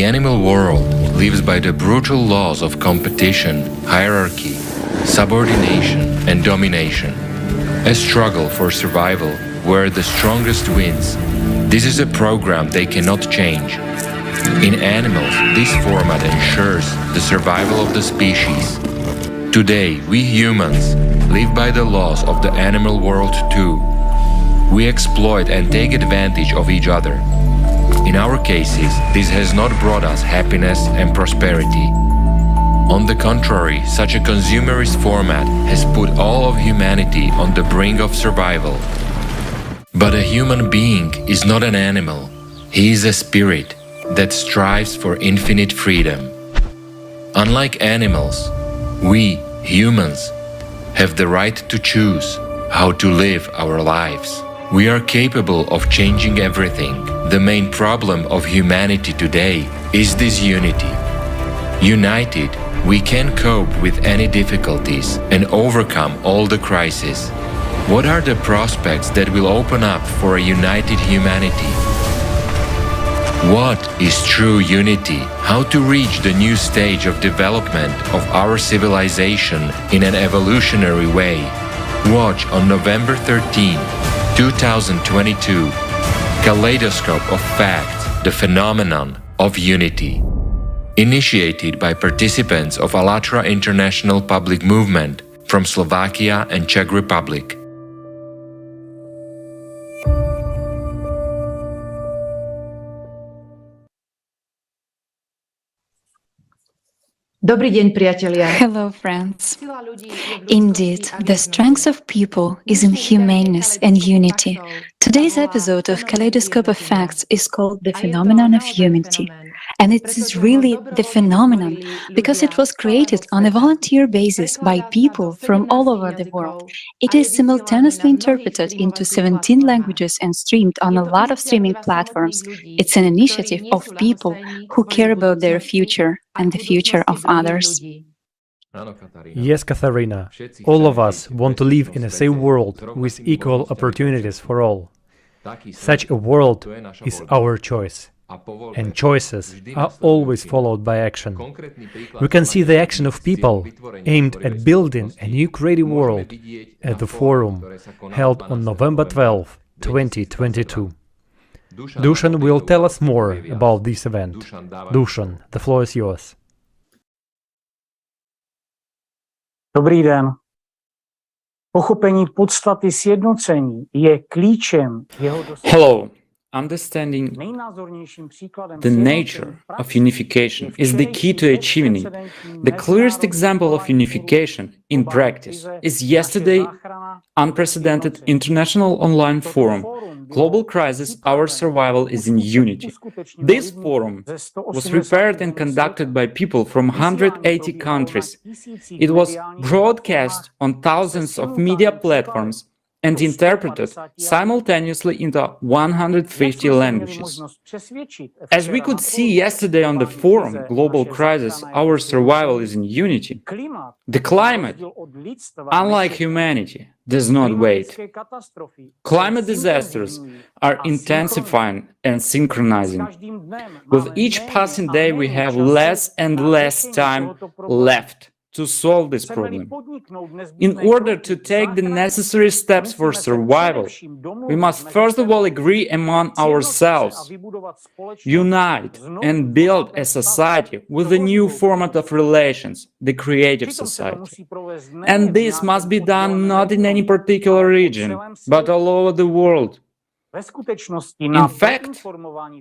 animal world lives by the brutal laws of competition, hierarchy, subordination, and domination. A struggle for survival where the strongest wins. This is a program they cannot change. In animals, this format ensures the survival of the species. Today, we humans live by the laws of the animal world too. We exploit and take advantage of each other. In our cases, this has not brought us happiness and prosperity. On the contrary, such a consumerist format has put all of humanity on the brink of survival. But a human being is not an animal. He is a spirit that strives for infinite freedom. Unlike animals, we, humans, have the right to choose how to live our lives. We are capable of changing everything. The main problem of humanity today is this unity. United, we can cope with any difficulties and overcome all the crises. What are the prospects that will open up for a united humanity? What is true unity? How to reach the new stage of development of our civilization in an evolutionary way? Watch on November 13, 2022, Kaleidoscope of Facts, the phenomenon of unity. Initiated by participants of Alatra International Public Movement from Slovakia and Czech Republic. Dobrý deň, priatelia. Hello, friends. Indeed, the strength of people is in humaneness and unity. Today's episode of Kaleidoscope of Facts is called The Phenomenon of Unity. And it is really the phenomenon because it was created on a volunteer basis by people from all over the world. It is simultaneously interpreted into 17 languages and streamed on a lot of streaming platforms. It's an initiative of people who care about their future and the future of others. Yes, Katharina, all of us want to live in a safe world with equal opportunities for all. Such a world is our choice. And choices are always followed by action. We can see the action of people aimed at building a new creative world at the forum held on November 12, 2022. Dushan will tell us more about this event. Dushan, the floor is yours. Dobrý den. Pochopení podstaty sjednocení je klíčem jeho dosažení. Hello. Understanding the nature of unification is the key to achieving it. The clearest example of unification in practice is yesterday's unprecedented international online forum, Global Crisis, Our Survival is in Unity. This forum was prepared and conducted by people from 180 countries. It was broadcast on thousands of media platforms and interpreted simultaneously into 150 languages. As we could see yesterday on the forum, Global Crisis, Our Survival is in Unity, the climate, unlike humanity, does not wait. Climate disasters are intensifying and synchronizing. With each passing day, we have less and less time left to solve this problem. In order to take the necessary steps for survival, we must first of all agree among ourselves, unite and build a society with a new format of relations, the creative society. And this must be done not in any particular region, but all over the world. In fact,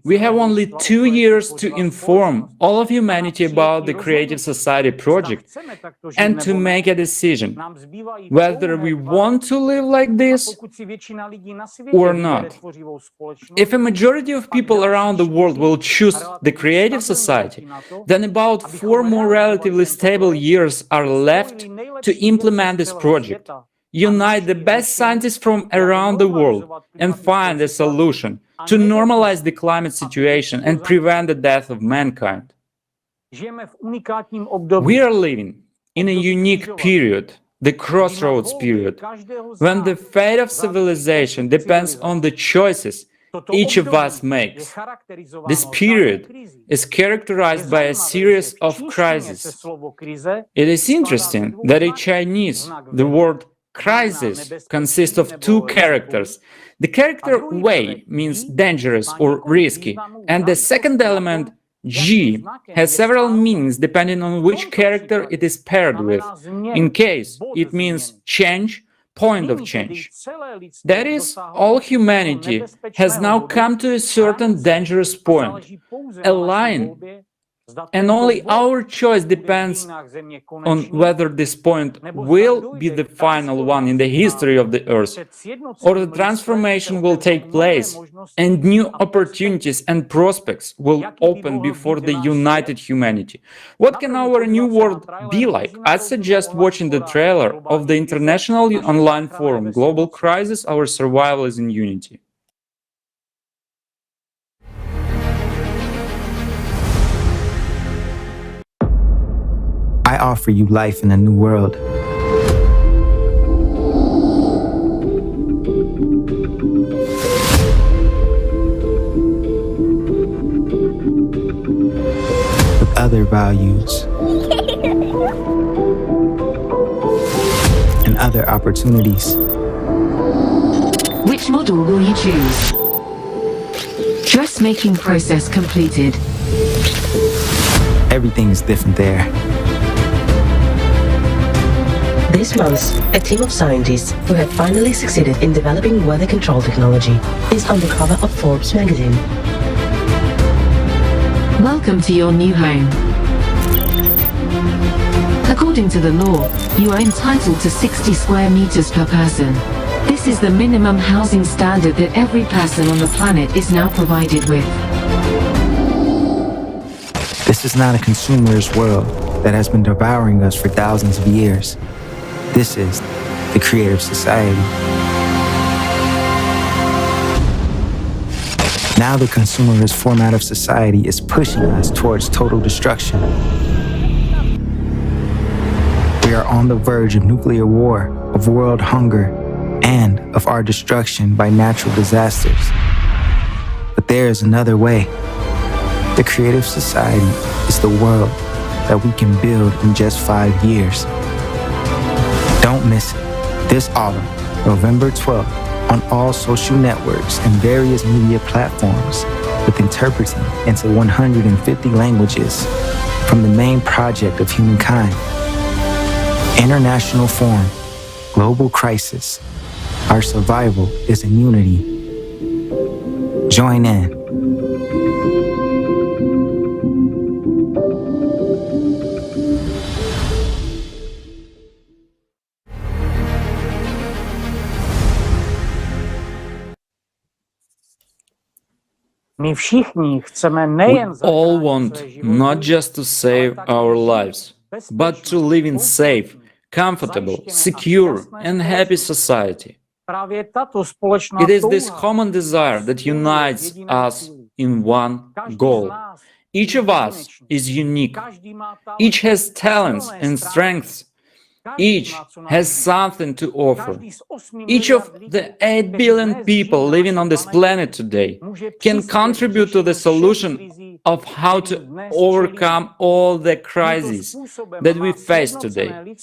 we have only 2 years to inform all of humanity about the Creative Society project and to make a decision whether we want to live like this or not. If a majority of people around the world will choose the Creative Society, then about 4 more relatively stable years are left to implement this project. Unite the best scientists from around the world and find a solution to normalize the climate situation and prevent the death of mankind. We are living in a unique period, the crossroads period, when the fate of civilization depends on the choices each of us makes. This period is characterized by a series of crises. It is interesting that in Chinese, the word crisis consists of two characters. The character Wei means dangerous or risky, and the second element, Ji, has several meanings depending on which character it is paired with. In case, it means change, point of change. That is, all humanity has now come to a certain dangerous point, a line, and only our choice depends on whether this point will be the final one in the history of the Earth, or the transformation will take place, and new opportunities and prospects will open before the united humanity. What can our new world be like? I suggest watching the trailer of the international online forum, Global Crisis, Our Survival is in Unity. I offer you life in a new world. With other values and other opportunities. Which model will you choose? Dressmaking process completed. Everything is different there. This month, a team of scientists who have finally succeeded in developing weather control technology is on the cover of Forbes magazine. Welcome to your new home. According to the law, you are entitled to 60 square meters per person. This is the minimum housing standard that every person on the planet is now provided with. This is not a consumerist world that has been devouring us for thousands of years. This is the creative society. Now the consumerist format of society is pushing us towards total destruction. We are on the verge of nuclear war, of world hunger, and of our destruction by natural disasters. But there is another way. The creative society is the world that we can build in just 5 years. Don't miss it. This autumn, November 12th, on all social networks and various media platforms, with interpreting into 150 languages from the main project of humankind. International Forum, Global Crisis. Our survival is in unity. Join in. We all want not just to save our lives, but to live in safe, comfortable, secure, and happy society. It is this common desire that unites us in one goal. Each of us is unique. Each has talents and strengths. Each has something to offer. Each of the 8 billion people living on this planet today can contribute to the solution of how to overcome all the crises that we face today.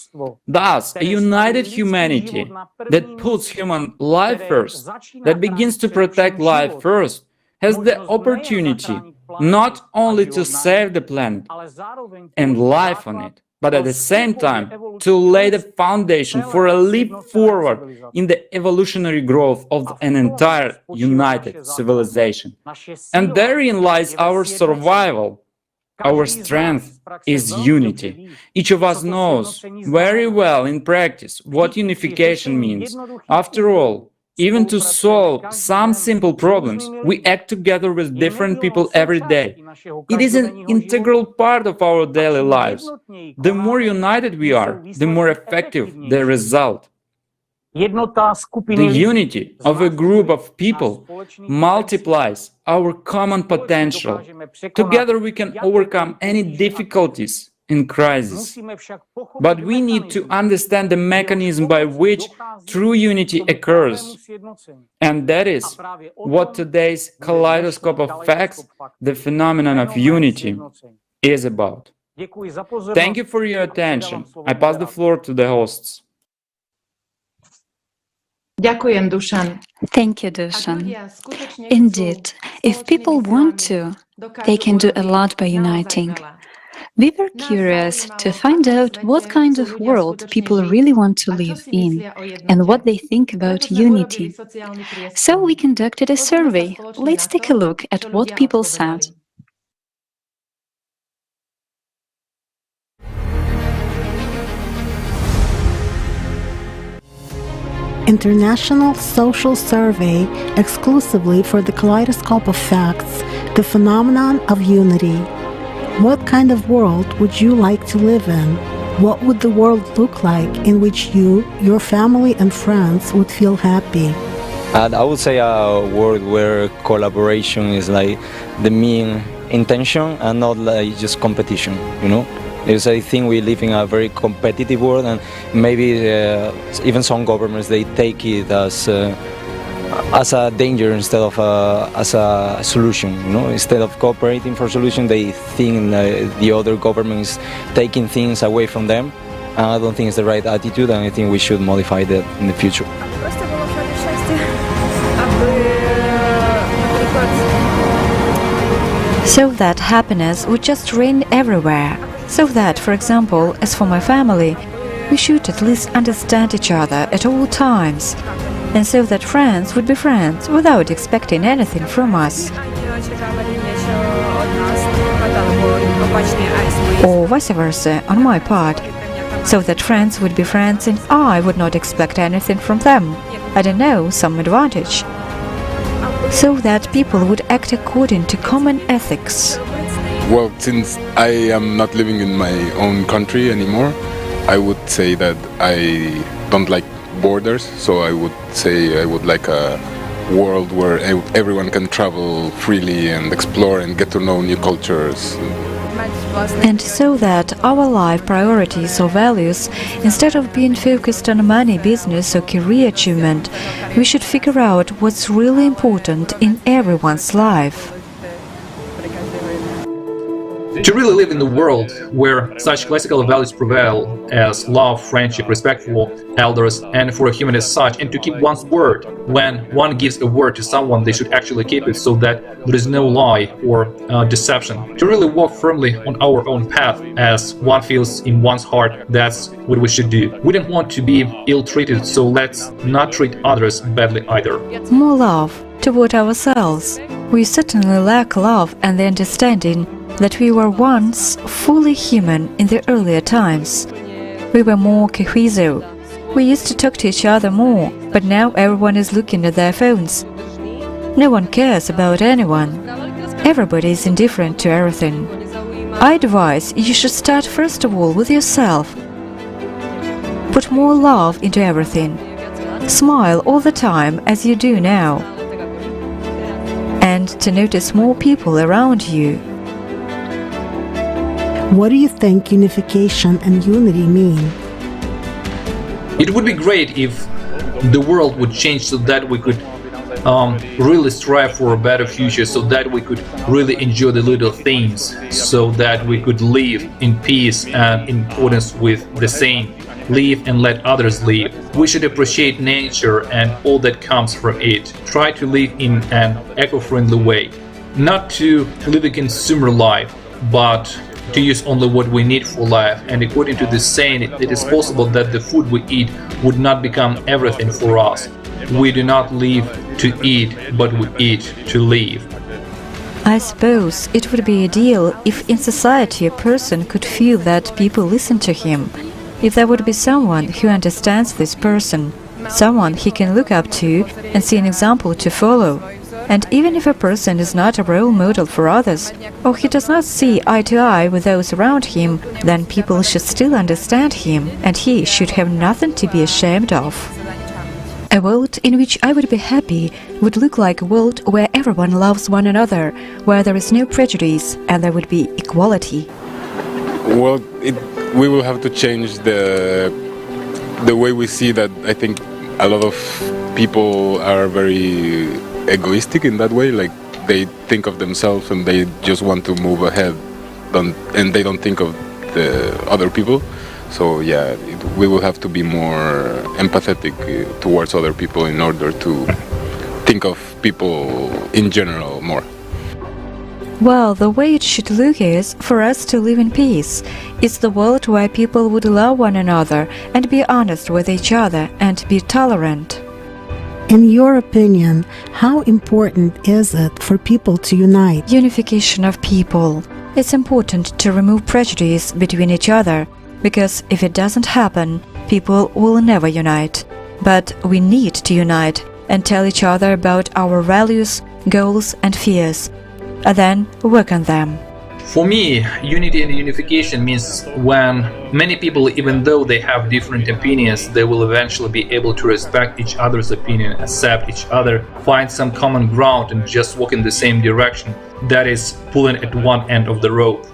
Thus, a united humanity that puts human life first, that begins to protect life first, has the opportunity not only to save the planet and life on it, but at the same time to lay the foundation for a leap forward in the evolutionary growth of an entire united civilization. And therein lies our survival. Our strength is unity. Each of us knows very well in practice what unification means. After all, even to solve some simple problems, we act together with different people every day. It is an integral part of our daily lives. The more united we are, the more effective the result. The unity of a group of people multiplies our common potential. Together we can overcome any difficulties in crisis. But we need to understand the mechanism by which true unity occurs. And that is what today's kaleidoscope of facts, the phenomenon of unity, is about. Thank you for your attention. I pass the floor to the hosts. Thank you, Dushan. Indeed, if people want to, they can do a lot by uniting. We were curious to find out what kind of world people really want to live in and what they think about unity. So we conducted a survey. Let's take a look at what people said. International Social Survey exclusively for the Kaleidoscope of Facts, the phenomenon of unity. What kind of world would you like to live in? What would the world look like in which you, your family and friends would feel happy? And I would say a world where collaboration is like the main intention and not like just competition, you know? Because I think we live in a very competitive world, and maybe even some governments, they take it as a danger instead of as a solution. You know, instead of cooperating for solution, they think the other government is taking things away from them. And I don't think it's the right attitude, and I think we should modify that in the future. So that happiness would just reign everywhere. So that, for example, as for my family, we should at least understand each other at all times. And so that friends would be friends without expecting anything from us. Or vice versa, on my part. So that friends would be friends and I would not expect anything from them. I don't know, some advantage. So that people would act according to common ethics. Well, since I am not living in my own country anymore, I would say that I don't like borders, so I would say I would like a world where everyone can travel freely and explore and get to know new cultures. And so that our life priorities or values, instead of being focused on money, business or career achievement, we should figure out what's really important in everyone's life. To really live in a world where such classical values prevail as love, friendship, respect for elders and for a human as such, and to keep one's word. When one gives a word to someone, they should actually keep it so that there is no lie or deception. To really walk firmly on our own path as one feels in one's heart, that's what we should do. We don't want to be ill-treated, so let's not treat others badly either. More love toward ourselves. We certainly lack love and the understanding that we were once fully human in the earlier times. We were more cohesive. We used to talk to each other more, but now everyone is looking at their phones. No one cares about anyone. Everybody is indifferent to everything. I advise you should start first of all with yourself. Put more love into everything. Smile all the time as you do now. And to notice more people around you. What do you think unification and unity mean? It would be great if the world would change so that we could really strive for a better future, so that we could really enjoy the little things, so that we could live in peace and in accordance with the saying, live and let others live. We should appreciate nature and all that comes from it. Try to live in an eco-friendly way. Not to live a consumer life, but to use only what we need for life. And according to this saying, it is possible that the food we eat would not become everything for us. We do not live to eat, but we eat to live. I suppose it would be ideal if in society a person could feel that people listen to him. If there would be someone who understands this person, someone he can look up to and see an example to follow. And even if a person is not a role model for others, or he does not see eye to eye with those around him, then people should still understand him, and he should have nothing to be ashamed of. A world in which I would be happy would look like a world where everyone loves one another, where there is no prejudice and there would be equality. Well, we will have to change the way we see that. I think a lot of people are very egoistic in that way. Like they think of themselves and they just want to move ahead, and they don't think of the other people. So yeah, we will have to be more empathetic towards other people in order to think of people in general more. Well, the way it should look is for us to live in peace. It's the world where people would love one another and be honest with each other and be tolerant. In your opinion, how important is it for people to unite? Unification of people. It's important to remove prejudice between each other, because if it doesn't happen, people will never unite. But we need to unite and tell each other about our values, goals and fears, and then work on them. For me, unity and unification means when many people, even though they have different opinions, they will eventually be able to respect each other's opinion, accept each other, find some common ground and just walk in the same direction. That is pulling at one end of the rope.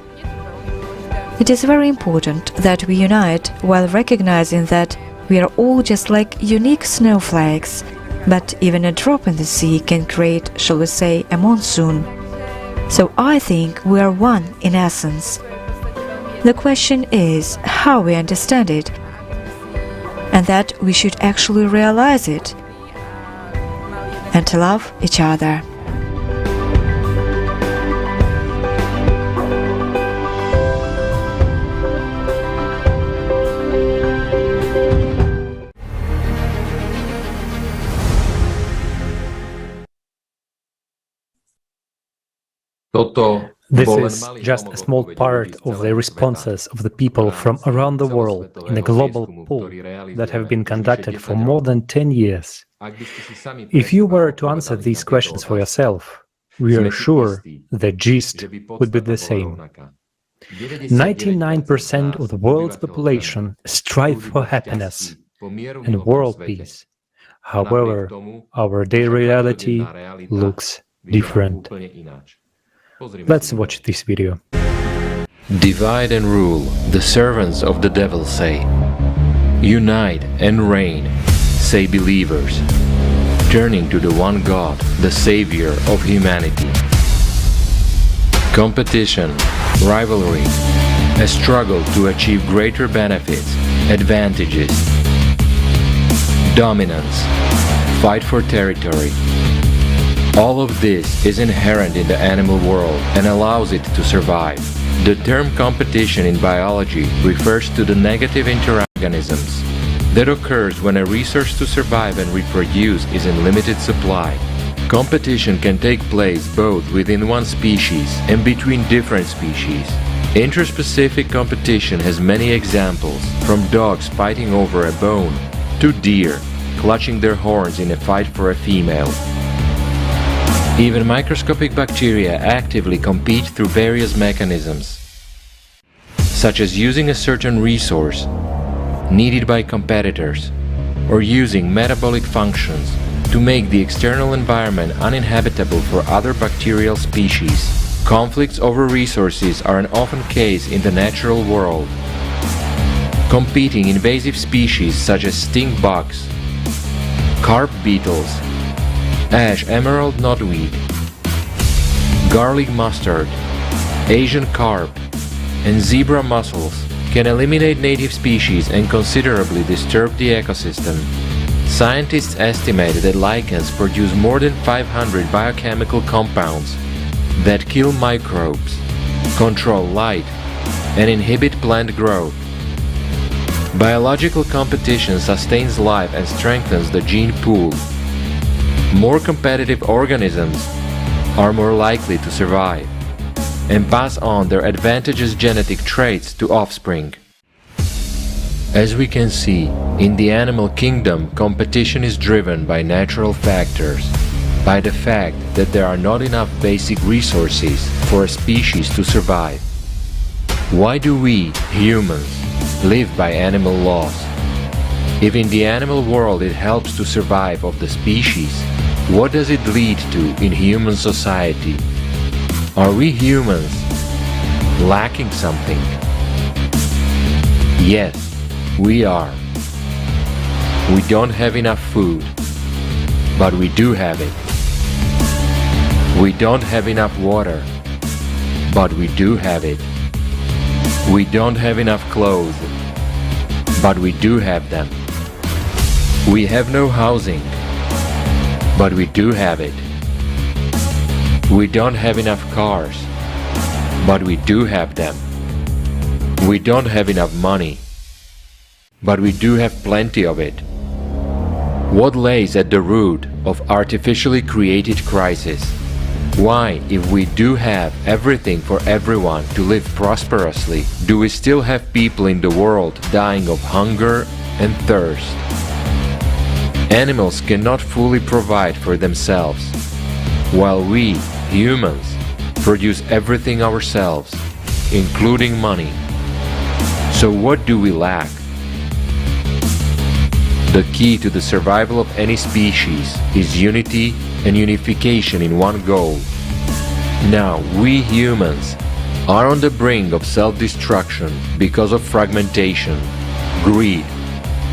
It is very important that we unite while recognizing that we are all just like unique snowflakes, but even a drop in the sea can create, shall we say, a monsoon. So I think we are one in essence. The question is how we understand it, and that we should actually realize it, and to love each other. This is just a small part of the responses of the people from around the world in a global poll that have been conducted for more than 10 years. If you were to answer these questions for yourself, we are sure the gist would be the same. 99% of the world's population strive for happiness and world peace. However, our daily reality looks different. Let's watch this video. Divide and rule, the servants of the devil say. Unite and reign, say believers, turning to the one God, the Savior of humanity. Competition, rivalry, a struggle to achieve greater benefits, advantages. Dominance, fight for territory. All of this is inherent in the animal world and allows it to survive. The term competition in biology refers to the negative interorganisms that occurs when a resource to survive and reproduce is in limited supply. Competition can take place both within one species and between different species. Interspecific competition has many examples, from dogs fighting over a bone to deer clutching their horns in a fight for a female. Even microscopic bacteria actively compete through various mechanisms, such as using a certain resource needed by competitors, or using metabolic functions to make the external environment uninhabitable for other bacterial species. Conflicts over resources are an often case in the natural world. Competing invasive species such as stink bugs, carp beetles, ash emerald knotweed, garlic mustard, Asian carp, and zebra mussels can eliminate native species and considerably disturb the ecosystem. Scientists estimate that lichens produce more than 500 biochemical compounds that kill microbes, control light, and inhibit plant growth. Biological competition sustains life and strengthens the gene pool. More competitive organisms are more likely to survive and pass on their advantageous genetic traits to offspring. As we can see, in the animal kingdom, competition is driven by natural factors, by the fact that there are not enough basic resources for a species to survive. Why do we, humans, live by animal laws? If in the animal world it helps to survive of the species, what does it lead to in human society? Are we humans lacking something? Yes, we are. We don't have enough food, but we do have it. We don't have enough water, but we do have it. We don't have enough clothes, but we do have them. We have no housing, but we do have it. We don't have enough cars, but we do have them. We don't have enough money, but we do have plenty of it. What lays at the root of artificially created crisis? Why, if we do have everything for everyone to live prosperously, do we still have people in the world dying of hunger and thirst? Animals cannot fully provide for themselves, while we, humans, produce everything ourselves, including money. So what do we lack? The key to the survival of any species is unity and unification in one goal. Now, we humans are on the brink of self-destruction because of fragmentation, greed,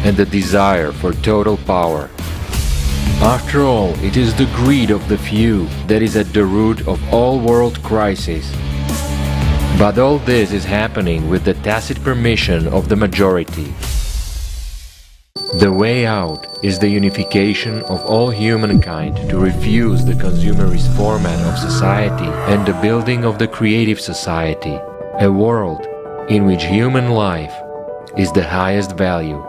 and the desire for total power. After all, it is the greed of the few that is at the root of all world crises. But all this is happening with the tacit permission of the majority. The way out is the unification of all humankind to refuse the consumerist format of society and the building of the creative society, a world in which human life is the highest value.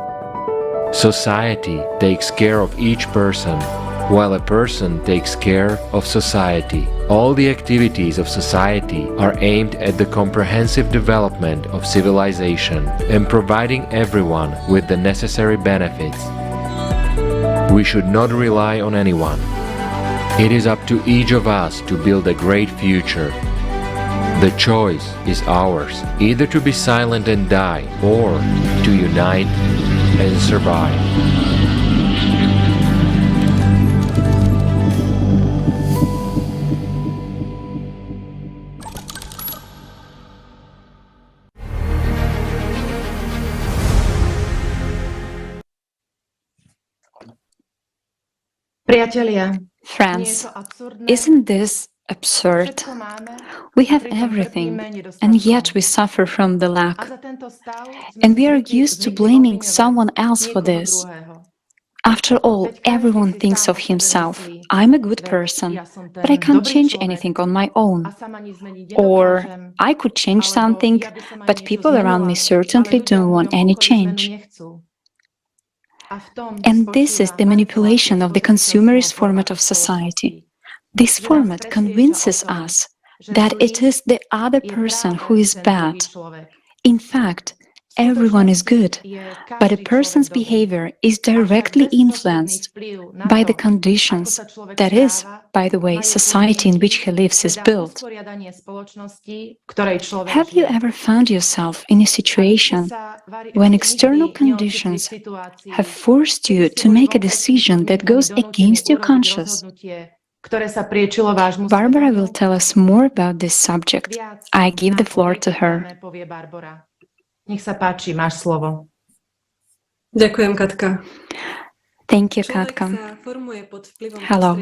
Society takes care of each person, while a person takes care of society. All the activities of society are aimed at the comprehensive development of civilization and providing everyone with the necessary benefits. We should not rely on anyone. It is up to each of us to build a great future. The choice is ours, either to be silent and die, or to unite and survive. Friends, isn't this absurd? We have everything, and yet we suffer from the lack. And we are used to blaming someone else for this. After all, everyone thinks of himself. I'm a good person, but I can't change anything on my own. Or I could change something, but people around me certainly don't want any change. And this is the manipulation of the consumerist format of society. This format convinces us that it is the other person who is bad. In fact, everyone is good, but a person's behavior is directly influenced by the conditions, that is, by the way, society in which he lives is built. Have you ever found yourself in a situation when external conditions have forced you to make a decision that goes against your conscience? Barbara will tell us more about this subject. I give the floor to her. Nech sa páči, máš slovo. Ďakujem, Katka. Thank you, Katka. Hello.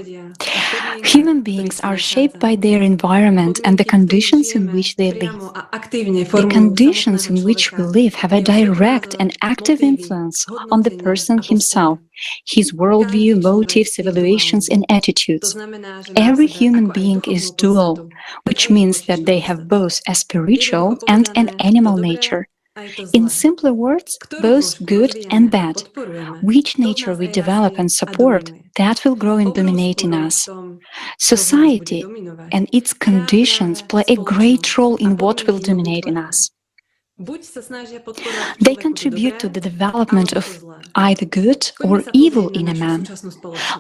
Human beings are shaped by their environment and the conditions in which they live. The conditions in which we live have a direct and active influence on the person himself, his worldview, motives, evaluations, and attitudes. Every human being is dual, which means that they have both a spiritual and an animal nature. In simpler words, both good and bad. Which nature we develop and support, that will grow and dominate in us. Society and its conditions play a great role in what will dominate in us. They contribute to the development of either good or evil in a man.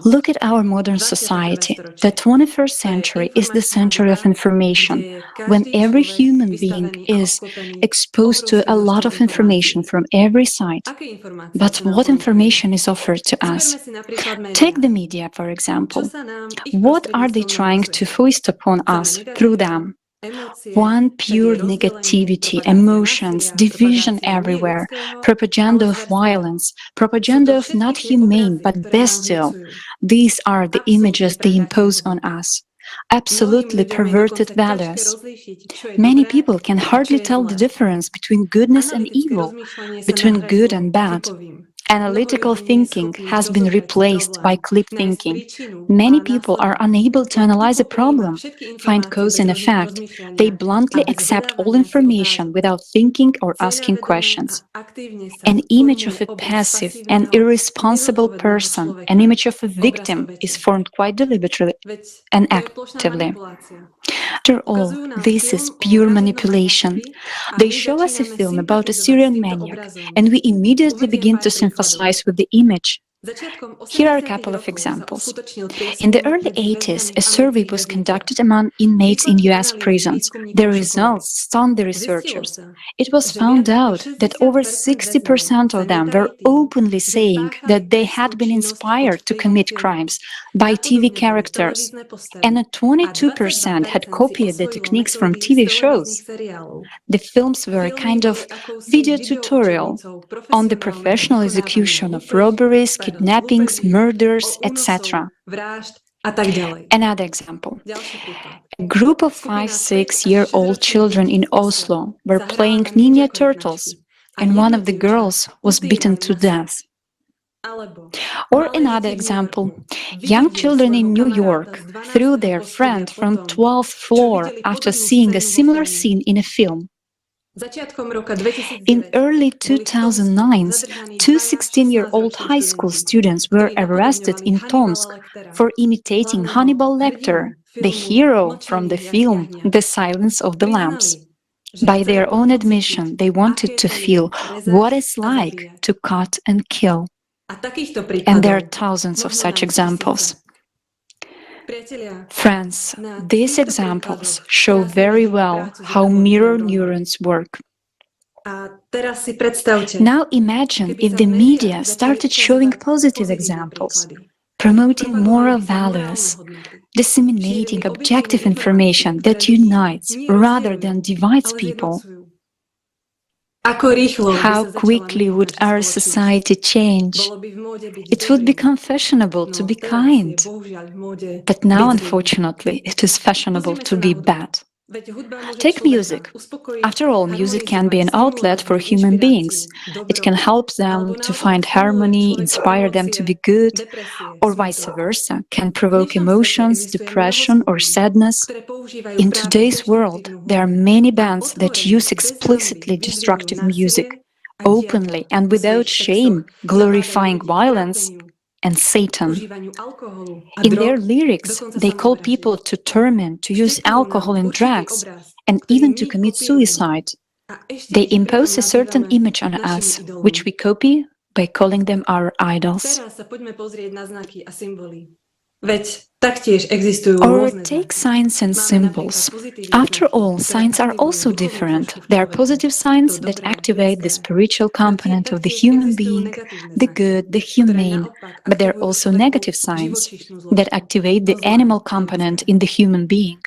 Look at our modern society. The 21st century is the century of information, when every human being is exposed to a lot of information from every side. But what information is offered to us? Take the media, for example. What are they trying to foist upon us through them? One pure negativity, emotions, division everywhere, propaganda of violence, propaganda of not humane but bestial. These are the images they impose on us. Absolutely perverted values. Many people can hardly tell the difference between goodness and evil, between good and bad. Analytical thinking has been replaced by clip thinking. Many people are unable to analyze a problem, find cause and effect. They bluntly accept all information without thinking or asking questions. An image of a passive and irresponsible person, an image of a victim, is formed quite deliberately and actively. After all, this is pure manipulation. They show us a film about a Syrian maniac, and we immediately begin to sympathize with the image. Here are a couple of examples. In the early 80s, a survey was conducted among inmates in US prisons. The results stunned the researchers. It was found out that over 60% of them were openly saying that they had been inspired to commit crimes by TV characters, and 22% had copied the techniques from TV shows. The films were a kind of video tutorial on the professional execution of robberies, kidnappings, murders, etc. Another example. A group of 5-6-year-old children in Oslo were playing Ninja Turtles, and one of the girls was beaten to death. Or another example, young children in New York threw their friend from 12th floor after seeing a similar scene in a film. In early 2009s, two 16-year-old high school students were arrested in Tomsk for imitating Hannibal Lecter, the hero from the film The Silence of the Lambs. By their own admission, they wanted to feel what it's like to cut and kill. And there are thousands of such examples. Friends, these examples show very well how mirror neurons work. Now imagine if the media started showing positive examples, promoting moral values, disseminating objective information that unites rather than divides people. How quickly would our society change? It would become fashionable to be kind. But now, unfortunately, it is fashionable to be bad. Take music. After all, music can be an outlet for human beings. It can help them to find harmony, inspire them to be good, or vice versa, can provoke emotions, depression, or sadness. In today's world, there are many bands that use explicitly destructive music, openly and without shame, glorifying violence and Satan. In their lyrics, they call people to torment, to use alcohol and drugs, and even to commit suicide. They impose a certain image on us, which we copy by calling them our idols. Or take signs and symbols. After all, signs are also different. There are positive signs that activate the spiritual component of the human being, the good, the humane, but there are also negative signs that activate the animal component in the human being.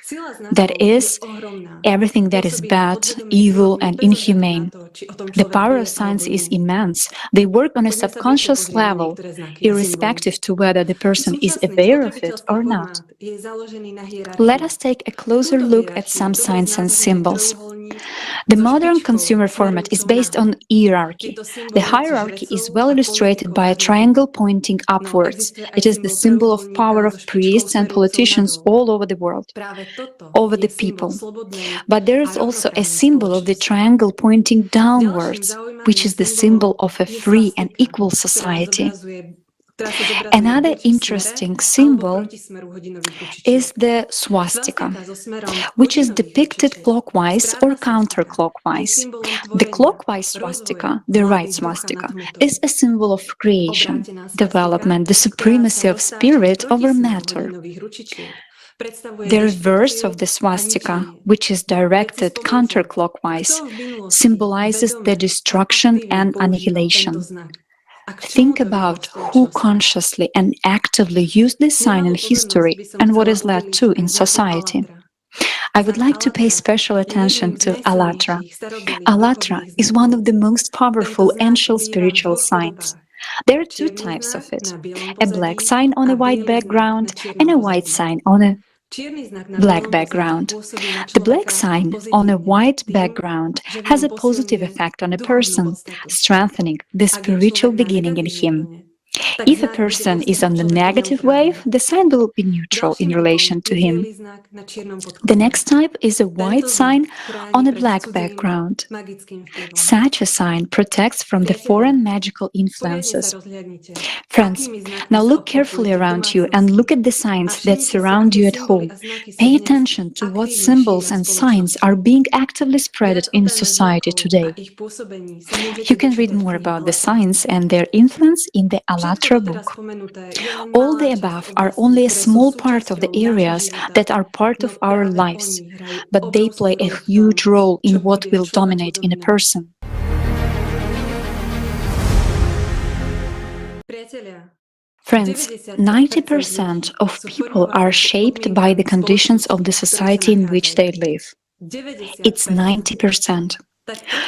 That is, everything that is bad, evil, and inhumane. The power of signs is immense. They work on a subconscious level, irrespective to whether the person is aware of it or not. Let us take a closer look at some signs and symbols. The modern consumer format is based on hierarchy. The hierarchy is well illustrated by a triangle pointing upwards. It is the symbol of power of priests and politicians all over the world, over the people. But there is also a symbol of the triangle pointing downwards, which is the symbol of a free and equal society. Another interesting symbol is the swastika, which is depicted clockwise or counterclockwise. The clockwise swastika, the right swastika, is a symbol of creation, development, the supremacy of spirit over matter. The reverse of the swastika, which is directed counterclockwise, symbolizes the destruction and annihilation. Think about who consciously and actively used this sign in history and what is led to in society. I would like to pay special attention to Allatra. Allatra is one of the most powerful ancient spiritual signs. There are two types of it, a black sign on a white background and a white sign on a black background. The black sign on a white background has a positive effect on a person, strengthening the spiritual beginning in him. If a person is on the negative wave, the sign will be neutral in relation to him. The next type is a white sign on a black background. Such a sign protects from the foreign magical influences. Friends, now look carefully around you and look at the signs that surround you at home. Pay attention to what symbols and signs are being actively spread in society today. You can read more about the signs and their influence in the Allatra book. All the above are only a small part of the areas that are part of our lives, but they play a huge role in what will dominate in a person. Friends, 90% of people are shaped by the conditions of the society in which they live. It's 90%.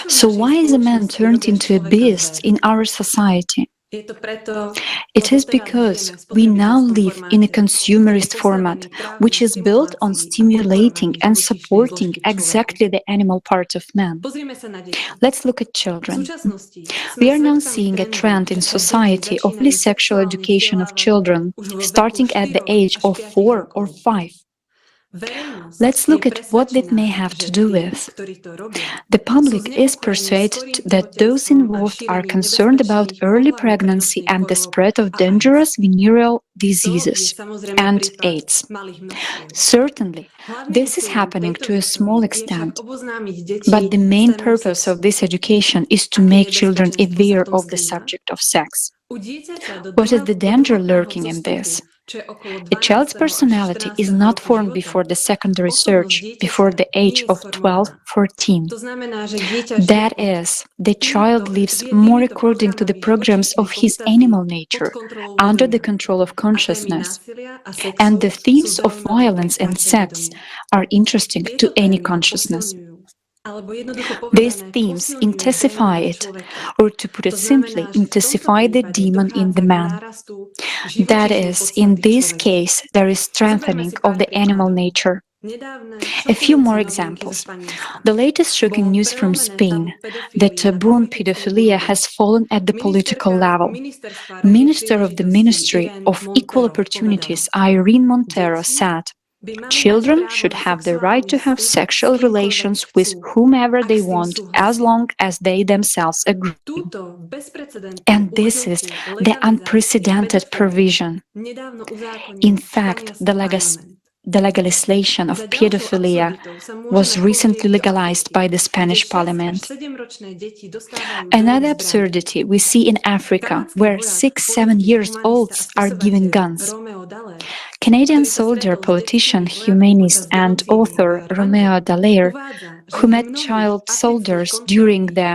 So why is a man turned into a beast in our society? It is because we now live in a consumerist format, which is built on stimulating and supporting exactly the animal part of man. Let's look at children. We are now seeing a trend in society of early sexual education of children, starting at the age of 4 or 5. Let's look at what that may have to do with. The public is persuaded that those involved are concerned about early pregnancy and the spread of dangerous venereal diseases and AIDS. Certainly, this is happening to a small extent, but the main purpose of this education is to make children aware of the subject of sex. What is the danger lurking in this? A child's personality is not formed before the secondary search, before the age of 12-14. That is, the child lives more according to the programs of his animal nature, under the control of consciousness, and the themes of violence and sex are interesting to any consciousness. These themes intensify it, or to put it simply, intensify the demon in the man. That is, in this case, there is strengthening of the animal nature. A few more examples. The latest shocking news from Spain, that taboo on pedophilia has fallen at the political level. Minister of the Ministry of Equal Opportunities, Irene Montero, said, "Children should have the right to have sexual relations with whomever they want as long as they themselves agree." And this is the unprecedented provision. In fact, the legalization of pedophilia was recently legalized by the Spanish Parliament. Another absurdity we see in Africa, where 6-7 years olds are given guns. Canadian soldier, politician, humanist and author Romeo Dallaire, who met child soldiers during the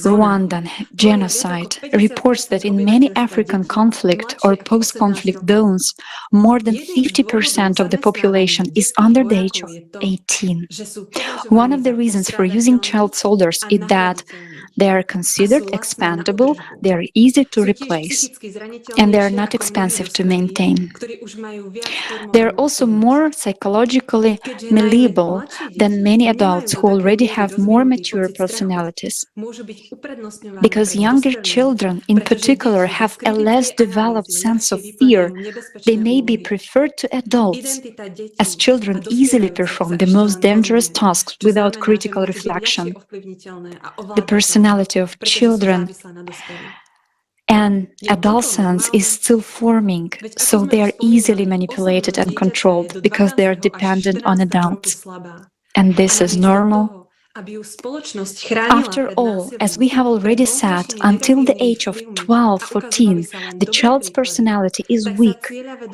Rwandan genocide, reports that in many African conflict or post-conflict zones, more than 50% of the population is under the age of 18. One of the reasons for using child soldiers is that they are considered expendable, they are easy to replace, and they are not expensive to maintain. They are also more psychologically malleable than many adults who already have more mature personalities. Because younger children in particular have a less developed sense of fear, they may be preferred to adults, as children easily perform the most dangerous tasks without critical reflection. The personality of children and adolescents is still forming, so they are easily manipulated and controlled because they are dependent on adults. And this is normal. After all, as we have already said, until the age of 12-14, the child's personality is weak,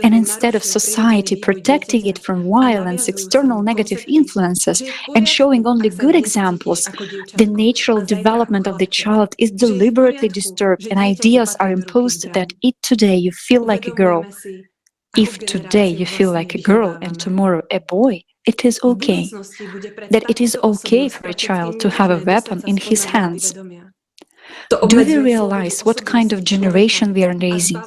and instead of society protecting it from violence, external negative influences, and showing only good examples, the natural development of the child is deliberately disturbed, and ideas are imposed that if today you feel like a girl, if today you feel like a girl and tomorrow a boy, it is okay. That it is okay for a child to have a weapon in his hands. Do we realize what kind of generation we are raising?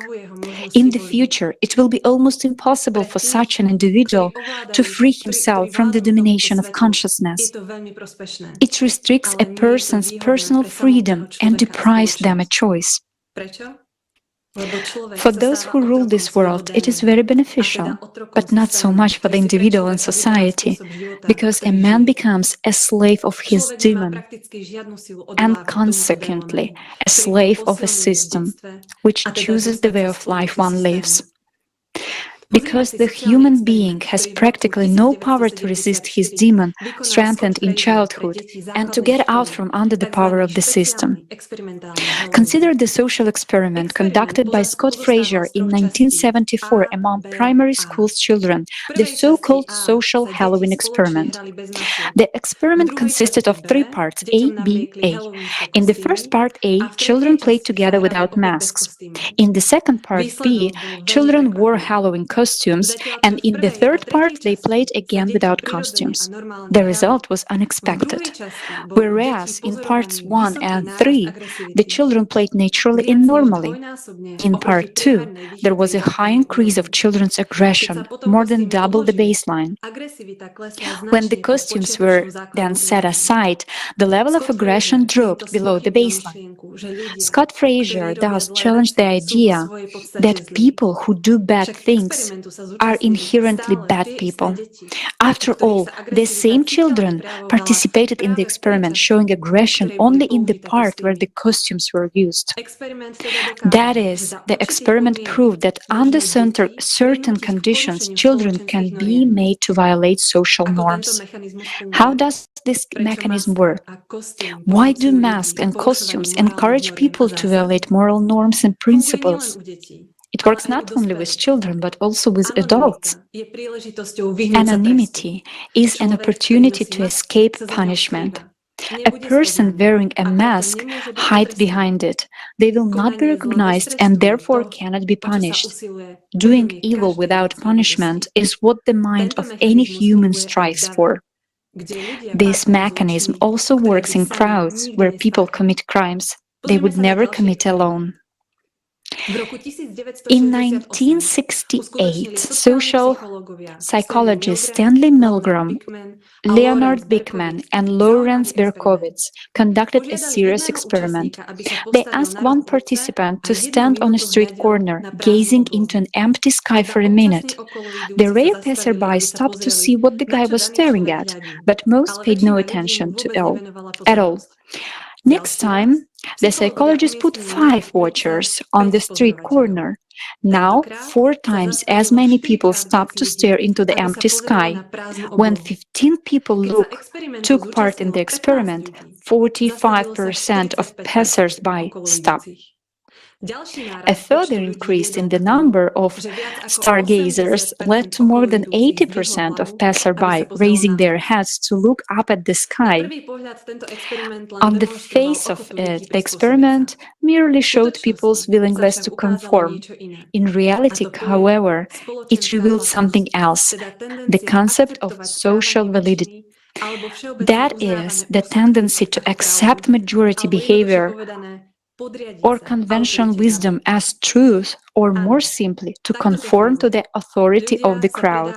In the future, it will be almost impossible for such an individual to free himself from the domination of consciousness. It restricts a person's personal freedom and deprives them a choice. For those who rule this world, it is very beneficial, but not so much for the individual and society, because a man becomes a slave of his demon, and consequently a slave of a system, which chooses the way of life one lives. Because the human being has practically no power to resist his demon, strengthened in childhood, and to get out from under the power of the system. Consider the social experiment conducted by Scott Fraser in 1974 among primary school children, the so-called social Halloween experiment. The experiment consisted of 3 parts, A, B, A. In the first part A, children played together without masks. In the second part B, children wore Halloween costumes, and in the third part they played again without costumes. The result was unexpected. Whereas in parts 1 and 3, the children played naturally and normally. In part 2, there was a high increase of children's aggression, more than double the baseline. When the costumes were then set aside, the level of aggression dropped below the baseline. Scott Fraser thus challenged the idea that people who do bad things are inherently bad people. After all, the same children participated in the experiment, showing aggression only in the part where the costumes were used. That is, the experiment proved that under certain conditions, children can be made to violate social norms. How does this mechanism work? Why do masks and costumes encourage people to violate moral norms and principles? It works not only with children, but also with adults. Anonymity is an opportunity to escape punishment. A person wearing a mask hides behind it. They will not be recognized and therefore cannot be punished. Doing evil without punishment is what the mind of any human strives for. This mechanism also works in crowds where people commit crimes they would never commit alone. In 1968, social psychologists Stanley Milgram, Leonard Bickman, and Lawrence Berkowitz conducted a serious experiment. They asked one participant to stand on a street corner, gazing into an empty sky for a minute. The rare passerby stopped to see what the guy was staring at, but most paid no attention at all. Next time, the psychologist put 5 watchers on the street corner. Now, 4 times as many people stopped to stare into the empty sky. When 15 people took part in the experiment, 45% of passers-by stopped. A further increase in the number of stargazers led to more than 80% of passersby raising their heads to look up at the sky. On the face of it, the experiment merely showed people's willingness to conform. In reality, however, it revealed something else, the concept of social validity. That is, the tendency to accept majority behavior or conventional wisdom as truth, or more simply, to conform to the authority of the crowd.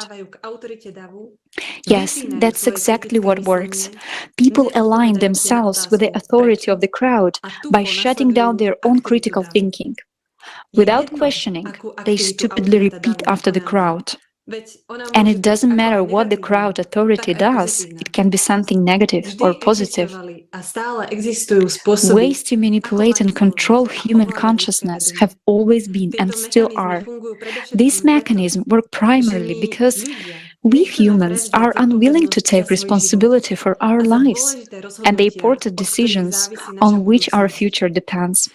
Yes, that's exactly what works. People align themselves with the authority of the crowd by shutting down their own critical thinking. Without questioning, they stupidly repeat after the crowd. And it doesn't matter what the crowd authority does, it can be something negative or positive. Ways to manipulate and control human consciousness have always been and still are. These mechanisms work primarily because we humans are unwilling to take responsibility for our lives and the important decisions on which our future depends.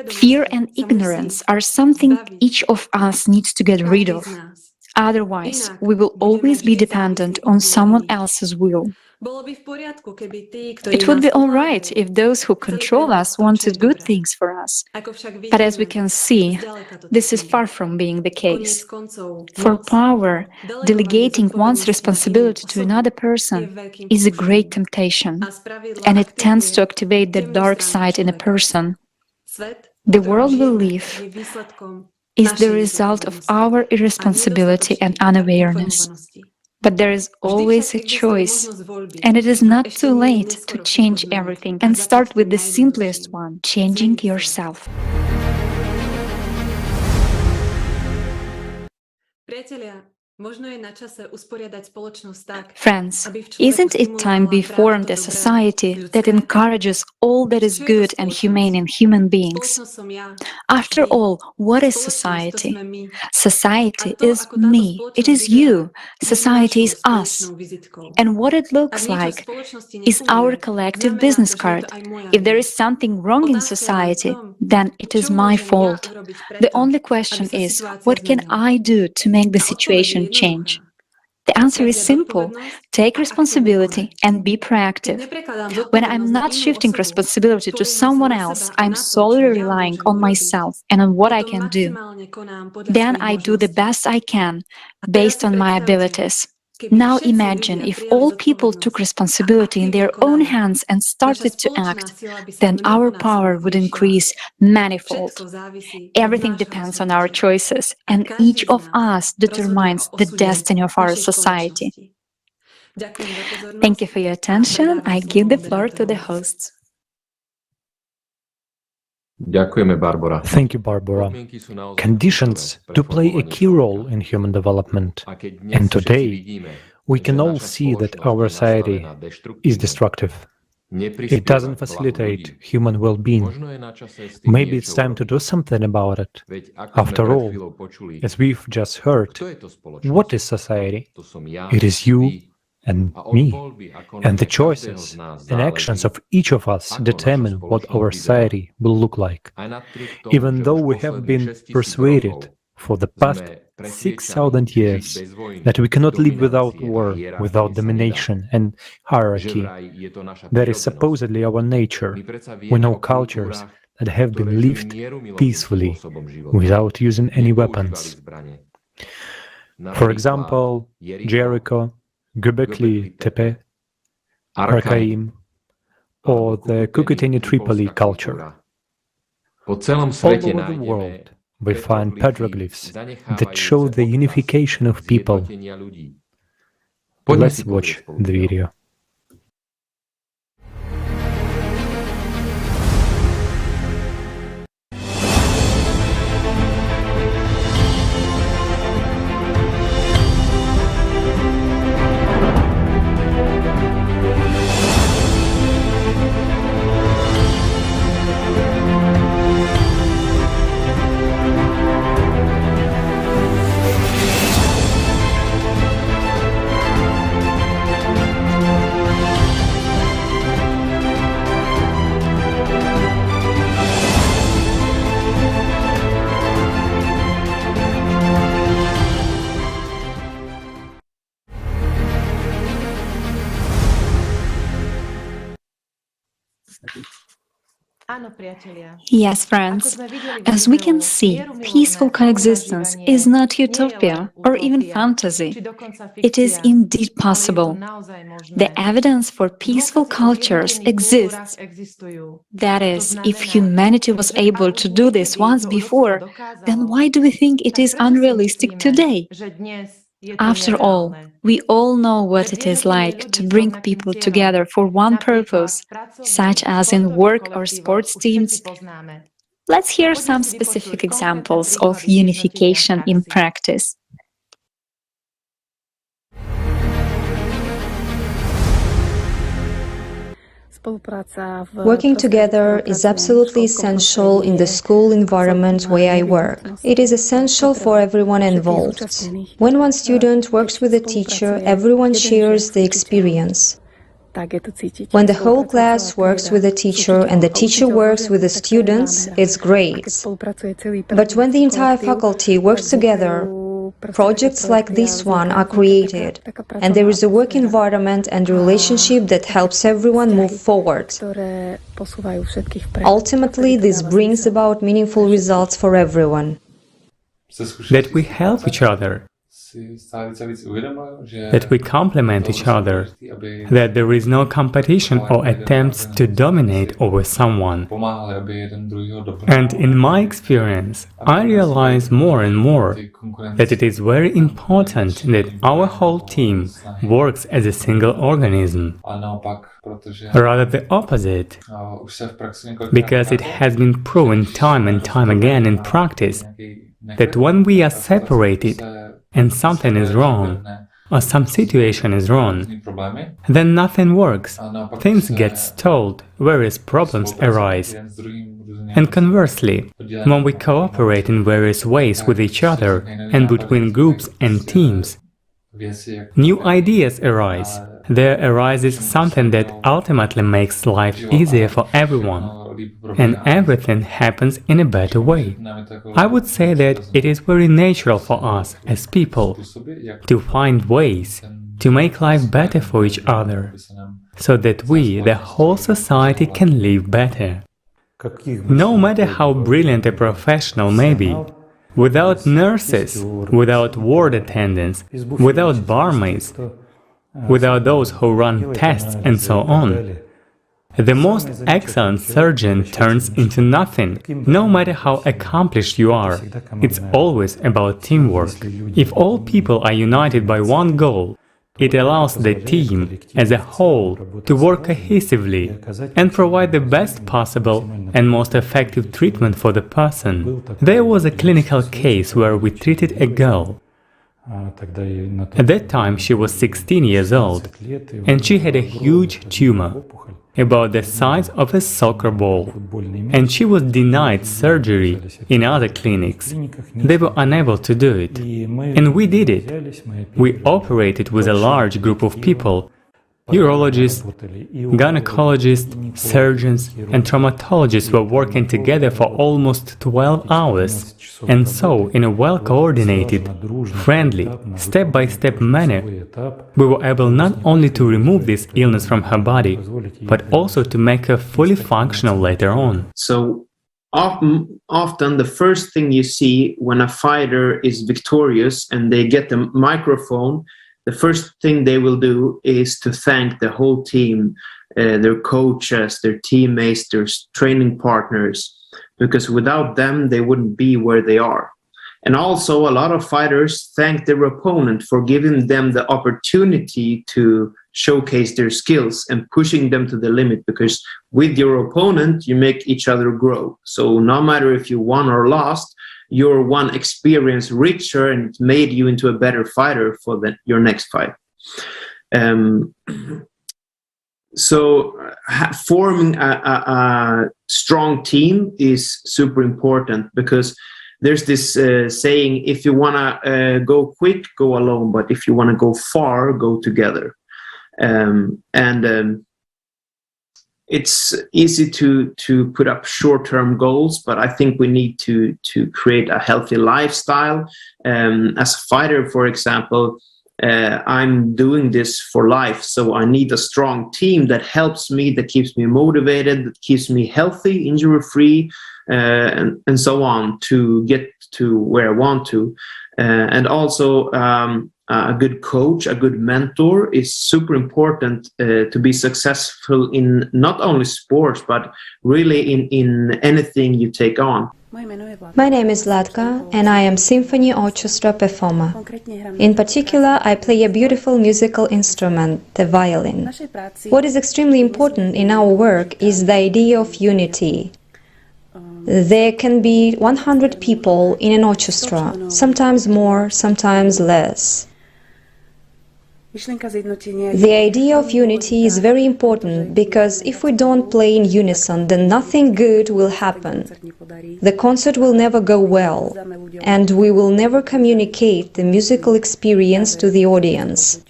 Fear and ignorance are something each of us needs to get rid of. Otherwise, we will always be dependent on someone else's will. It would be all right if those who control us wanted good things for us. But as we can see, this is far from being the case. For power, delegating one's responsibility to another person is a great temptation, and it tends to activate the dark side in a person. The world we live is the result of our irresponsibility and unawareness. But there is always a choice, and it is not too late to change everything and start with the simplest one, changing yourself. Friends, isn't it time we formed a society that encourages all that is good and humane in human beings? After all, what is society? Society is me. It is you. Society is us. And what it looks like is our collective business card. If there is something wrong in society, then it is my fault. The only question is, what can I do to make the situation change? The answer is simple. Take responsibility and be proactive. When I'm not shifting responsibility to someone else, I'm solely relying on myself and on what I can do. Then I do the best I can, based on my abilities. Now imagine if all people took responsibility in their own hands and started to act, then our power would increase manifold. Everything depends on our choices, and each of us determines the destiny of our society. Thank you for your attention. I give the floor to the hosts. Thank you, Barbara. Conditions do play a key role in human development. And today, we can all see that our society is destructive. It doesn't facilitate human well-being. Maybe it's time to do something about it. After all, as we've just heard, what is society? It is you and me, and the choices and actions of each of us determine what our society will look like. Even though we have been persuaded for the past 6,000 years that we cannot live without war, without domination and hierarchy, that is supposedly our nature. We know cultures that have been lived peacefully, without using any weapons. For example, Jericho, Göbekli Tepe, Arkaim, or the Cucuteni-Tripoli culture. All over the world, we find petroglyphs that show the unification of people. Let's watch the video. Yes, friends. As we can see, peaceful coexistence is not utopia or even fantasy. It is indeed possible. The evidence for peaceful cultures exists. That is, if humanity was able to do this once before, then why do we think it is unrealistic today? After all, we all know what it is like to bring people together for one purpose, such as in work or sports teams. Let's hear some specific examples of unification in practice. Working together is absolutely essential in the school environment where I work. It is essential for everyone involved. When one student works with a teacher, everyone shares the experience. When the whole class works with the teacher and the teacher works with the students, it's great. But when the entire faculty works together, Projects like this one are created, and there is a work environment and relationship that helps everyone move forward. Ultimately, this brings about meaningful results for everyone. That we help each other, that we complement each other, that there is no competition or attempts to dominate over someone. And in my experience, I realize more and more that it is very important that our whole team works as a single organism, rather the opposite, because it has been proven time and time again in practice that when we are separated and something is wrong, or some situation is wrong, then nothing works, things get stalled, various problems arise. And conversely, when we cooperate in various ways with each other and between groups and teams, new ideas arise. There arises something that ultimately makes life easier for everyone, and everything happens in a better way. I would say that it is very natural for us as people to find ways to make life better for each other, so that we, the whole society, can live better. No matter how brilliant a professional may be, without nurses, without ward attendants, without barmaids, without those who run tests and so on, the most excellent surgeon turns into nothing. No matter how accomplished you are, it's always about teamwork. If all people are united by one goal, it allows the team as a whole to work cohesively and provide the best possible and most effective treatment for the person. There was a clinical case where we treated a girl. At that time she was 16 years old, and she had a huge tumor, about the size of a soccer ball, and she was denied surgery in other clinics. They were unable to do it, and we did it. We operated with a large group of people: urologists, gynecologists, surgeons, and traumatologists were working together for almost 12 hours. And so, in a well-coordinated, friendly, step-by-step manner, we were able not only to remove this illness from her body, but also to make her fully functional later on. So, often the first thing you see when a fighter is victorious and they get the microphone, the first thing they will do is to thank the whole team, their coaches, their teammates, their training partners, because without them, they wouldn't be where they are. And also, a lot of fighters thank their opponent for giving them the opportunity to showcase their skills and pushing them to the limit, because with your opponent, you make each other grow. So no matter if you won or lost, your one experience richer and it made you into a better fighter for your next fight. So forming a strong team is super important, because there's this saying, if you want to go quick, go alone, but if you want to go far, go together. It's easy to put up short-term goals, but I think we need to create a healthy lifestyle. As a fighter, for example, I'm doing this for life, so I need a strong team that helps me, that keeps me motivated, that keeps me healthy, injury-free, and so on, to get to where I want to. And also, a good coach, a good mentor is super important to be successful in not only sports, but really in anything you take on. My name is Latka, and I am symphony orchestra performer. In particular, I play a beautiful musical instrument, the violin. What is extremely important in our work is the idea of unity. There can be 100 people in an orchestra, sometimes more, sometimes less. The idea of unity is very important, because if we don't play in unison, then nothing good will happen. The concert will never go well, and we will never communicate the musical experience to the audience.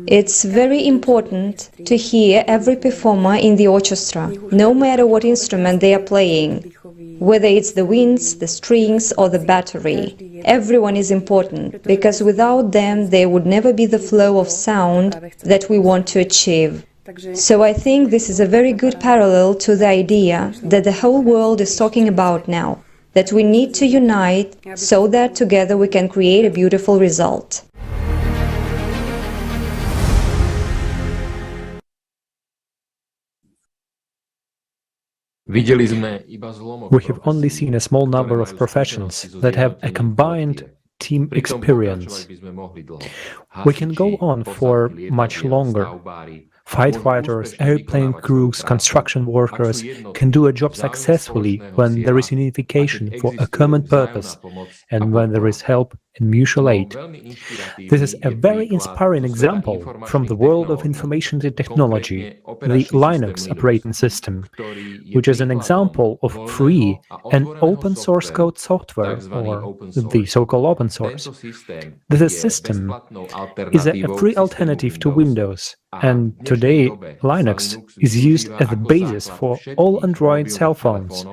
It's very important to hear every performer in the orchestra, no matter what instrument they are playing, whether it's the winds, the strings, or the battery. Everyone is important, because without them there would never be the flow of sound that we want to achieve. So I think this is a very good parallel to the idea that the whole world is talking about now, that we need to unite so that together we can create a beautiful result. We have only seen a small number of professions that have a combined team experience. We can go on for much longer. Firefighters, airplane crews, construction workers can do a job successfully when there is unification for a common purpose and when there is help and mutual aid. This is a very inspiring example from the world of information technology, the Linux operating system, which is an example of free and open source code software, or the so-called open source. This system is a free alternative to Windows, and today Linux is used as the basis for all Android cell phones,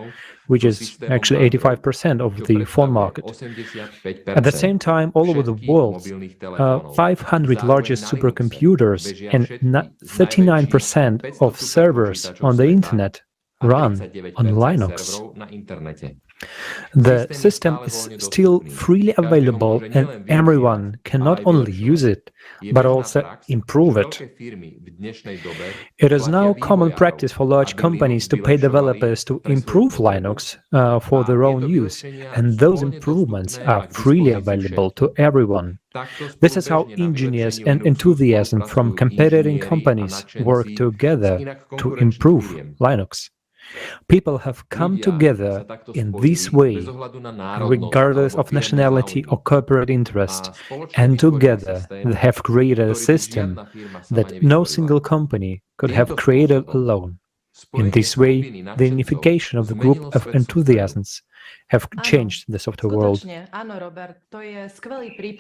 which is actually 85% of the phone market. At the same time, all over the world, 500 largest supercomputers and 39% of servers on the internet run on Linux. The system is still freely available and everyone can not only use it, but also improve it. It is now common practice for large companies to pay developers to improve Linux for their own use, and those improvements are freely available to everyone. This is how engineers and enthusiasts from competing companies work together to improve Linux. People have come together in this way, regardless of nationality or corporate interest, and together they have created a system that no single company could have created alone. In this way, the unification of the group of enthusiasts have changed the software world.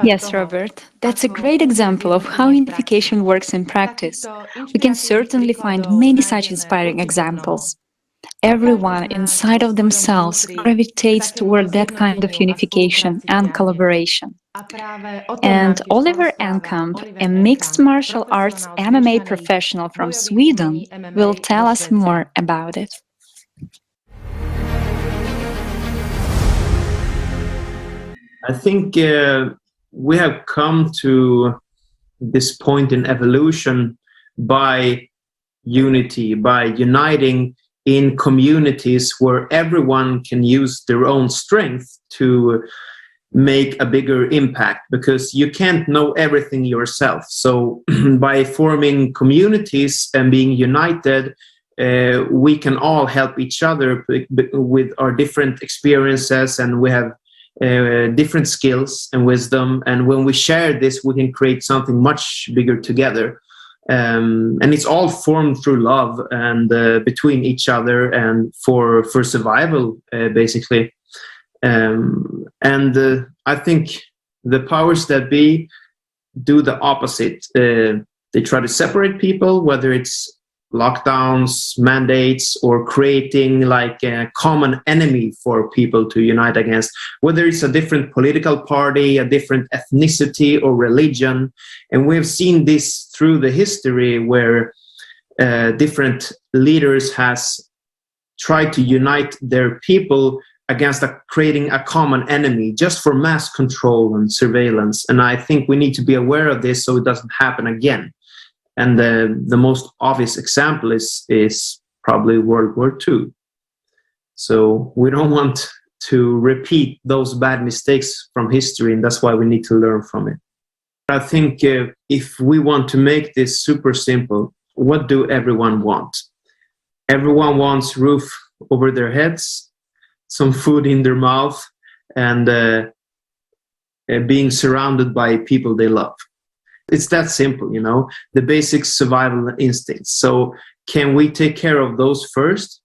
Yes, Robert, that's a great example of how unification works in practice. We can certainly find many such inspiring examples. Everyone inside of themselves gravitates toward that kind of unification and collaboration. And Oliver Enkamp, a mixed martial arts MMA professional from Sweden, will tell us more about it. I think we have come to this point in evolution by unity, by uniting in communities where everyone can use their own strength to make a bigger impact, because you can't know everything yourself. So by forming communities and being united, we can all help each other with our different experiences, and we have different skills and wisdom, and when we share this, we can create something much bigger together. And it's all formed through love and between each other and for survival, basically. And I think the powers that be do the opposite. They try to separate people, whether it's lockdowns, mandates, or creating like a common enemy for people to unite against, whether it's a different political party, a different ethnicity or religion. And we've seen this through the history where different leaders has tried to unite their people against creating a common enemy just for mass control and surveillance. And I think we need to be aware of this so it doesn't happen again. And the most obvious example is probably World War II. So we don't want to repeat those bad mistakes from history, and that's why we need to learn from it. I think if we want to make this super simple, what do everyone want? Everyone wants roof over their heads, some food in their mouth, and being surrounded by people they love. It's that simple, you know, the basic survival instincts. So can we take care of those first?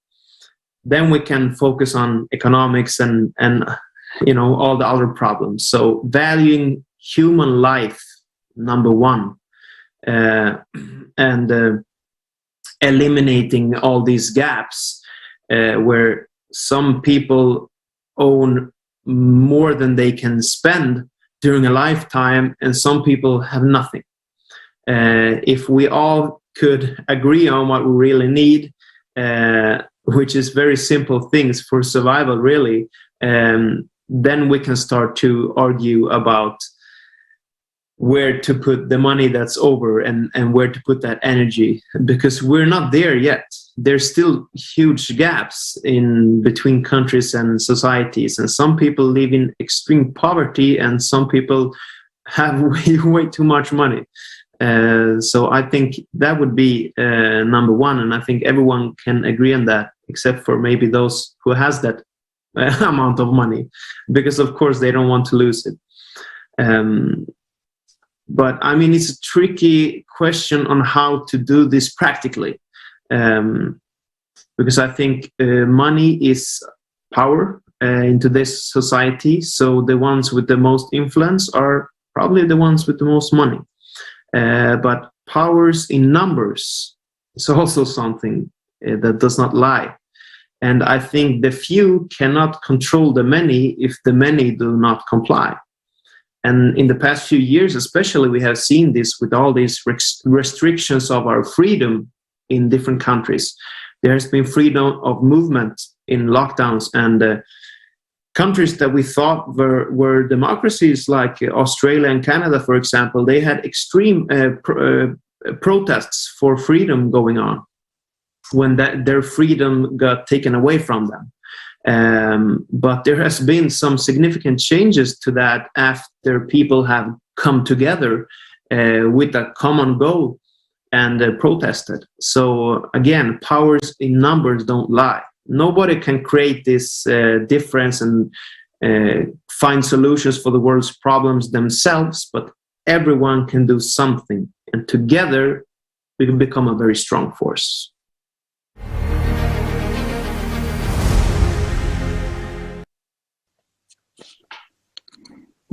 Then we can focus on economics and you know, all the other problems. So valuing human life, number one, and eliminating all these gaps where some people own more than they can spend during a lifetime, and some people have nothing. If we all could agree on what we really need, which is very simple things for survival, really, then we can start to argue about where to put the money that's over and where to put that energy, because we're not there yet. There's still huge gaps in between countries and societies, and some people live in extreme poverty and some people have way too much money. So I think that would be number one, and I think everyone can agree on that, except for maybe those who has that amount of money, because of course they don't want to lose it. But I mean, it's a tricky question on how to do this practically, because I think money is power in today's society. So the ones with the most influence are probably the ones with the most money. But powers in numbers is also something that does not lie. And I think the few cannot control the many if the many do not comply. And in the past few years, especially, we have seen this with all these restrictions of our freedom in different countries. There has been freedom of movement in lockdowns, and countries that we thought were democracies, like Australia and Canada, for example, they had extreme protests for freedom going on when their freedom got taken away from them. But there has been some significant changes to that after people have come together with a common goal and protested. So again, powers in numbers don't lie. Nobody can create this difference and find solutions for the world's problems themselves, but everyone can do something. And together, we can become a very strong force.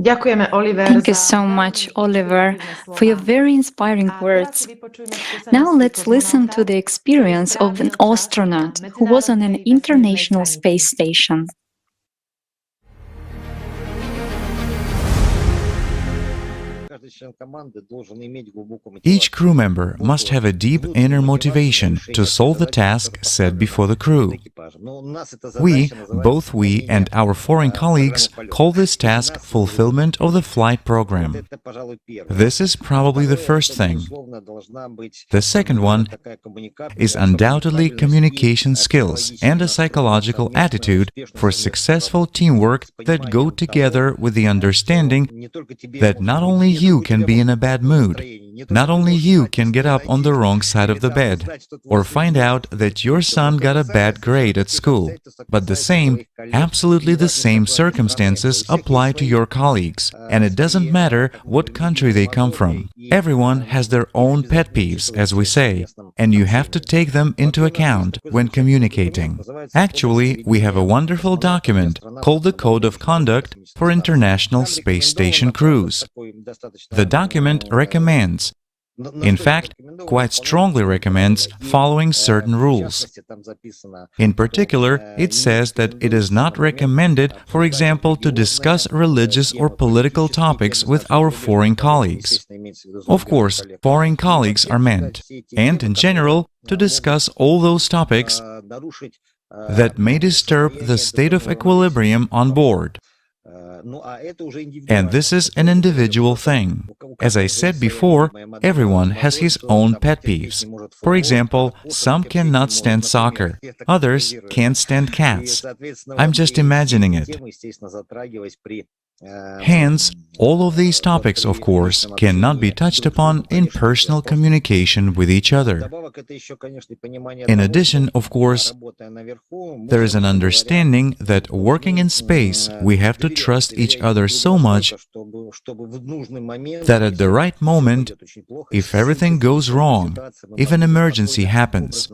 Thank you so much, Oliver, for your very inspiring words. Now let's listen to the experience of an astronaut who was on an international space station. Each crew member must have a deep inner motivation to solve the task set before the crew. Both we and our foreign colleagues, call this task fulfillment of the flight program. This is probably the first thing. The second one is undoubtedly communication skills and a psychological attitude for successful teamwork that go together with the understanding that not only you can be in a bad mood, not only you can get up on the wrong side of the bed, or find out that your son got a bad grade at school, but the same, absolutely the same circumstances apply to your colleagues, and it doesn't matter what country they come from. Everyone has their own pet peeves, as we say, and you have to take them into account when communicating. Actually, we have a wonderful document called the Code of Conduct for International Space Station Crews. The document recommends, in fact, quite strongly recommends following certain rules. In particular, it says that it is not recommended, for example, to discuss religious or political topics with our foreign colleagues. Of course, foreign colleagues are meant, and in general, to discuss all those topics that may disturb the state of equilibrium on board. And this is an individual thing. As I said before, everyone has his own pet peeves. For example, some cannot stand soccer, others can't stand cats. I'm just imagining it. Hence, all of these topics, of course, cannot be touched upon in personal communication with each other. In addition, of course, there is an understanding that working in space, we have to trust each other so much that at the right moment, if everything goes wrong, if an emergency happens,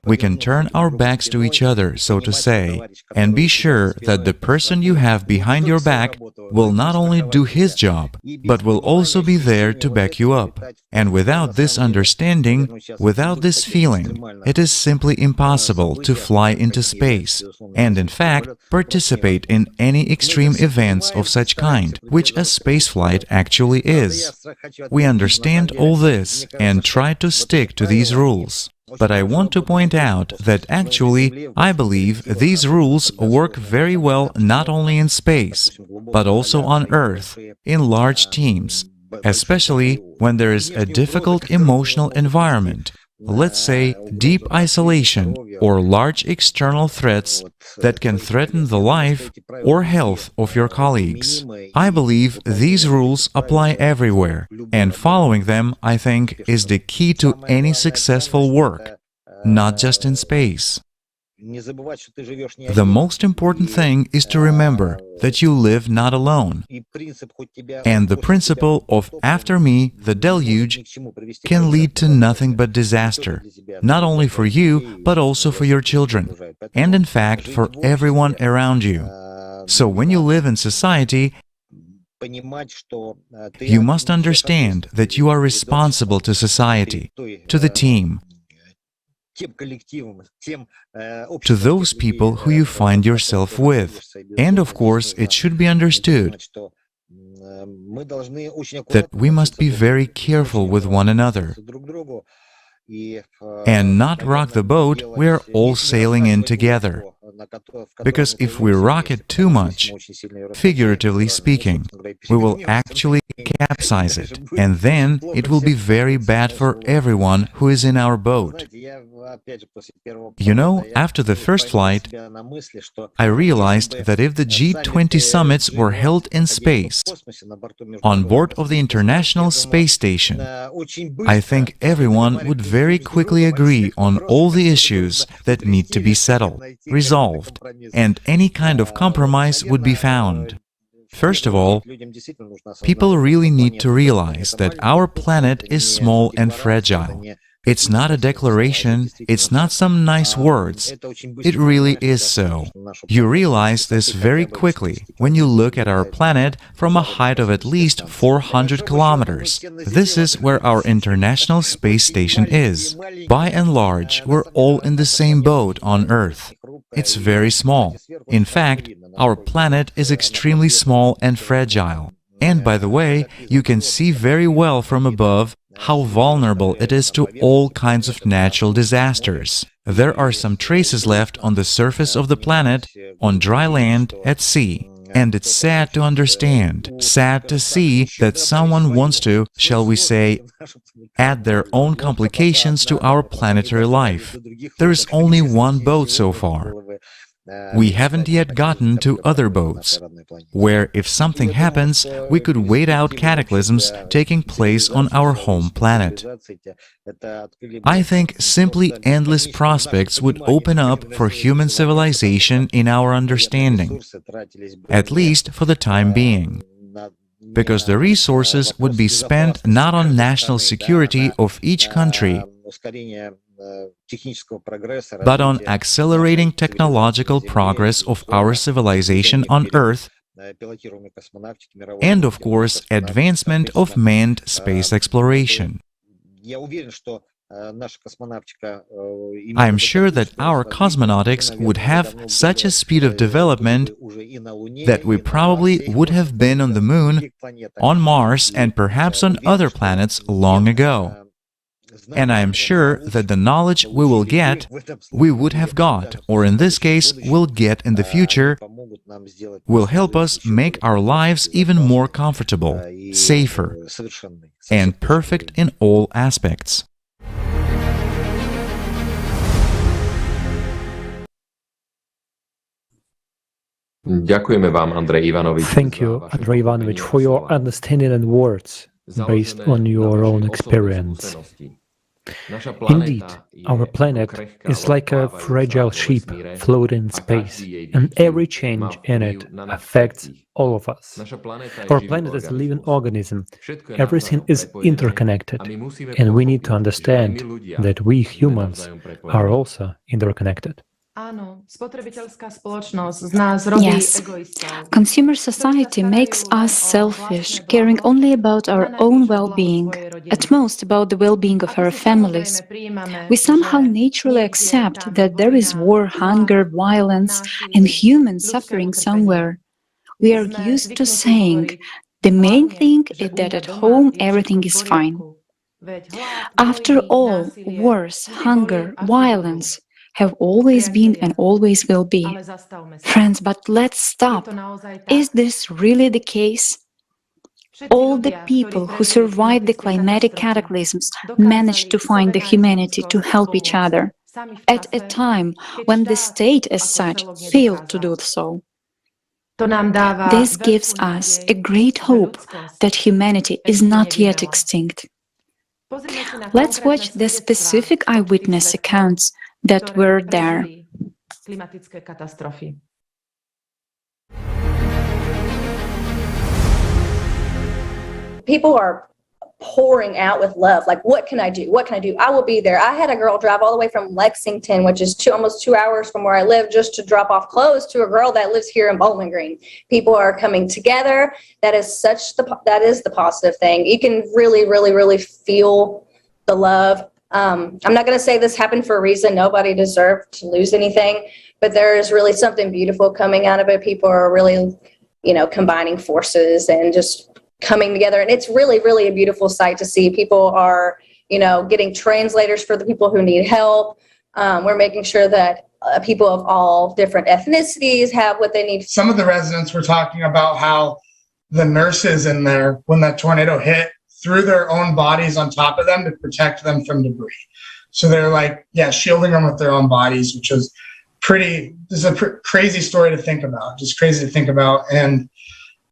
we can turn our backs to each other, so to say, and be sure that the person you have behind your back will not only do his job, but will also be there to back you up. And without this understanding, without this feeling, it is simply impossible to fly into space, and in fact, participate in any extreme events of such kind, which a spaceflight actually is. We understand all this and try to stick to these rules. But I want to point out that actually, I believe these rules work very well not only in space, but also on Earth, in large teams, especially when there is a difficult emotional environment, let's say deep isolation or large external threats that can threaten the life or health of your colleagues. I believe these rules apply everywhere, and following them, I think, is the key to any successful work, not just in space. The most important thing is to remember that you live not alone, and the principle of "after me, the deluge" can lead to nothing but disaster, not only for you, but also for your children, and in fact for everyone around you. So when you live in society, you must understand that you are responsible to society, to the team, to those people who you find yourself with. And of course, it should be understood that we must be very careful with one another and not rock the boat we are all sailing in together. Because if we rock it too much, figuratively speaking, we will actually capsize it, and then it will be very bad for everyone who is in our boat. You know, after the first flight, I realized that if the G20 summits were held in space, on board of the International Space Station, I think everyone would very quickly agree on all the issues that need to be settled, resolved, and any kind of compromise would be found. First of all, people really need to realize that our planet is small and fragile. It's not a declaration, it's not some nice words. It really is so. You realize this very quickly when you look at our planet from a height of at least 400 kilometers. This is where our International Space Station is. By and large, we're all in the same boat on Earth. It's very small. In fact, our planet is extremely small and fragile. And by the way, you can see very well from above how vulnerable it is to all kinds of natural disasters. There are some traces left on the surface of the planet, on dry land, at sea. And it's sad to understand, sad to see that someone wants to, shall we say, add their own complications to our planetary life. There is only one boat so far. We haven't yet gotten to other boats, where if something happens, we could wait out cataclysms taking place on our home planet. I think simply endless prospects would open up for human civilization in our understanding, at least for the time being, because the resources would be spent not on national security of each country, but on accelerating technological progress of our civilization on Earth, and of course, advancement of manned space exploration. I am sure that our cosmonautics would have such a speed of development that we probably would have been on the Moon, on Mars, and perhaps on other planets long ago. And I am sure that the knowledge we will get, we would have got, or in this case, will get in the future, will help us make our lives even more comfortable, safer, and perfect in all aspects. Thank you, Andrei Ivanovich, for your understanding and words based on your own experience. Indeed, our planet is like a fragile ship floating in space, and every change in it affects all of us. Our planet is a living organism. Everything is interconnected, and we need to understand that we humans are also interconnected. Yes, consumer society makes us selfish, caring only about our own well-being, at most about the well-being of our families. We somehow naturally accept that there is war, hunger, violence, and human suffering somewhere. We are used to saying, the main thing is that at home everything is fine. After all, wars, hunger, violence have always been and always will be. Friends, but let's stop. Is this really the case? All the people who survived the climatic cataclysms managed to find the humanity to help each other at a time when the state as such failed to do so. This gives us a great hope that humanity is not yet extinct. Let's watch the specific eyewitness accounts that were there. People are pouring out with love. Like, what can I do? What can I do? I will be there. I had a girl drive all the way from Lexington, which is almost 2 hours from where I live, just to drop off clothes to a girl that lives here in Bowling Green. People are coming together. That is the positive thing. You can really, really, really feel the love. I'm not going to say this happened for a reason. Nobody deserved to lose anything, but there is really something beautiful coming out of it. People are really, combining forces and just coming together, and it's really, really a beautiful sight to see. People are, getting translators for the people who need help. We're making sure that people of all different ethnicities have what they need. Some of the residents were talking about how the nurses in there, when that tornado hit, threw their own bodies on top of them to protect them from debris. So they're shielding them with their own bodies, which is crazy story to think about, just crazy to think about. And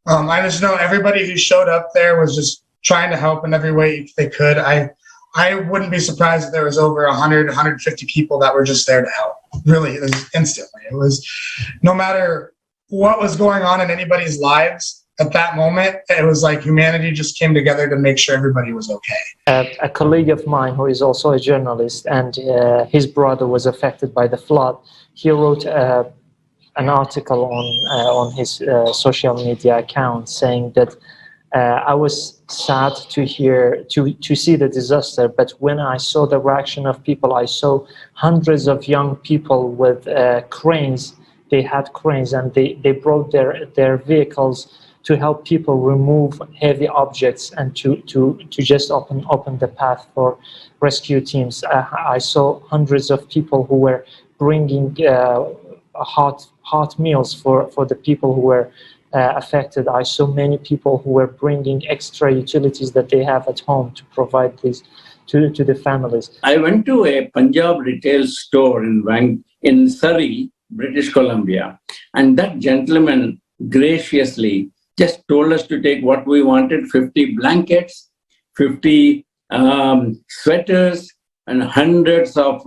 I just know everybody who showed up there was just trying to help in every way they could. I wouldn't be surprised if there was over 100, 150 people that were just there to help. Really, it was instantly. It was no matter what was going on in anybody's lives at that moment, it was like humanity just came together to make sure everybody was okay. A colleague of mine who is also a journalist, and his brother was affected by the flood, he wrote an article on his social media account saying that I was sad to see the disaster, but when I saw the reaction of people, I saw hundreds of young people with cranes. They had cranes and they brought their vehicles to help people remove heavy objects and to just open the path for rescue teams. I saw hundreds of people who were bringing hot meals for the people who were affected. I saw many people who were bringing extra utilities that they have at home to provide this to the families. I went to a Punjab retail store in Surrey, British Columbia, and that gentleman graciously just told us to take what we wanted: 50 blankets, 50 sweaters, and hundreds of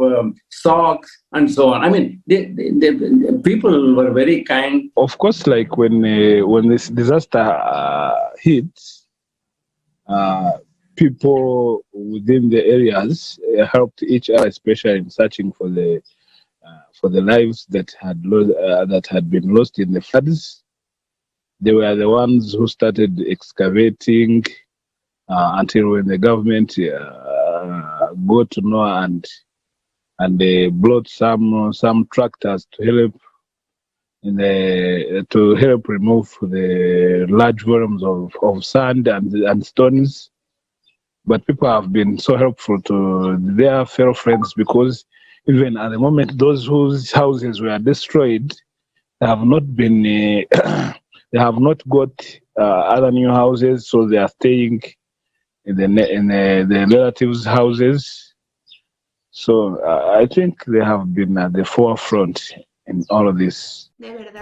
socks and so on. I mean, the people were very kind. Of course, like when this disaster hit, people within the areas helped each other, especially in searching for the lives that had been lost in the floods. They were the ones who started excavating until when the government got to know and they brought some tractors to help remove the large volumes of sand and stones. But people have been so helpful to their fellow friends, because even at the moment, those whose houses were destroyed have not been they have not got other new houses, so they are staying in the relatives' houses. So I think they have been at the forefront in all of this.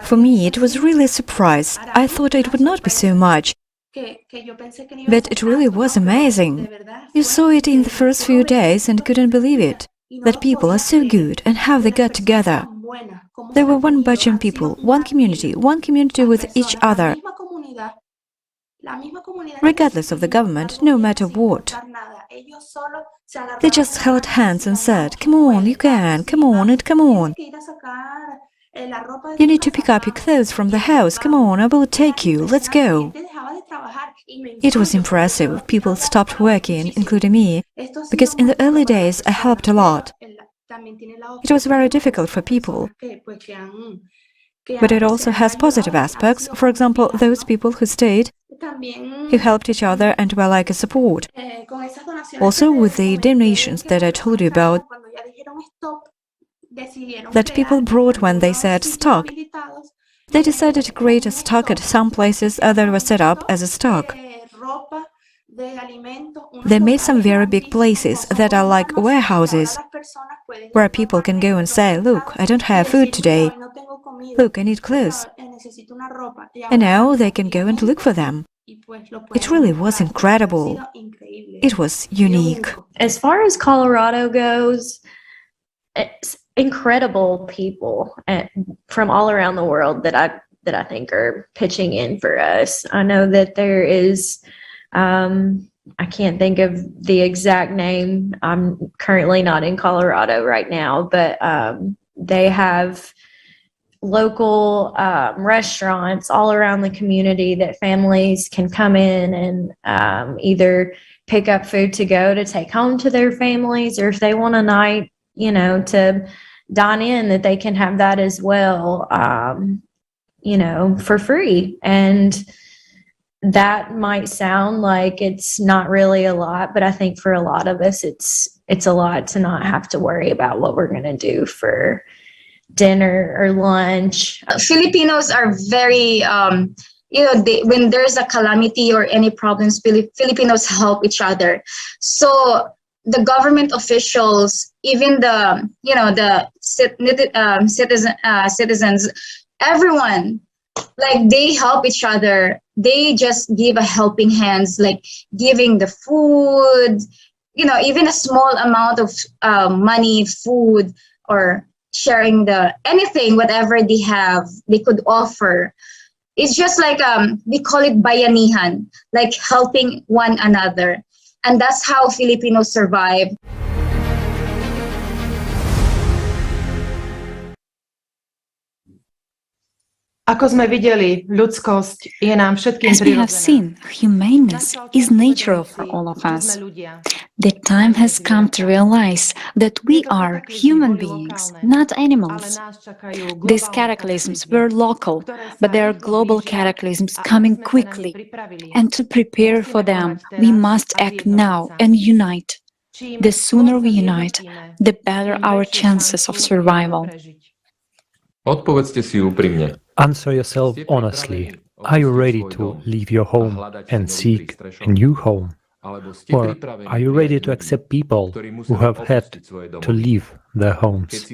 For me, it was really a surprise. I thought it would not be so much, but it really was amazing. You saw it in the first few days and couldn't believe it, that people are so good and how they got together. There were one batch of people, one community with each other. regardless of the government, no matter what. They just held hands and said, "Come on, you can, come on and come on. You need to pick up your clothes from the house, come on, I will take you, let's go." It was impressive. People stopped working, including me, because in the early days I helped a lot. It was very difficult for people. But it also has positive aspects. For example, those people who stayed, who helped each other and were like a support. Also, with the donations that I told you about, that people brought when they said stock, they decided to create a stock at some places that were set up as a stock. They made some very big places that are like warehouses, where people can go and say, "Look, I don't have food today. Look, I need clothes." And now they can go and look for them. It really was incredible. It was unique. As far as Colorado goes, it's incredible people from all around the world that I think are pitching in for us. I know that there is, I can't think of the exact name. I'm currently not in Colorado right now, but they have local restaurants all around the community that families can come in and either pick up food to go to take home to their families, or if they want a night, to dine in, that they can have that as well, for free. And that might sound like it's not really a lot, but I think for a lot of us, it's a lot to not have to worry about what we're going to do for dinner or lunch. Filipinos are very, when there's a calamity or any problems, Filipinos help each other. So the government officials, even the citizens, everyone, like, they help each other. They just give a helping hands, like giving the food, even a small amount of money, food, or sharing anything, whatever they have, they could offer. It's just like, we call it bayanihan, like helping one another. And that's how Filipinos survive. Ako sme videli, ľudskosť je nám všetkým As we have seen, humaneness is natural for all of us. The time has come to realize that we are human beings, not animals. These cataclysms were local, but there are global cataclysms coming quickly. And to prepare for them, we must act now and unite. The sooner we unite, the better our chances of survival. Odpovedzte si úprimne. Answer yourself honestly. Are you ready to leave your home and seek a new home? Or are you ready to accept people who have had to leave their homes?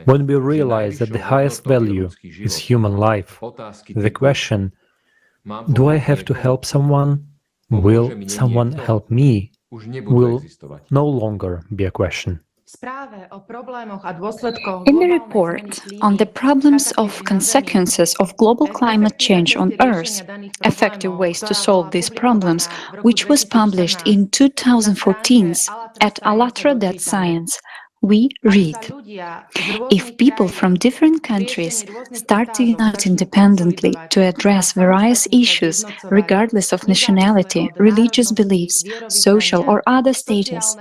When we realize that the highest value is human life, the question, do I have to help someone? Will someone help me? Will no longer be a question. In the report on the problems of consequences of global climate change on Earth, effective ways to solve these problems, which was published in 2014 at allatra.science, we read, if people from different countries start to unite independently to address various issues, regardless of nationality, religious beliefs, social or other status,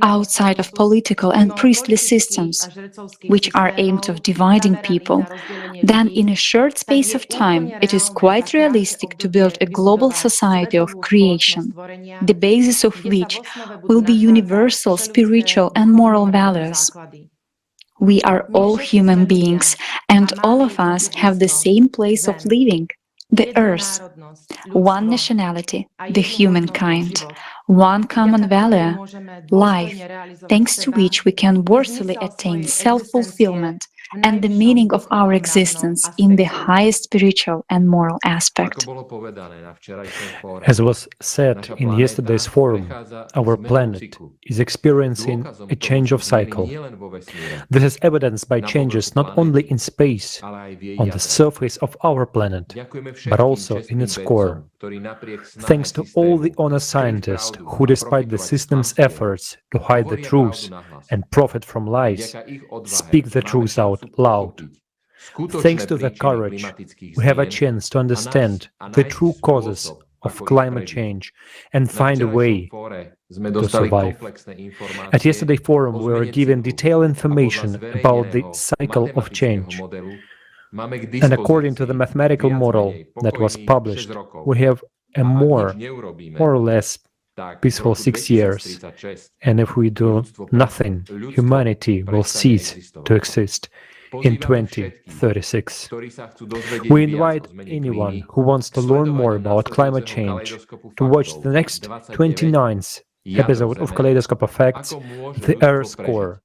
outside of political and priestly systems, which are aimed at dividing people, then in a short space of time it is quite realistic to build a global society of creation, the basis of which will be universal spiritual and moral values. We are all human beings, and all of us have the same place of living, the Earth. One nationality, the humankind. One common value, life, thanks to which we can worthily attain self-fulfillment and the meaning of our existence in the highest spiritual and moral aspect. As was said in yesterday's forum, our planet is experiencing a change of cycle. This is evidenced by changes not only in space, on the surface of our planet, but also in its core. Thanks to all the honest scientists who, despite the system's efforts to hide the truth and profit from lies, speak the truth out loud. Thanks to their courage, we have a chance to understand the true causes of climate change and find a way to survive. At yesterday's forum, we were given detailed information about the cycle of change. And according to the mathematical model that was published, we have a more or less peaceful 6 years. And if we do nothing, humanity will cease to exist in 2036. We invite anyone who wants to learn more about climate change to watch the next 29th episode of Kaleidoscope of Facts, The Earth's Core.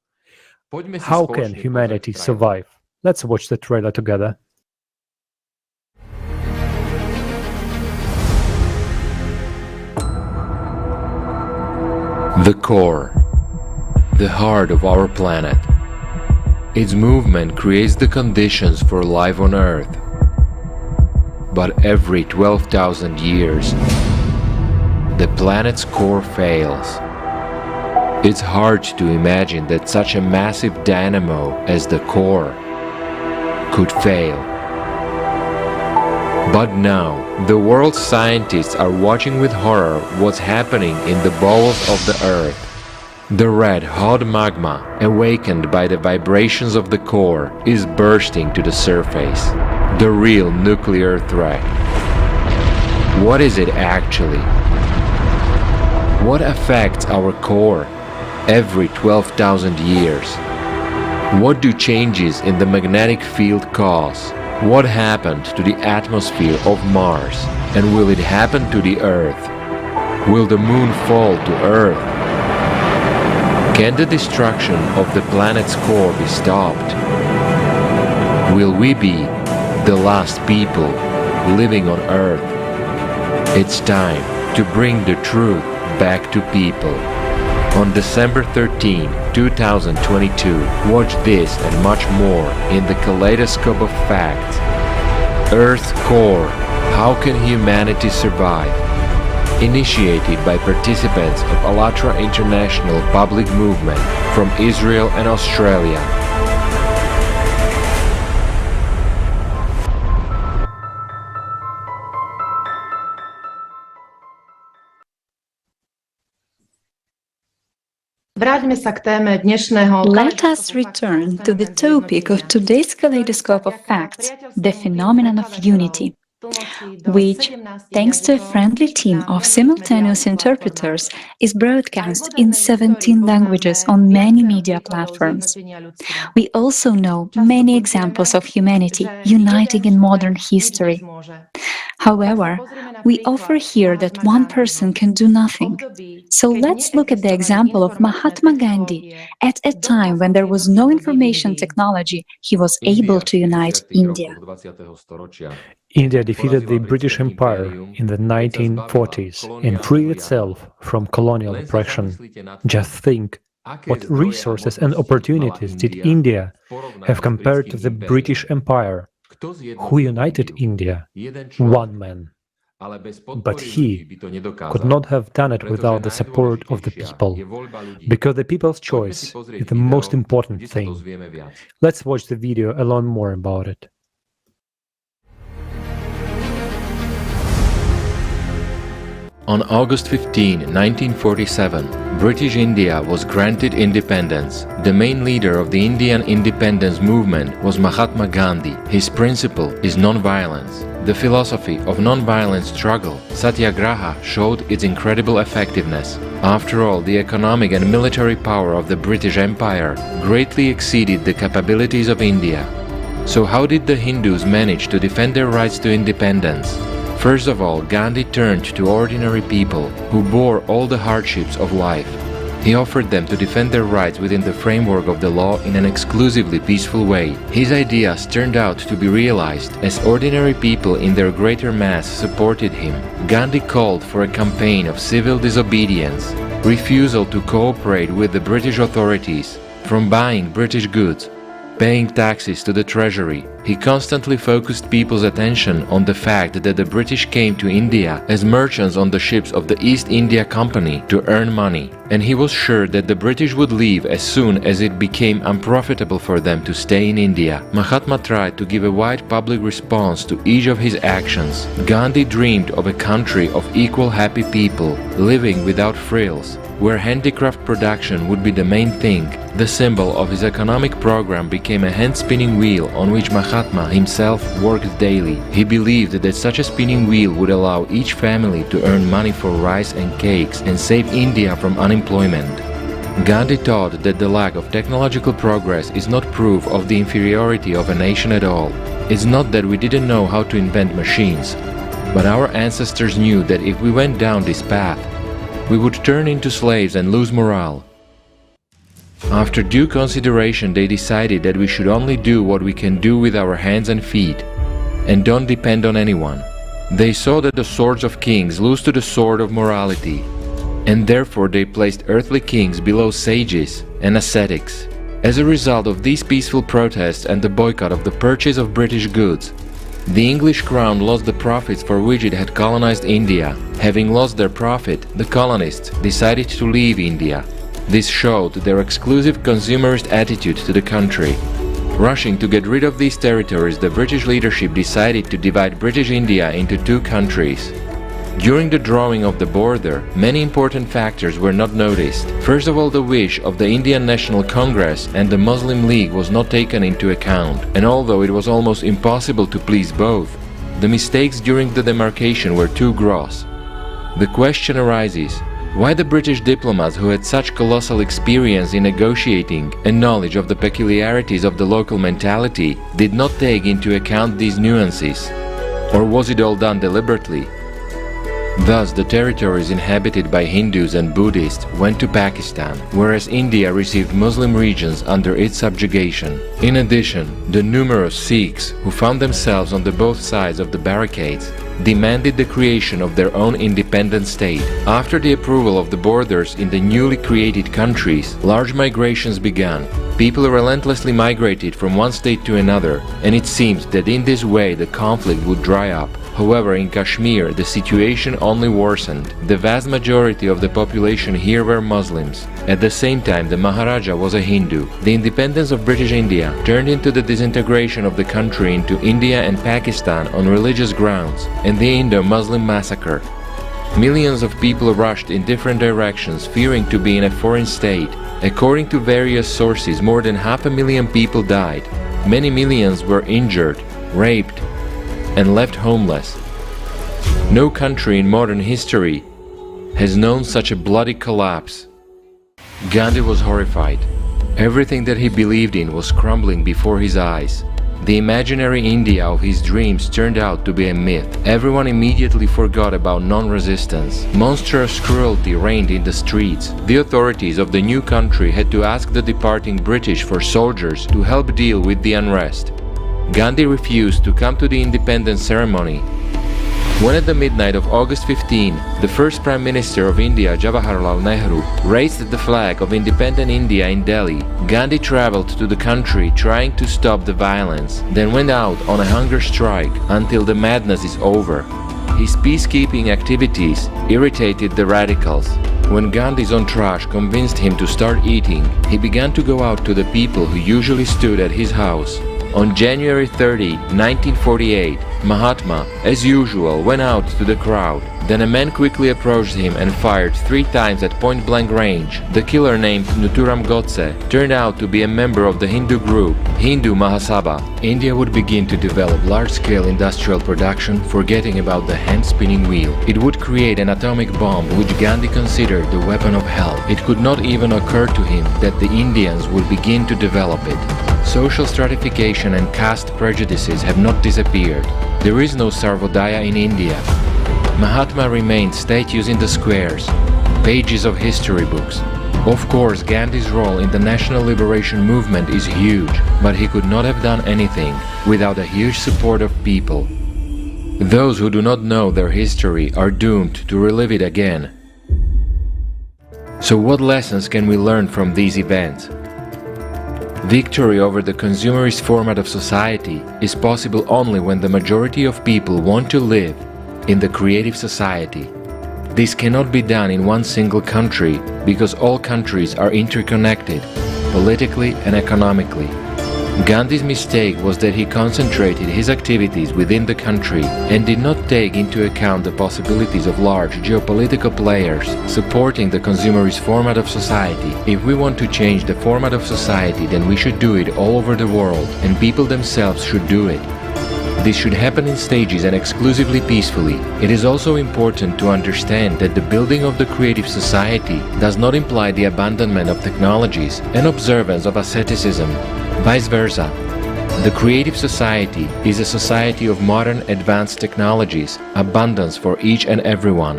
How can humanity survive? Let's watch the trailer together. The core, the heart of our planet. Its movement creates the conditions for life on Earth. But every 12,000 years, the planet's core fails. It's hard to imagine that such a massive dynamo as the core could fail. But now, the world's scientists are watching with horror what's happening in the bowels of the Earth. The red hot magma, awakened by the vibrations of the core, is bursting to the surface. The real nuclear threat. What is it actually? What affects our core every 12,000 years? What do changes in the magnetic field cause? What happened to the atmosphere of Mars? And will it happen to the Earth? Will the moon fall to Earth? Can the destruction of the planet's core be stopped? Will we be the last people living on Earth? It's time to bring the truth back to people. On December 13, 2022, watch this and much more in the Kaleidoscope of Facts. Earth's Core, How Can Humanity Survive? Initiated by participants of Alatra International Public Movement from Israel and Australia. Let us return to the topic of today's Kaleidoscope of Facts, the phenomenon of unity, which, thanks to a friendly team of simultaneous interpreters, is broadcast in 17 languages on many media platforms. We also know many examples of humanity uniting in modern history. However, we offer here that one person can do nothing. So let's look at the example of Mahatma Gandhi. At a time when there was no information technology, he was able to unite India. India defeated the British Empire in the 1940s and freed itself from colonial oppression. Just think, what resources and opportunities did India have compared to the British Empire? Who united India? One man. But he could not have done it without the support of the people, because the people's choice is the most important thing. Let's watch the video and learn more about it. On August 15, 1947, British India was granted independence. The main leader of the Indian independence movement was Mahatma Gandhi. His principle is non-violence. The philosophy of non-violent struggle, Satyagraha, showed its incredible effectiveness. After all, the economic and military power of the British Empire greatly exceeded the capabilities of India. So how did the Hindus manage to defend their rights to independence? First of all, Gandhi turned to ordinary people who bore all the hardships of life. He offered them to defend their rights within the framework of the law in an exclusively peaceful way. His ideas turned out to be realized as ordinary people in their greater mass supported him. Gandhi called for a campaign of civil disobedience, refusal to cooperate with the British authorities, from buying British goods, paying taxes to the treasury. He constantly focused people's attention on the fact that the British came to India as merchants on the ships of the East India Company to earn money, and he was sure that the British would leave as soon as it became unprofitable for them to stay in India. Mahatma tried to give a wide public response to each of his actions. Gandhi dreamed of a country of equal happy people, living without frills, where handicraft production would be the main thing. The symbol of his economic program became a hand-spinning wheel on which Mahatma himself worked daily. He believed that such a spinning wheel would allow each family to earn money for rice and cakes and save India from unemployment. Gandhi taught that the lack of technological progress is not proof of the inferiority of a nation at all. It's not that we didn't know how to invent machines, but our ancestors knew that if we went down this path, we would turn into slaves and lose morale. After due consideration, they decided that we should only do what we can do with our hands and feet, and don't depend on anyone. They saw that the swords of kings lose to the sword of morality, and therefore they placed earthly kings below sages and ascetics. As a result of these peaceful protests and the boycott of the purchase of British goods, the English crown lost the profits for which it had colonized India. Having lost their profit, the colonists decided to leave India. This showed their exclusive consumerist attitude to the country. Rushing to get rid of these territories, the British leadership decided to divide British India into two countries. During the drawing of the border, many important factors were not noticed. First of all, the wish of the Indian National Congress and the Muslim League was not taken into account, and although it was almost impossible to please both, the mistakes during the demarcation were too gross. The question arises, why the British diplomats who had such colossal experience in negotiating and knowledge of the peculiarities of the local mentality did not take into account these nuances? Or was it all done deliberately? Thus, the territories inhabited by Hindus and Buddhists went to Pakistan, whereas India received Muslim regions under its subjugation. In addition, the numerous Sikhs, who found themselves on both sides of the barricades, demanded the creation of their own independent state. After the approval of the borders in the newly created countries, large migrations began. People relentlessly migrated from one state to another, and it seemed that in this way the conflict would dry up. However, in Kashmir, the situation only worsened. The vast majority of the population here were Muslims. At the same time, the Maharaja was a Hindu. The independence of British India turned into the disintegration of the country into India and Pakistan on religious grounds, and the Indo-Muslim massacre. Millions of people rushed in different directions, fearing to be in a foreign state. According to various sources, more than 500,000 people died. Many millions were injured, raped, and left homeless. No country in modern history has known such a bloody collapse. Gandhi was horrified. Everything that he believed in was crumbling before his eyes. The imaginary India of his dreams turned out to be a myth. Everyone immediately forgot about non-resistance. Monstrous cruelty reigned in the streets. The authorities of the new country had to ask the departing British for soldiers to help deal with the unrest. Gandhi refused to come to the independence ceremony. When at the midnight of August 15, the first Prime Minister of India, Jawaharlal Nehru, raised the flag of independent India in Delhi, Gandhi traveled to the country trying to stop the violence, then went out on a hunger strike until the madness is over. His peacekeeping activities irritated the radicals. When Gandhi's entourage convinced him to start eating, he began to go out to the people who usually stood at his house. On January 30, 1948, Mahatma, as usual, went out to the crowd. Then a man quickly approached him and fired 3 times at point-blank range. The killer, named Nathuram Godse, turned out to be a member of the Hindu group, Hindu Mahasabha. India would begin to develop large-scale industrial production, forgetting about the hand-spinning wheel. It would create an atomic bomb, which Gandhi considered the weapon of hell. It could not even occur to him that the Indians would begin to develop it. Social stratification and caste prejudices have not disappeared. There is no Sarvodaya in India. Mahatma remained statues in the squares, pages of history books, Of course, Gandhi's role in the national liberation movement is huge, but he could not have done anything without a huge support of people. Those who do not know their history are doomed to relive it again. So what lessons can we learn from these events? Victory over the consumerist format of society is possible only when the majority of people want to live in the creative society. This cannot be done in one single country because all countries are interconnected, politically and economically. Gandhi's mistake was that he concentrated his activities within the country and did not take into account the possibilities of large geopolitical players supporting the consumerist format of society. If we want to change the format of society, then we should do it all over the world, and people themselves should do it. This should happen in stages and exclusively peacefully. It is also important to understand that the building of the creative society does not imply the abandonment of technologies and observance of asceticism. Vice versa. The creative society is a society of modern advanced technologies, abundance for each and everyone.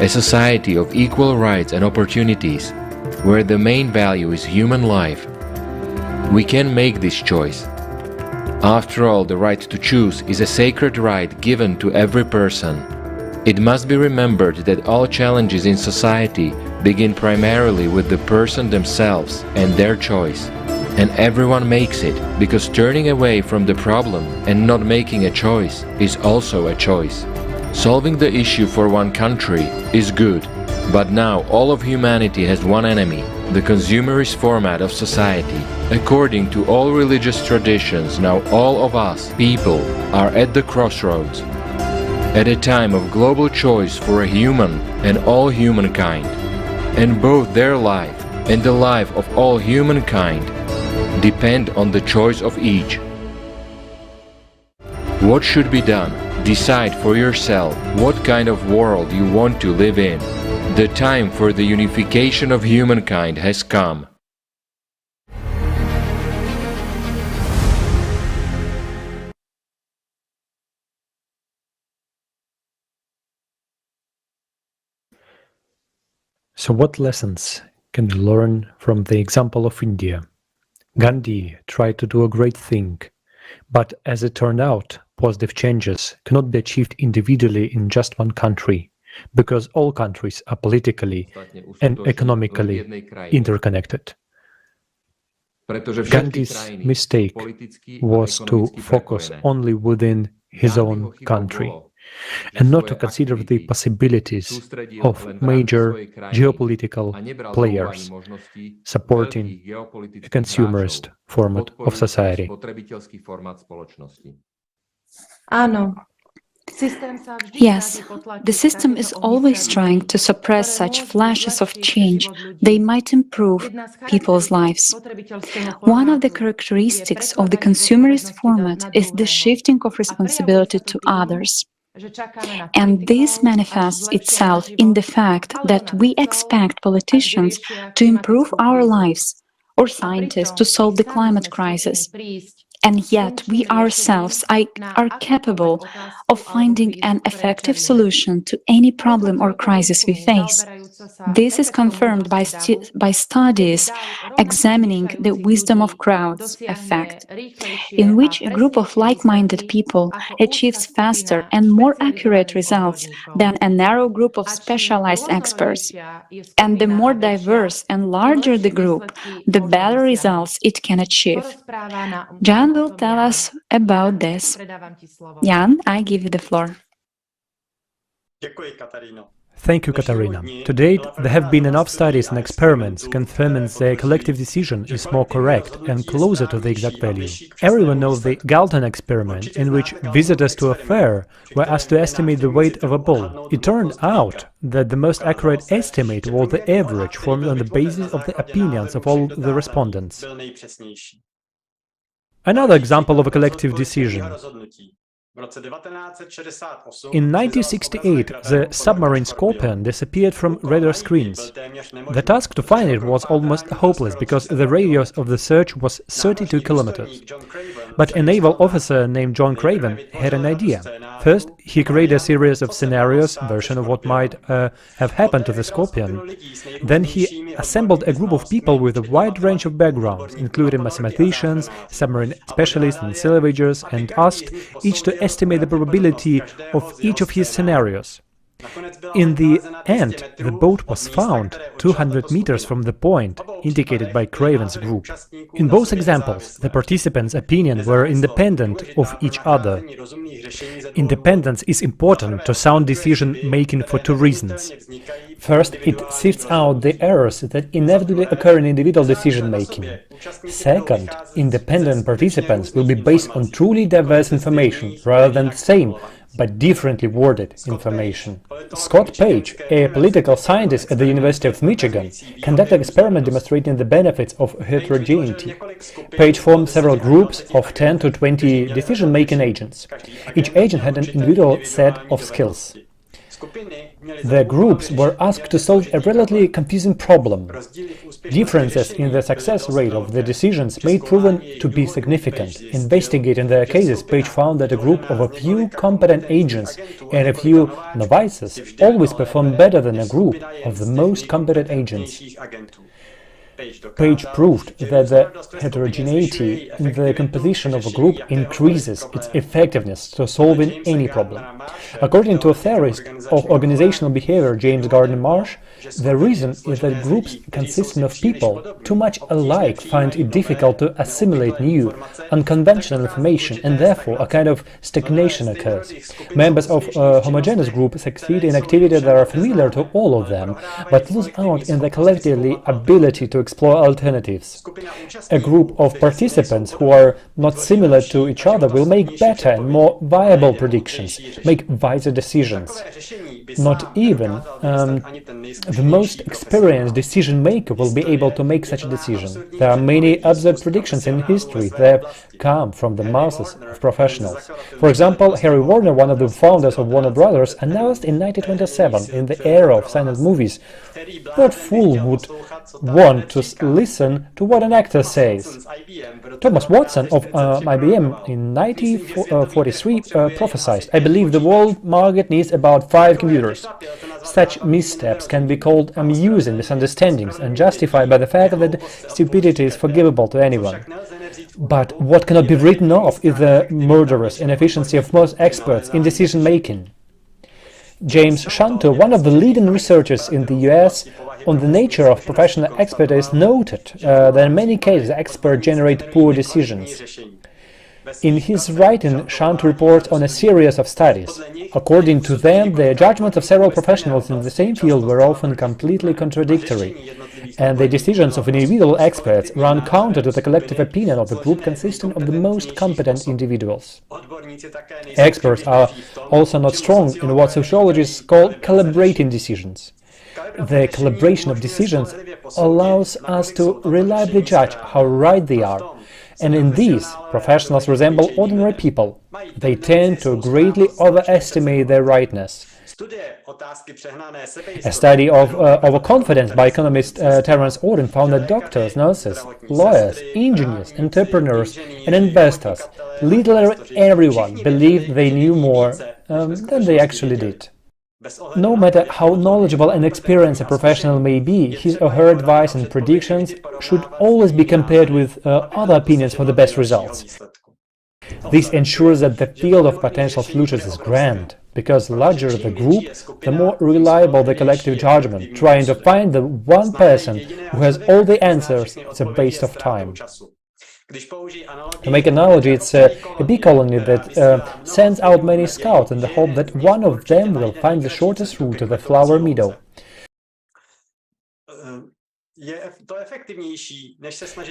A society of equal rights and opportunities, where the main value is human life. We can make this choice. After all, the right to choose is a sacred right given to every person. It must be remembered that all challenges in society begin primarily with the person themselves and their choice. And everyone makes it, because turning away from the problem and not making a choice is also a choice. Solving the issue for one country is good, but now all of humanity has one enemy, the consumerist format of society. According to all religious traditions, now all of us, people, are at the crossroads. At a time of global choice for a human and all humankind. And both their life and the life of all humankind depend on the choice of each. What should be done? Decide for yourself what kind of world you want to live in. The time for the unification of humankind has come. So what lessons can we learn from the example of India? Gandhi tried to do a great thing, but as it turned out, positive changes cannot be achieved individually in just one country, because all countries are politically and economically interconnected. Gandhi's mistake was to focus only within his own country and not to consider the possibilities of major geopolitical players supporting a consumerist format of society. Yes, the system is always trying to suppress such flashes of change. They might improve people's lives. One of the characteristics of the consumerist format is the shifting of responsibility to others. And this manifests itself in the fact that we expect politicians to improve our lives or scientists to solve the climate crisis. And yet we ourselves are capable of finding an effective solution to any problem or crisis we face. This is confirmed by studies examining the wisdom of crowds effect, in which a group of like-minded people achieves faster and more accurate results than a narrow group of specialized experts. And the more diverse and larger the group, the better results it can achieve. Jan will tell us about this. Jan, I give you the floor. Thank you, Katarina. To date, there have been enough studies and experiments confirming the collective decision is more correct and closer to the exact value. Everyone knows the Galton experiment, in which visitors to a fair were asked to estimate the weight of a bull. It turned out that the most accurate estimate was the average formed on the basis of the opinions of all the respondents. Another example of a collective decision. In 1968, the submarine Scorpion disappeared from radar screens. The task to find it was almost hopeless because the radius of the search was 32 kilometers. But a naval officer named John Craven had an idea. First, he created a series of scenarios, version of what might have happened to the scorpion. Then he assembled a group of people with a wide range of backgrounds, including mathematicians, submarine specialists and salvagers, and asked each to estimate the probability of each of his scenarios. In the end, the boat was found 200 meters from the point indicated by Craven's group. In both examples, the participants' opinions were independent of each other. Independence is important to sound decision-making for two reasons. First, it sifts out the errors that inevitably occur in individual decision-making. Second, independent participants will be based on truly diverse information rather than the same, but differently worded information. Scott Page, a political scientist at the University of Michigan, conducted an experiment demonstrating the benefits of heterogeneity. Page formed several groups of 10 to 20 decision-making agents. Each agent had an individual set of skills. The groups were asked to solve a relatively confusing problem. Differences in the success rate of the decisions made proven to be significant. Investigating their cases, Page found that a group of a few competent agents and a few novices always performed better than a group of the most competent agents. Page proved that the heterogeneity in the composition of a group increases its effectiveness to solving any problem. According to a theorist of organizational behavior, James Gardner Marsh, the reason is that groups consisting of people too much alike find it difficult to assimilate new, unconventional information, and therefore a kind of stagnation occurs. Members of a homogeneous group succeed in activities that are familiar to all of them, but lose out in the collectively ability to explore alternatives. A group of participants who are not similar to each other will make better and more viable predictions, make wiser decisions. Not even the most experienced decision maker will be able to make such a decision. There are many absurd predictions in history that have come from the masses of professionals. For example, Harry Warner, one of the founders of Warner Brothers, announced in 1927, in the era of silent movies, what fool would want to listen to what an actor says? Thomas Watson of IBM in 1943 prophesied, "I believe the world market needs about 5 computers." Such missteps can be called amusing misunderstandings and justified by the fact that stupidity is forgivable to anyone. But what cannot be written off is the murderous inefficiency of most experts in decision-making. James Shanto, one of the leading researchers in the US on the nature of professional expertise, noted that in many cases experts generate poor decisions. In his writing, Shanto reports on a series of studies. According to them, the judgments of several professionals in the same field were often completely contradictory, and the decisions of individual experts run counter to the collective opinion of the group consisting of the most competent individuals. Experts are also not strong in what sociologists call calibrating decisions. The calibration of decisions allows us to reliably judge how right they are, and in these, professionals resemble ordinary people. They tend to greatly overestimate their rightness. A study of overconfidence by economist Terence Auden found that doctors, nurses, lawyers, engineers, entrepreneurs, and investors, literally everyone, believed they knew more than they actually did. No matter how knowledgeable and experienced a professional may be, his or her advice and predictions should always be compared with other opinions for the best results. This ensures that the field of potential solutions is grand, because the larger the group, the more reliable the collective judgment. Trying to find the one person who has all the answers is a waste of time. To make an analogy, it's a bee colony that sends out many scouts in the hope that one of them will find the shortest route to the flower meadow.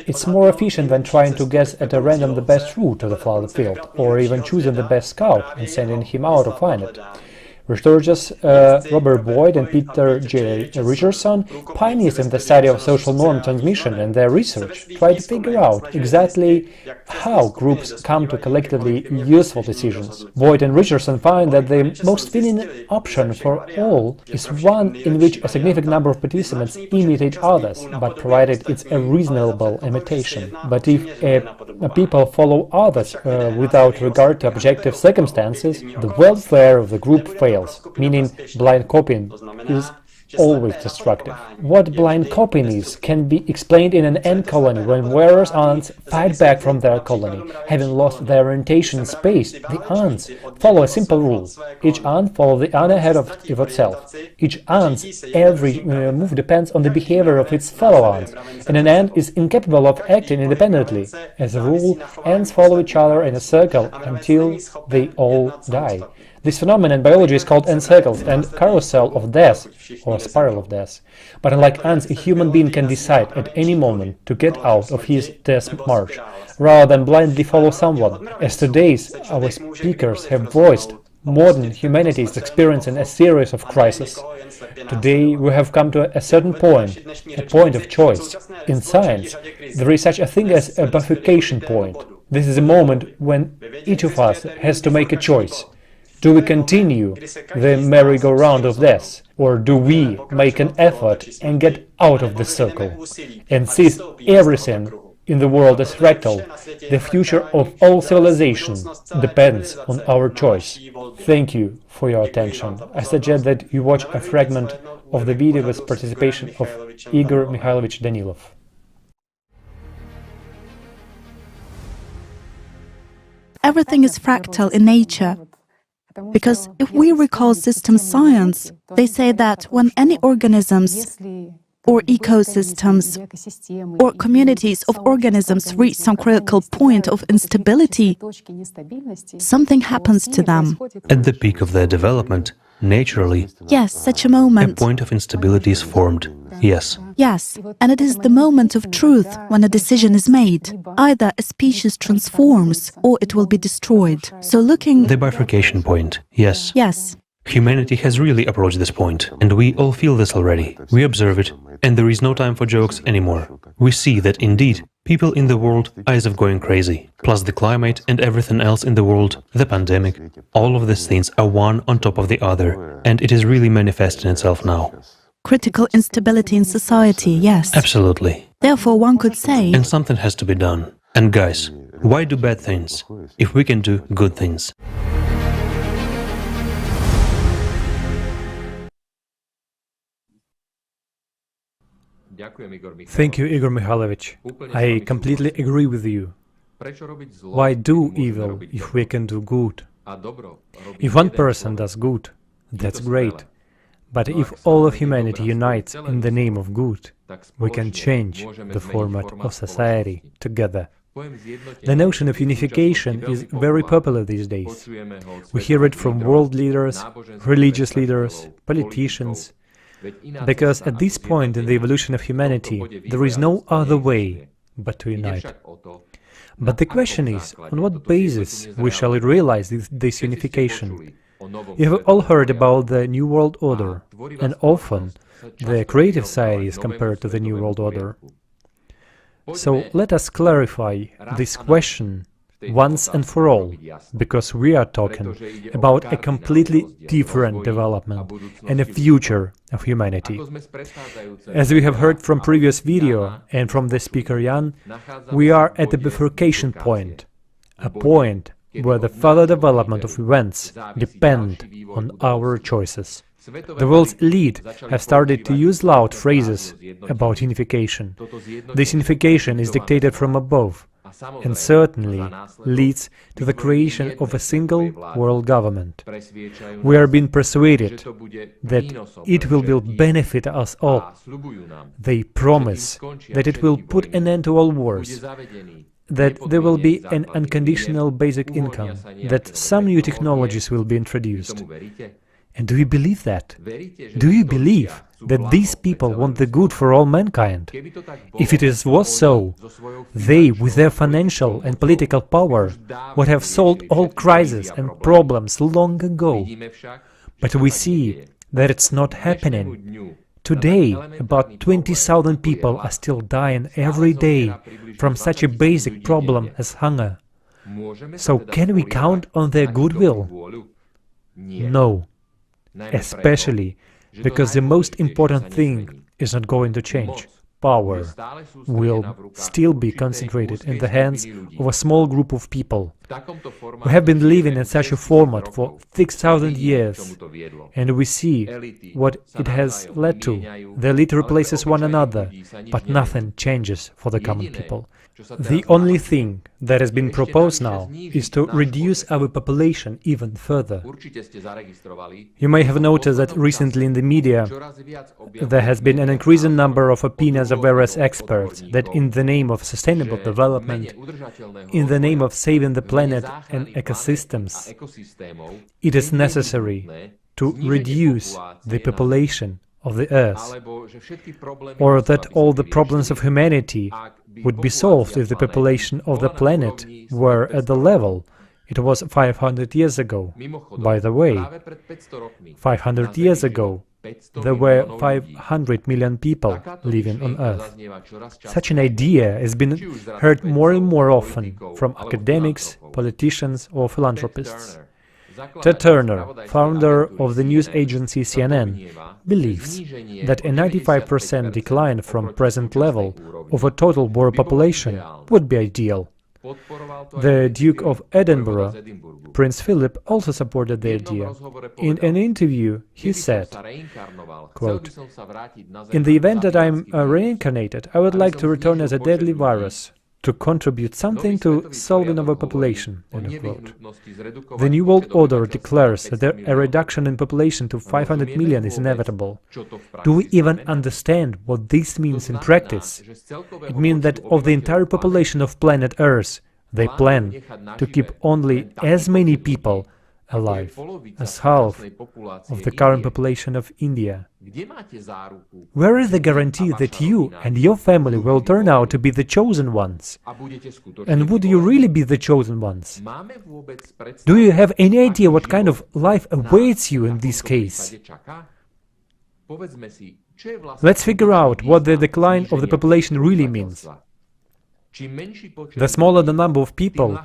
It's more efficient than trying to guess at a random the best route to the flower field, or even choosing the best scout and sending him out to find it. Researchers Robert Boyd and Peter J. Richardson, pioneers in the study of social norm transmission, and their research try to figure out exactly how groups come to collectively useful decisions. Boyd and Richardson find that the most fitting option for all is one in which a significant number of participants imitate others, but provided it's a reasonable imitation. But if people follow others without regard to objective circumstances, the welfare of the group fails, meaning blind copying is always destructive. What blind copying is can be explained in an ant colony when various ants fight back from their colony. Having lost their orientation in space, the ants follow a simple rule. Each ant follows the ant ahead of itself. Each ant's every move depends on the behavior of its fellow ants, and an ant is incapable of acting independently. As a rule, ants follow each other in a circle until they all die. This phenomenon in biology is called ant circles and carousel of death, or spiral of death. But unlike ants, a human being can decide at any moment to get out of his death march, rather than blindly follow someone. As today's our speakers have voiced, modern humanity is experiencing a series of crises. Today we have come to a certain point, a point of choice. In science, there is such a thing as a bifurcation point. This is a moment when each of us has to make a choice. Do we continue the merry-go-round of death, or do we make an effort and get out of the circle and see everything in the world as fractal? The future of all civilization depends on our choice. Thank you for your attention. I suggest that you watch a fragment of the video with participation of Igor Mikhailovich Danilov. Everything is fractal in nature. Because if we recall system science, they say that when any organisms or ecosystems or communities of organisms reach some critical point of instability, something happens to them. At the peak of their development, naturally, yes, such a moment. A point of instability is formed. Yes. Yes, and it is the moment of truth when a decision is made. Either a species transforms or it will be destroyed. So looking... The bifurcation point, yes. Yes. Humanity has really approached this point, and we all feel this already. We observe it, and there is no time for jokes anymore. We see that indeed, people in the world are as of going crazy. Plus the climate and everything else in the world, the pandemic, all of these things are one on top of the other, and it is really manifesting itself now. Critical instability in society, yes. Absolutely. Therefore, one could say... And something has to be done. And guys, why do bad things if we can do good things? Thank you, Igor Mikhailovich. I completely agree with you. Why do evil if we can do good? If one person does good, that's great. But if all of humanity unites in the name of good, we can change the format of society together. The notion of unification is very popular these days. We hear it from world leaders, religious leaders, politicians, because at this point in the evolution of humanity, there is no other way but to unite. But the question is, on what basis we shall realize this unification? You have all heard about the New World Order, and often the creative society is compared to the New World Order. So let us clarify this question once and for all, because we are talking about a completely different development and a future of humanity. As we have heard from previous video and from the speaker Jan, we are at a bifurcation point, a point where the further development of events depend on our choices. The world's elite have started to use loud phrases about unification. This unification is dictated from above and certainly leads to the creation of a single world government. We are being persuaded that it will benefit us all. They promise that it will put an end to all wars, that there will be an unconditional basic income, that some new technologies will be introduced. And do you believe that? Do you believe that these people want the good for all mankind? If it was so, they, with their financial and political power, would have solved all crises and problems long ago. But we see that it's not happening. Today, about 20,000 people are still dying every day from such a basic problem as hunger. So can we count on their goodwill? No. Especially because the most important thing is not going to change. Power will still be concentrated in the hands of a small group of people. We have been living in such a format for 6,000 years, and we see what it has led to. The elite replaces one another, but nothing changes for the common people. The only thing that has been proposed now is to reduce our population even further. You may have noticed that recently in the media there has been an increasing number of opinions of various experts that in the name of sustainable development, in the name of saving the planet and ecosystems, it is necessary to reduce the population of the Earth, or that all the problems of humanity would be solved if the population of the planet were at the level it was 500 years ago. By the way, 500 years ago, there were 500 million people living on Earth. Such an idea has been heard more and more often from academics, politicians, or philanthropists. Ted Turner, founder of the news agency CNN, believes that a 95% decline from present level of a total world population would be ideal. The Duke of Edinburgh, Prince Philip, also supported the idea. In an interview, he said, quote, "In the event that I'm reincarnated, I would like to return as a deadly virus, to contribute something to solving overpopulation." End of quote. The New World Order declares that a reduction in population to 500 million is inevitable. Do we even understand what this means in practice? It means that of the entire population of planet Earth, they plan to keep only as many people alive as half of the current population of India. Where is the guarantee that you and your family will turn out to be the chosen ones? And would you really be the chosen ones? Do you have any idea what kind of life awaits you in this case? Let's figure out what the decline of the population really means. The smaller the number of people,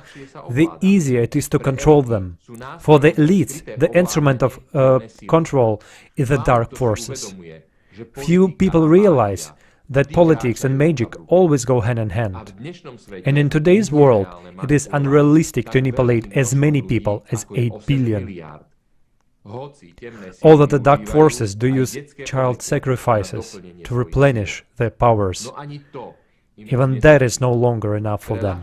the easier it is to control them. For the elites, the instrument of control is the dark forces. Few people realize that politics and magic always go hand in hand. And in today's world, it is unrealistic to manipulate as many people as 8 billion. Although the dark forces do use child sacrifices to replenish their powers, even that is no longer enough for them.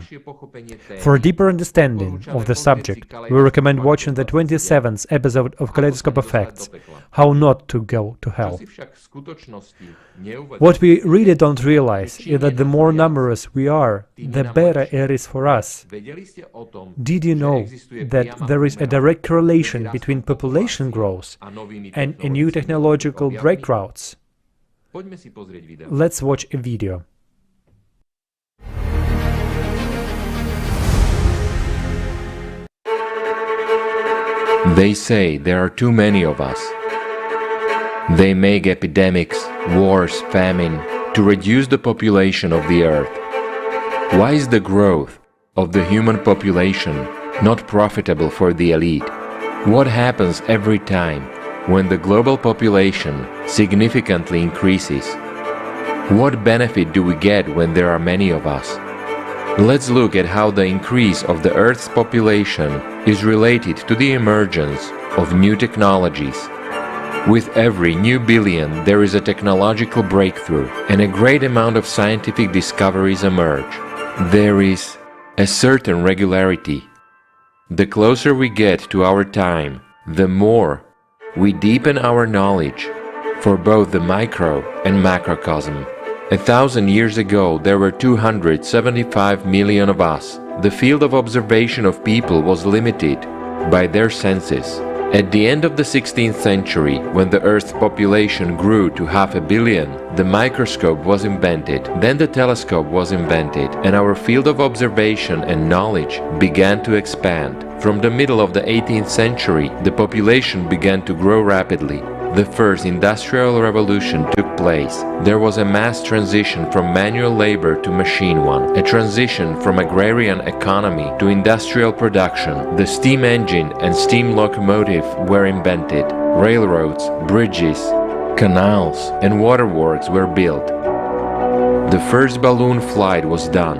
For a deeper understanding of the subject, we recommend watching the 27th episode of Kaleidoscope Effects, How Not to Go to Hell. What we really don't realize is that the more numerous we are, the better it is for us. Did you know that there is a direct correlation between population growth and new technological breakthroughs? Let's watch a video. They say there are too many of us. They make epidemics, wars, famine to reduce the population of the earth. Why is the growth of the human population not profitable for the elite? What happens every time when the global population significantly increases? What benefit do we get when there are many of us? Let's look at how the increase of the Earth's population is related to the emergence of new technologies. With every new billion, there is a technological breakthrough, and a great amount of scientific discoveries emerge. There is a certain regularity. The closer we get to our time, the more we deepen our knowledge for both the micro and macrocosm. 1,000 years ago, there were 275 million of us. The field of observation of people was limited by their senses, At the end of the 16th century, when the Earth's population grew to 500 million, the microscope was invented, then the telescope was invented, and our field of observation and knowledge began to expand. From the middle of the 18th century, the population began to grow rapidly. The first industrial revolution took place. There was a mass transition from manual labor to machine one, a transition from agrarian economy to industrial production. The steam engine and steam locomotive were invented. Railroads, bridges, canals, and waterworks were built. The first balloon flight was done.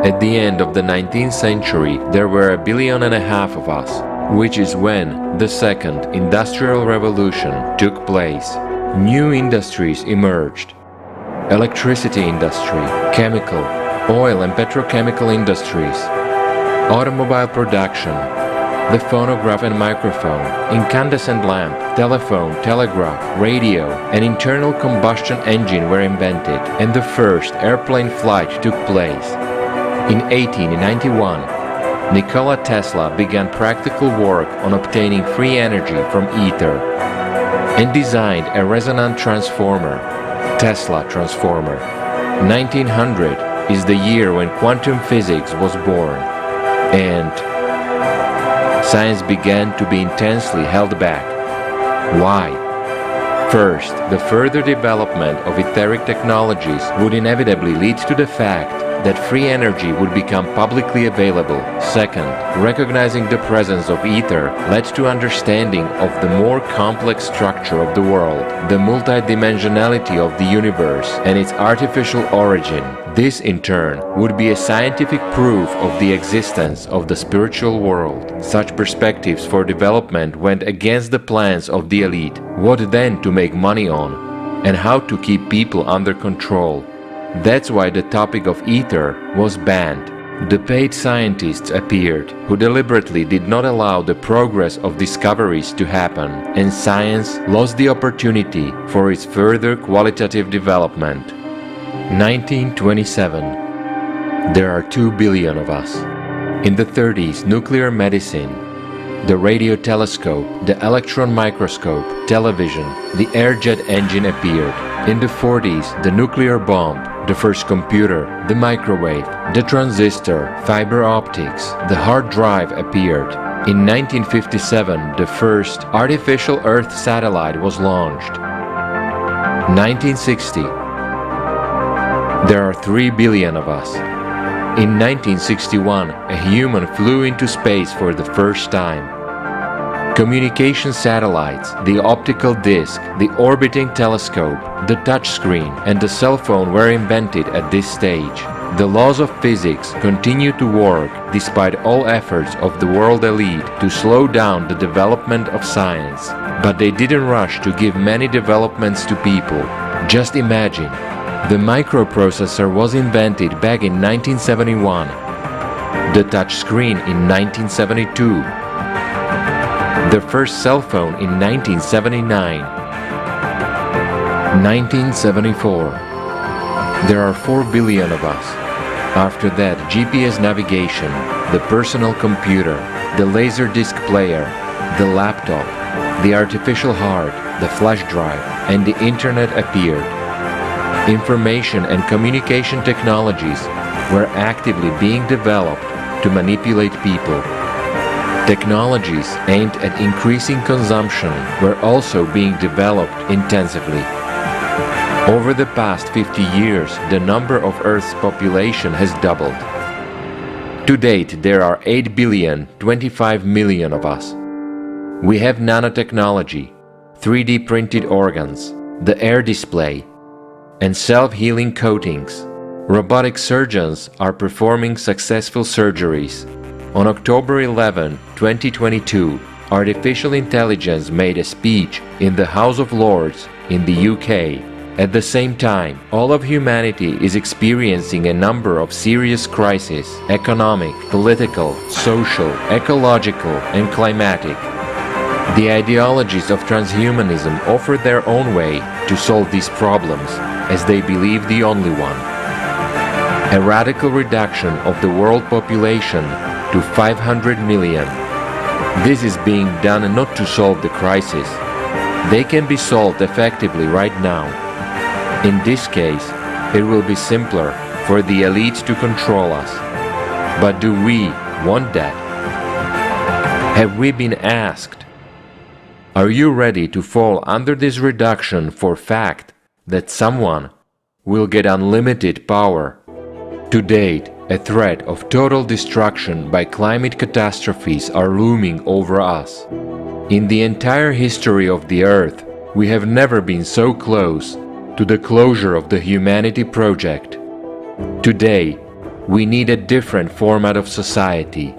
At the end of the 19th century, there were 1.5 billion of us, which is when the second industrial revolution took place. New industries emerged. Electricity industry, chemical, oil and petrochemical industries, automobile production, the phonograph and microphone, incandescent lamp, telephone, telegraph, radio, and internal combustion engine were invented, and the first airplane flight took place. In 1891, Nikola Tesla began practical work on obtaining free energy from ether and designed a resonant transformer, Tesla transformer. 1900 is the year when quantum physics was born, and science began to be intensely held back. Why? First, the further development of etheric technologies would inevitably lead to the fact that free energy would become publicly available. Second, recognizing the presence of ether led to understanding of the more complex structure of the world, the multidimensionality of the universe, and its artificial origin. This, in turn, would be a scientific proof of the existence of the spiritual world. Such perspectives for development went against the plans of the elite. What then to make money on, and how to keep people under control? That's why the topic of ether was banned. The paid scientists appeared, who deliberately did not allow the progress of discoveries to happen, and science lost the opportunity for its further qualitative development. 1927. There are 2 billion of us. In the 30s, nuclear medicine, the radio telescope, the electron microscope, television, the air jet engine appeared. In the 40s, the nuclear bomb, the first computer, the microwave, the transistor, fiber optics, the hard drive appeared. In 1957, the first artificial Earth satellite was launched. 1960. There are 3 billion of us. In 1961, a human flew into space for the first time. Communication satellites, the optical disc, the orbiting telescope, the touchscreen, and the cell phone were invented at this stage. The laws of physics continue to work despite all efforts of the world elite to slow down the development of science. But they didn't rush to give many developments to people. Just imagine, the microprocessor was invented back in 1971, the touchscreen in 1972, the first cell phone in 1979, 1974. There are 4 billion of us. After that, GPS navigation, the personal computer, the laserdisc player, the laptop, the artificial heart, the flash drive, and the internet appeared. Information and communication technologies were actively being developed to manipulate people. Technologies aimed at increasing consumption were also being developed intensively. Over the past 50 years, the number of Earth's population has doubled. To date, there are 8.25 billion of us. We have nanotechnology, 3D printed organs, the air display, and self-healing coatings. Robotic surgeons are performing successful surgeries. On October 11, 2022, artificial intelligence made a speech in the House of Lords in the UK. At the same time, all of humanity is experiencing a number of serious crises: economic, political, social, ecological, and climatic. The ideologies of transhumanism offer their own way to solve these problems, as they believe the only one. A radical reduction of the world population to 500 million. This is being done not to solve the crisis. They can be solved effectively right now. In this case, it will be simpler for the elites to control us. But do we want that? Have we been asked? Are you ready to fall under this reduction for fact that someone will get unlimited power? To date, a threat of total destruction by climate catastrophes are looming over us. In the entire history of the Earth, we have never been so close to the closure of the humanity project. Today, we need a different format of society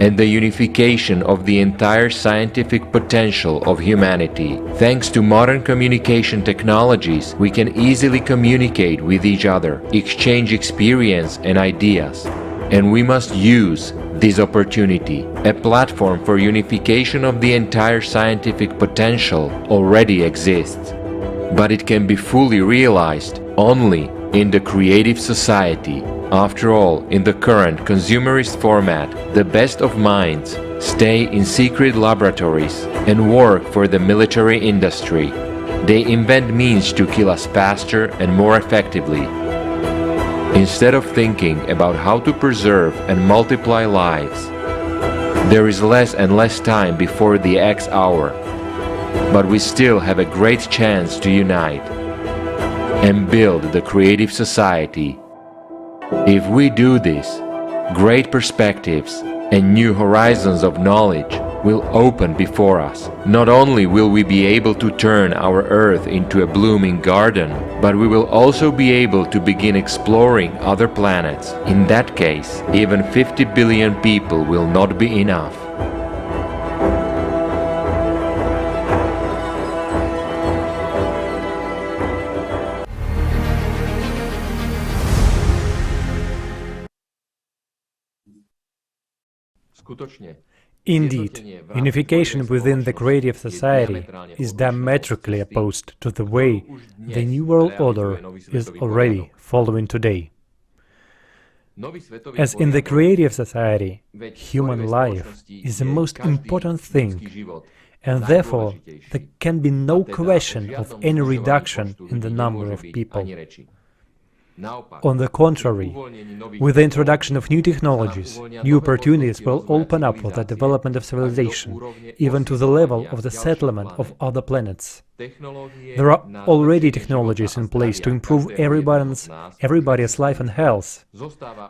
and the unification of the entire scientific potential of humanity. Thanks to modern communication technologies, we can easily communicate with each other, exchange experience and ideas. And we must use this opportunity. A platform for unification of the entire scientific potential already exists, but it can be fully realized only in the creative society. After all, in the current consumerist format, the best of minds stay in secret laboratories and work for the military industry. They invent means to kill us faster and more effectively. Instead of thinking about how to preserve and multiply lives, there is less and less time before the X hour, but we still have a great chance to unite and build the creative society. If we do this, great perspectives and new horizons of knowledge will open before us. Not only will we be able to turn our Earth into a blooming garden, but we will also be able to begin exploring other planets. In that case, even 50 billion people will not be enough. Indeed, unification within the creative society is diametrically opposed to the way the New World Order is already following today. As in the creative society, human life is the most important thing, and therefore there can be no question of any reduction in the number of people. On the contrary, with the introduction of new technologies, new opportunities will open up for the development of civilization, even to the level of the settlement of other planets. There are already technologies in place to improve everybody's life and health.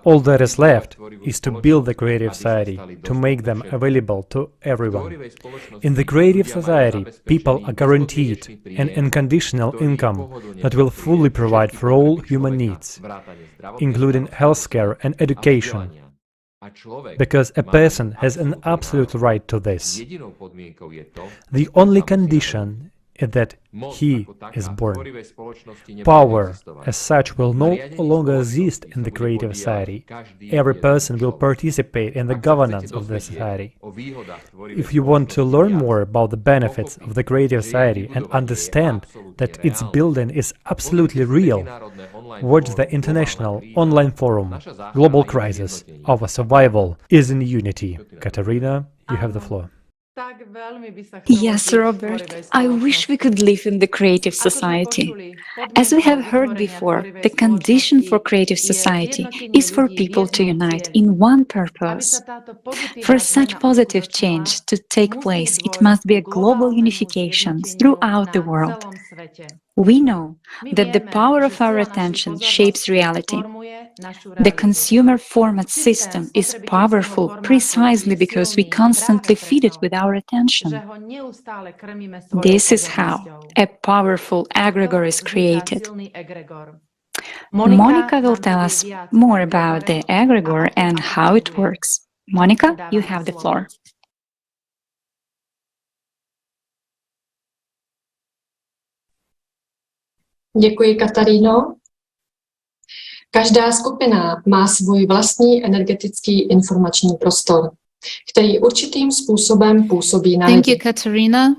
All that is left is to build the creative society, to make them available to everyone. In the creative society, people are guaranteed an unconditional income that will fully provide for all human needs, including healthcare and education, because a person has an absolute right to this. The only condition is that he is born. Power, as such, will no longer exist in the creative society. Every person will participate in the governance of the society. If you want to learn more about the benefits of the creative society and understand that its building is absolutely real, watch the international online forum, Global Crisis, Our Survival is in Unity. Katerina, you have the floor. Yes, Robert, I wish we could live in the creative society. As we have heard before, the condition for creative society is for people to unite in one purpose. For such positive change to take place, it must be a global unification throughout the world. We know that the power of our attention shapes reality. The consumer format system is powerful precisely because we constantly feed it with our attention. This is how a powerful aggregor is created. Monica will tell us more about the aggregor and how it works. Monica, you have the floor. Děkuji, Kataríno. Každá skupina má svůj vlastní energetický informační prostor, který určitým způsobem působí na lidi. Thank you, Katarina.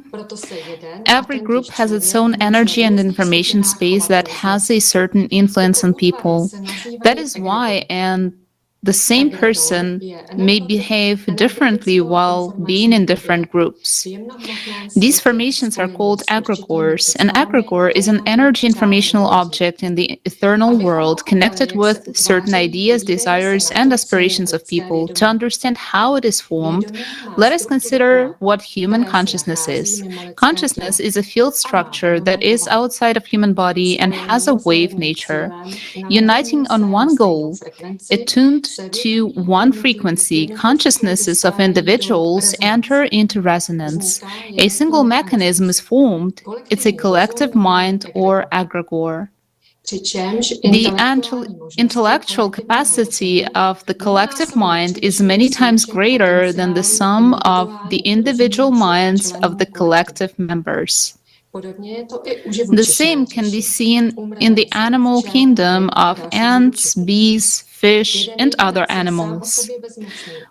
Every group has its own energy and information space that has a certain influence on people. That is why, and The same person may behave differently while being in different groups. These formations are called aggregors. An aggregor is an energy informational object in the eternal world connected with certain ideas, desires, and aspirations of people. To understand how it is formed, let us consider what human consciousness is. Consciousness is a field structure that is outside of human body and has a wave nature. Uniting on one goal, attuned to one frequency, consciousnesses of individuals enter into resonance. A single mechanism is formed. It's a collective mind or aggregor. The intellectual capacity of the collective mind is many times greater than the sum of the individual minds of the collective members. The same can be seen in the animal kingdom of ants, bees, fish, and other animals.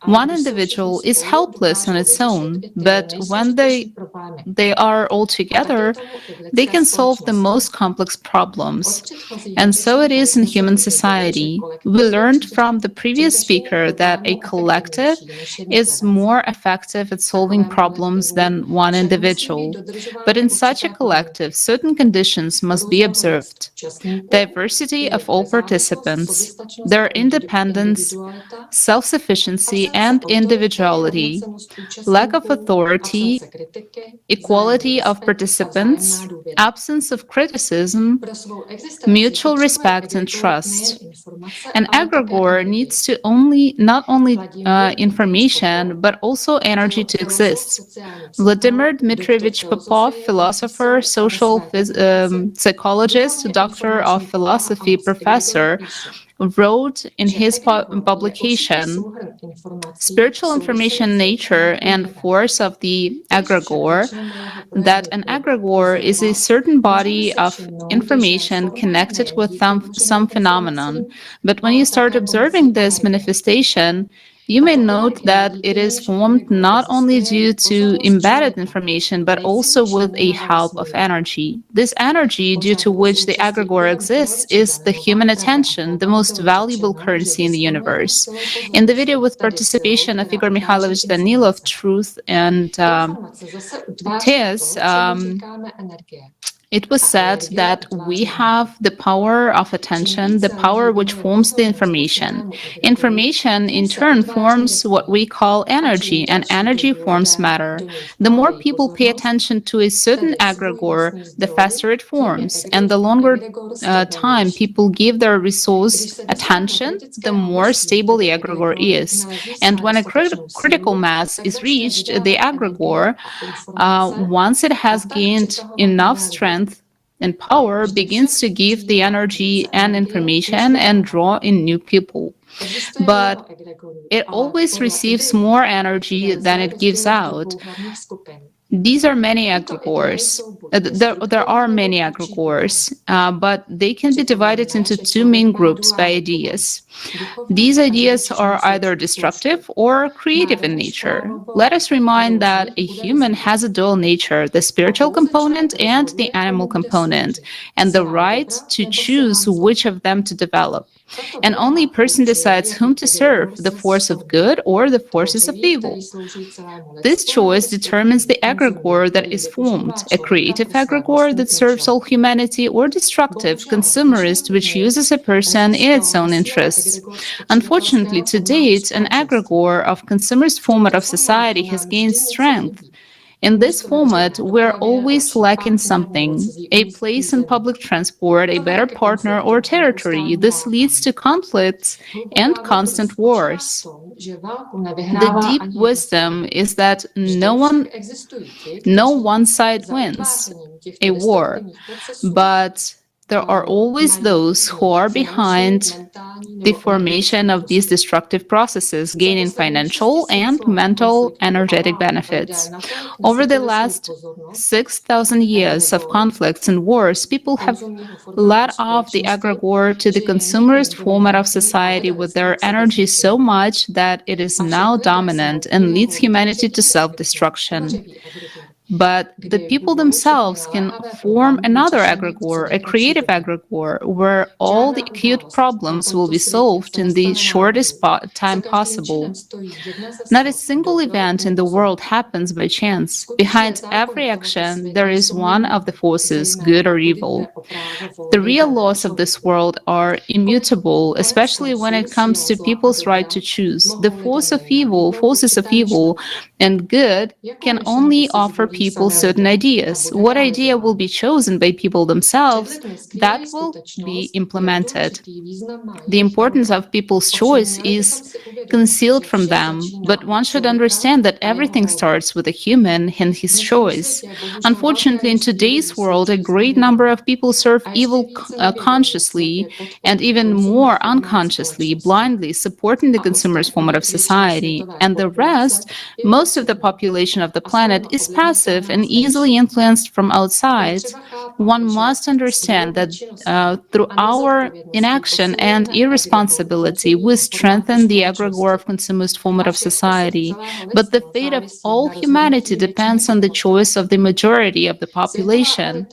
One individual is helpless on its own, but when they are all together, they can solve the most complex problems. And so it is in human society. We learned from the previous speaker that a collective is more effective at solving problems than one individual. But in such a collective, certain conditions must be observed. Diversity of all participants, their independence, self-sufficiency, and individuality, lack of authority, equality of participants, absence of criticism, mutual respect and trust. An aggregor needs to not only information, but also energy to exist. Vladimir Dmitrievich Popov, philosopher, social psychologist, doctor of philosophy, professor, wrote in his publication, Spiritual Information, Nature and Force of the Aggregor, that an aggregor is a certain body of information connected with some phenomenon. But when you start observing this manifestation, you may note that it is formed not only due to embedded information, but also with a help of energy. This energy, due to which the aggregor exists, is the human attention, the most valuable currency in the universe. In the video with participation of Igor Mikhailovich Danilov, Truth and Tears, it was said that we have the power of attention, the power which forms the information. Information, in turn, forms what we call energy, and energy forms matter. The more people pay attention to a certain aggregor, the faster it forms, and the longer time people give their resource attention, the more stable the aggregor is. And when a critical mass is reached, the aggregor, once it has gained enough strength and power, begins to give the energy and information and draw in new people. But it always receives more energy than it gives out. These are many aggregors. There are many aggregors, but they can be divided into two main groups by ideas. These ideas are either destructive or creative in nature. Let us remind that a human has a dual nature, the spiritual component and the animal component, and the right to choose which of them to develop. And only a person decides whom to serve, the force of good or the forces of evil. This choice determines the aggregor that is formed, a creative aggregor that serves all humanity, or destructive, consumerist, which uses a person in its own interests. Unfortunately, to date, an aggregor of consumerist format of society has gained strength. In this format, we're always lacking something, a place in public transport, a better partner, or territory. This leads to conflicts and constant wars. The deep wisdom is that no one side wins a war, but there are always those who are behind the formation of these destructive processes, gaining financial and mental energetic benefits. Over the last 6,000 years of conflicts and wars, people have led off the aggregor to the consumerist format of society with their energy so much that it is now dominant and leads humanity to self-destruction. But the people themselves can form another egregore, a creative egregore, where all the acute problems will be solved in the shortest time possible. Not a single event in the world happens by chance. Behind every action, there is one of the forces, good or evil. The real laws of this world are immutable, especially when it comes to people's right to choose. The forces of evil and good can only offer people certain ideas. What idea will be chosen by people themselves, that will be implemented. The importance of people's choice is concealed from them, but one should understand that everything starts with a human and his choice. Unfortunately, in today's world, a great number of people serve evil consciously and even more unconsciously, blindly supporting the consumer's formative society. And the rest, most of the population of the planet, is passive and easily influenced from outside. One must understand that through our inaction and irresponsibility, we strengthen the egregore of consumist formative society. But the fate of all humanity depends on the choice of the majority of the population.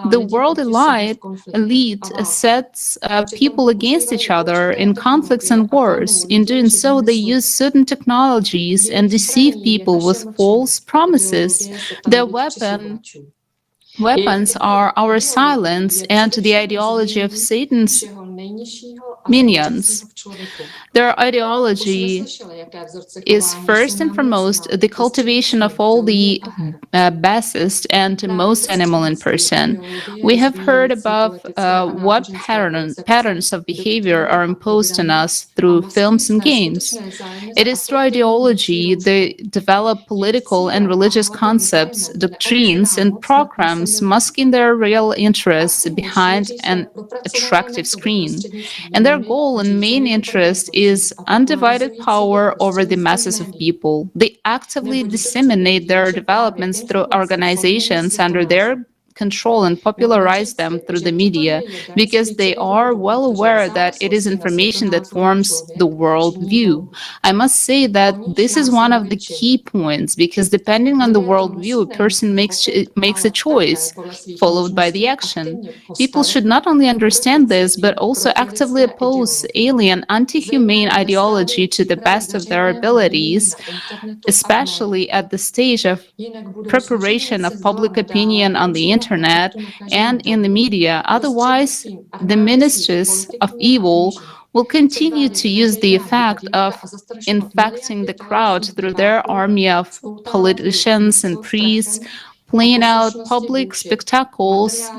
The world elite sets people against each other in conflicts and wars. In doing so, they use certain technologies and deceive people with false promises. Their weapons are our silence and the ideology of Satan's minions. Their ideology is first and foremost the cultivation of all the basest and most animal in person. We have heard above what patterns of behavior are imposed on us through films and games. It is through ideology they develop political and religious concepts, doctrines, and programs masking their real interests behind an attractive screen. And their goal and main interest is undivided power over the masses of people. They actively disseminate their developments through organizations under their control and popularize them through the media because they are well aware that it is information that forms the world view. I must say that this is one of the key points because depending on the world view, a person makes a choice followed by the action. People should not only understand this but also actively oppose alien, anti-humane ideology to the best of their abilities, especially at the stage of preparation of public opinion on the internet and in the media. Otherwise, the ministers of evil will continue to use the effect of infecting the crowd through their army of politicians and priests, playing out public spectacles,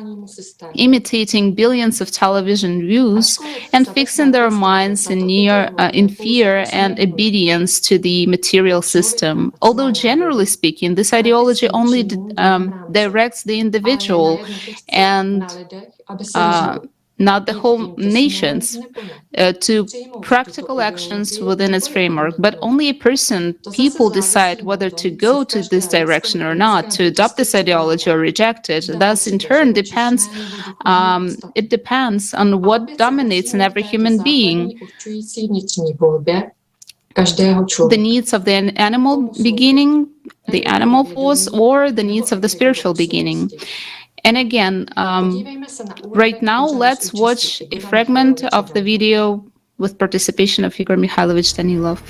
imitating billions of television views, and fixing their minds in fear and obedience to the material system. Although generally speaking, this ideology only directs the individual and not the whole nations to practical actions within its framework, but only a people decide whether to go to this direction or not, to adopt this ideology or reject it. Thus, in turn, it depends on what dominates in every human being. The needs of the animal beginning, the animal force, or the needs of the spiritual beginning. And again, right now, let's watch a fragment of the video with participation of Igor Mikhailovich Danilov.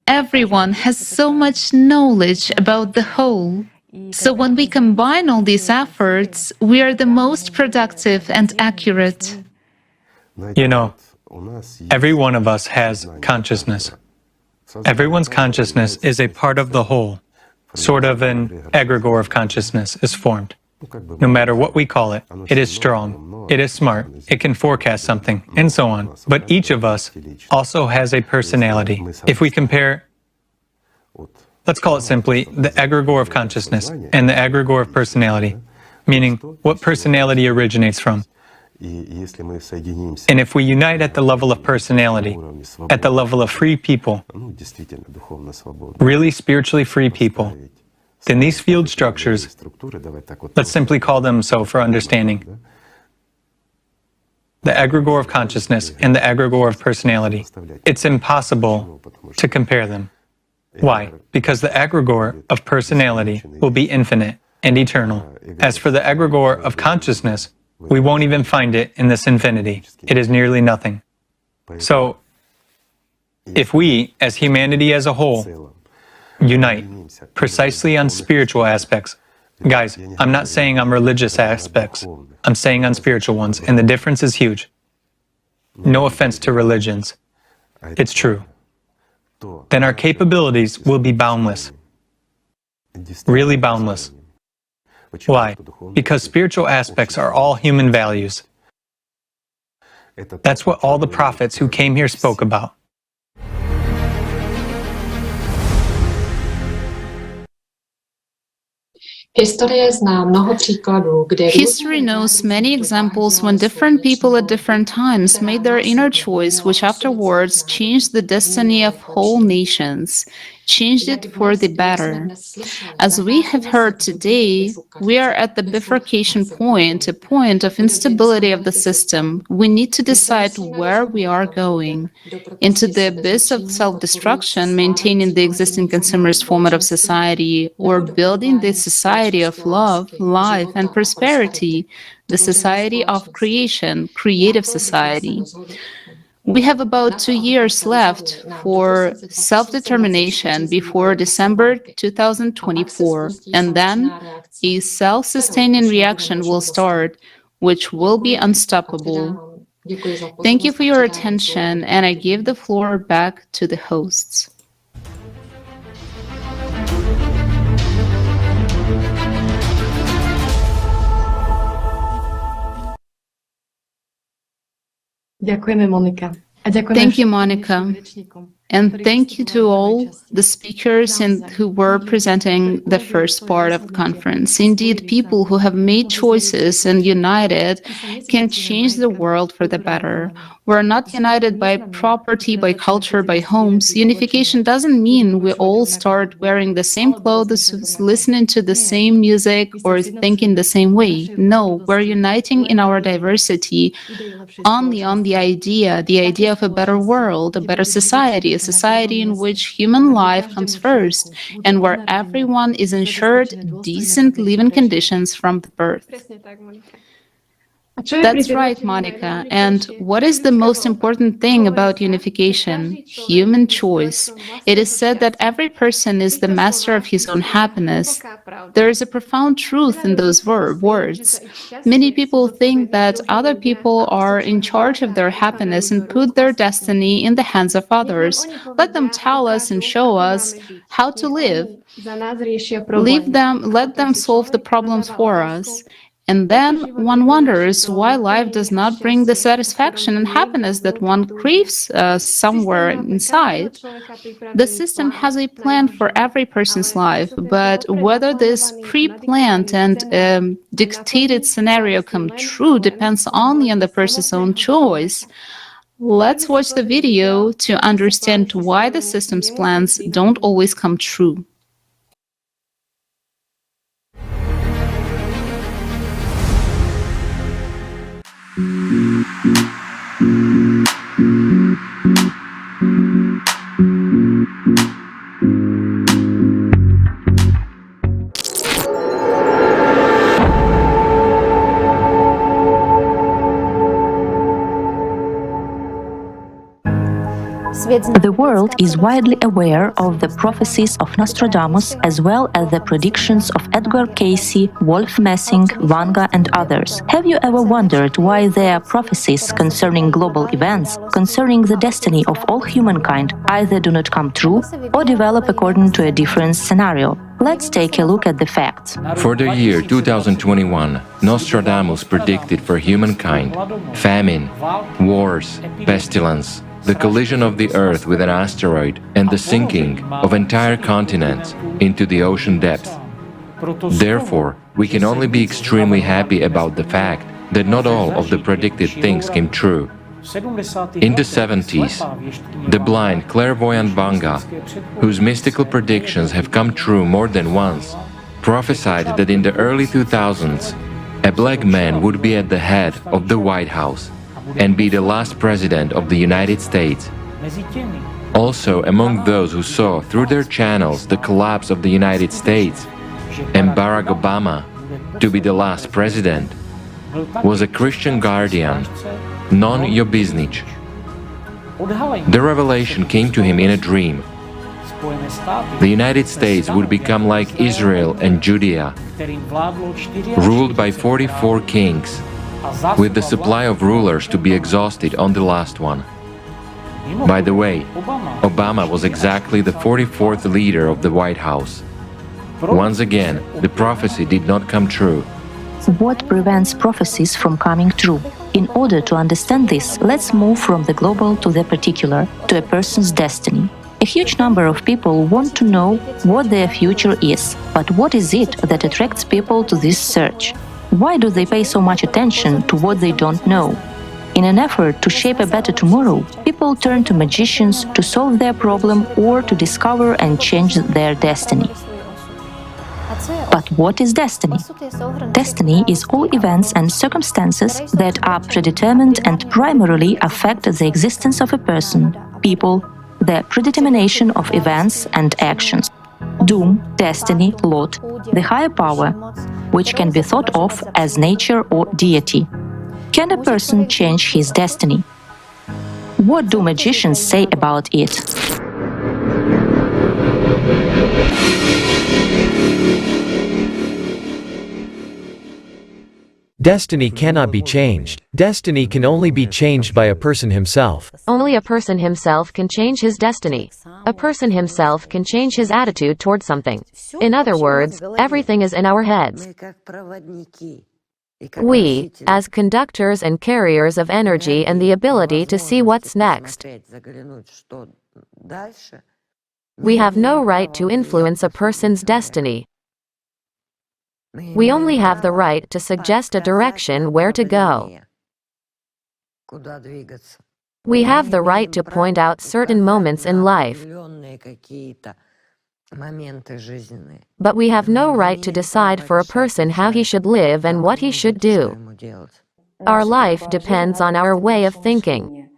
Everyone has so much knowledge about the whole. So when we combine all these efforts, we are the most productive and accurate. You know, every one of us has consciousness. Everyone's consciousness is a part of the whole. Sort of an egregore of consciousness is formed. No matter what we call it, it is strong, it is smart, it can forecast something, and so on. But each of us also has a personality. If we compare, let's call it simply, the egregore of consciousness and the egregore of personality, meaning what personality originates from. And if we unite at the level of personality, at the level of free people, really spiritually free people, then these field structures, let's simply call them so for understanding, the egregore of consciousness and the egregore of personality, it's impossible to compare them. Why? Because the aggregor of personality will be infinite and eternal. As for the aggregor of consciousness, we won't even find it in this infinity. It is nearly nothing. So, if we, as humanity as a whole, unite precisely on spiritual aspects, guys, I'm not saying on religious aspects, I'm saying on spiritual ones, and the difference is huge. No offense to religions. It's true. Then our capabilities will be boundless. Really boundless. Why? Because spiritual aspects are all human values. That's what all the prophets who came here spoke about. History knows many examples when different people at different times made their inner choice, which afterwards changed the destiny of whole nations, changed it for the better. As we have heard today, we are at the bifurcation point, a point of instability of the system. We need to decide where we are going. Into the abyss of self-destruction, maintaining the existing consumerist format of society, or building the society of love, life, and prosperity, the society of creation, creative society. We have about 2 years left for self-determination before December 2024, and then a self-sustaining reaction will start, which will be unstoppable. Thank you for your attention, and I give the floor back to the hosts. Děkujeme, Monika. Thank you, Monica. And thank you to all the speakers and who were presenting the first part of the conference. Indeed, people who have made choices and united can change the world for the better. We're not united by property, by culture, by homes. Unification doesn't mean we all start wearing the same clothes, listening to the same music, or thinking the same way. No, we're uniting in our diversity only on the idea of a better world, a better society, a society in which human life comes first, and where everyone is ensured decent living conditions from birth. That's right, Monica. And what is the most important thing about unification? Human choice. It is said that every person is the master of his own happiness. There is a profound truth in those words. Many people think that other people are in charge of their happiness and put their destiny in the hands of others. Let them tell us and show us how to live. Let them solve the problems for us. And then one wonders why life does not bring the satisfaction and happiness that one craves somewhere inside. The system has a plan for every person's life, but whether this pre-planned and dictated scenario come true depends only on the person's own choice. Let's watch the video to understand why the system's plans don't always come true. The world is widely aware of the prophecies of Nostradamus as well as the predictions of Edgar Cayce, Wolf Messing, Vanga and others. Have you ever wondered why their prophecies concerning global events, concerning the destiny of all humankind, either do not come true or develop according to a different scenario? Let's take a look at the facts. For the year 2021, Nostradamus predicted for humankind famine, wars, pestilence, the collision of the Earth with an asteroid, and the sinking of entire continents into the ocean depths. Therefore, we can only be extremely happy about the fact that not all of the predicted things came true. In the 70s, the blind clairvoyant Vanga, whose mystical predictions have come true more than once, prophesied that in the early 2000s, a black man would be at the head of the White House and be the last president of the United States. Also, among those who saw through their channels the collapse of the United States and Barack Obama to be the last president, was a Christian guardian, Non Jobiznic. The revelation came to him in a dream. The United States would become like Israel and Judea, ruled by 44 kings, with the supply of rulers to be exhausted on the last one. By the way, Obama was exactly the 44th leader of the White House. Once again, the prophecy did not come true. What prevents prophecies from coming true? In order to understand this, let's move from the global to the particular, to a person's destiny. A huge number of people want to know what their future is, but what is it that attracts people to this search? Why do they pay so much attention to what they don't know? In an effort to shape a better tomorrow, people turn to magicians to solve their problem or to discover and change their destiny. But what is destiny? Destiny is all events and circumstances that are predetermined and primarily affect the existence of a person, people, the predetermination of events and actions. Doom, destiny, lot, the higher power, which can be thought of as nature or deity. Can a person change his destiny? What do magicians say about it? Destiny cannot be changed. Destiny can only be changed by a person himself. Only a person himself can change his destiny. A person himself can change his attitude toward something. In other words, everything is in our heads. We, as conductors and carriers of energy and the ability to see what's next. We have no right to influence a person's destiny. We only have the right to suggest a direction where to go. We have the right to point out certain moments in life, but we have no right to decide for a person how he should live and what he should do. Our life depends on our way of thinking.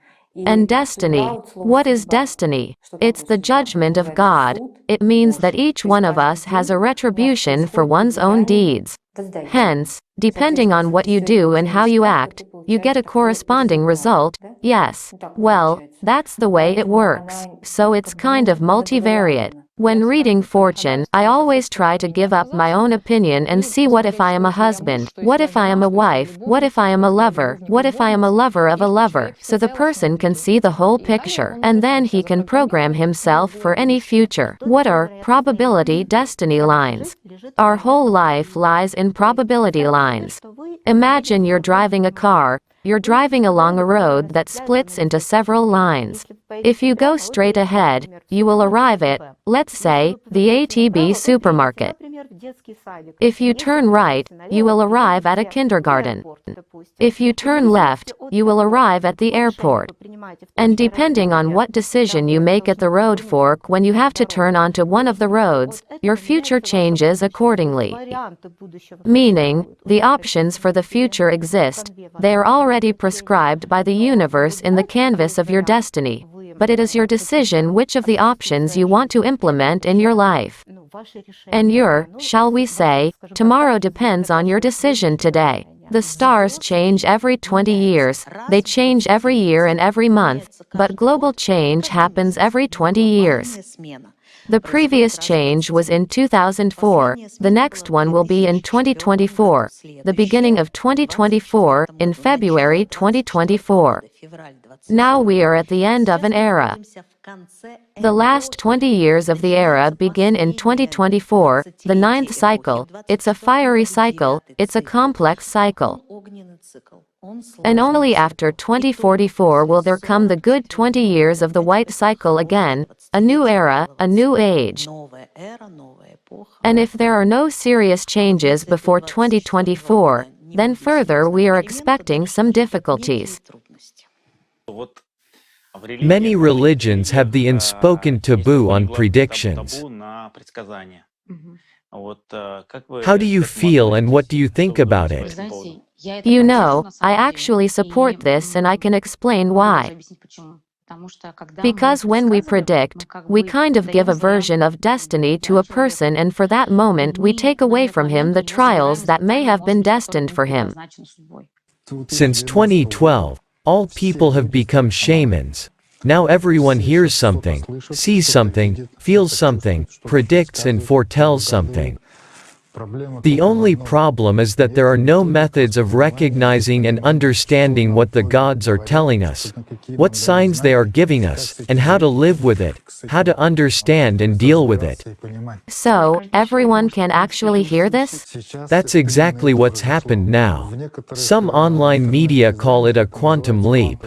And destiny, what is destiny? It's the judgment of God. It means that each one of us has a retribution for one's own deeds. Hence, depending on what you do and how you act, you get a corresponding result. Yes, well, that's the way it works. So it's kind of multivariate. When reading fortune, I always try to give up my own opinion and see what if I am a husband, what if I am a wife, what if I am a lover, what if I am a lover of a lover, so the person can see the whole picture, and then he can program himself for any future. What are probability destiny lines? Our whole life lies in probability lines. Imagine you're driving a car. You're driving along a road that splits into several lines. If you go straight ahead, you will arrive at, let's say, the ATB supermarket. If you turn right, you will arrive at a kindergarten. If you turn left, you will arrive at the airport. And depending on what decision you make at the road fork when you have to turn onto one of the roads, your future changes accordingly. Meaning, the options for the future exist. They are already prescribed by the universe in the canvas of your destiny. But it is your decision which of the options you want to implement in your life. And your, shall we say, tomorrow depends on your decision today. The stars change every 20 years, they change every year and every month, but global change happens every 20 years. The previous change was in 2004, the next one will be in 2024, the beginning of 2024, in February 2024. Now we are at the end of an era. The last 20 years of the era begin in 2024, the ninth cycle. It's a fiery cycle, it's a complex cycle. And only after 2044 will there come the good 20 years of the white cycle again, a new era, a new age. And if there are no serious changes before 2024, then further we are expecting some difficulties. Many religions have the unspoken taboo on predictions. How do you feel and what do you think about it? You know, I actually support this and I can explain why. Because when we predict, we kind of give a version of destiny to a person, and for that moment we take away from him the trials that may have been destined for him. Since 2012, all people have become shamans. Now everyone hears something, sees something, feels something, predicts and foretells something. The only problem is that there are no methods of recognizing and understanding what the gods are telling us, what signs they are giving us, and how to live with it, how to understand and deal with it. So, everyone can actually hear this? That's exactly what's happened now. Some online media call it a quantum leap.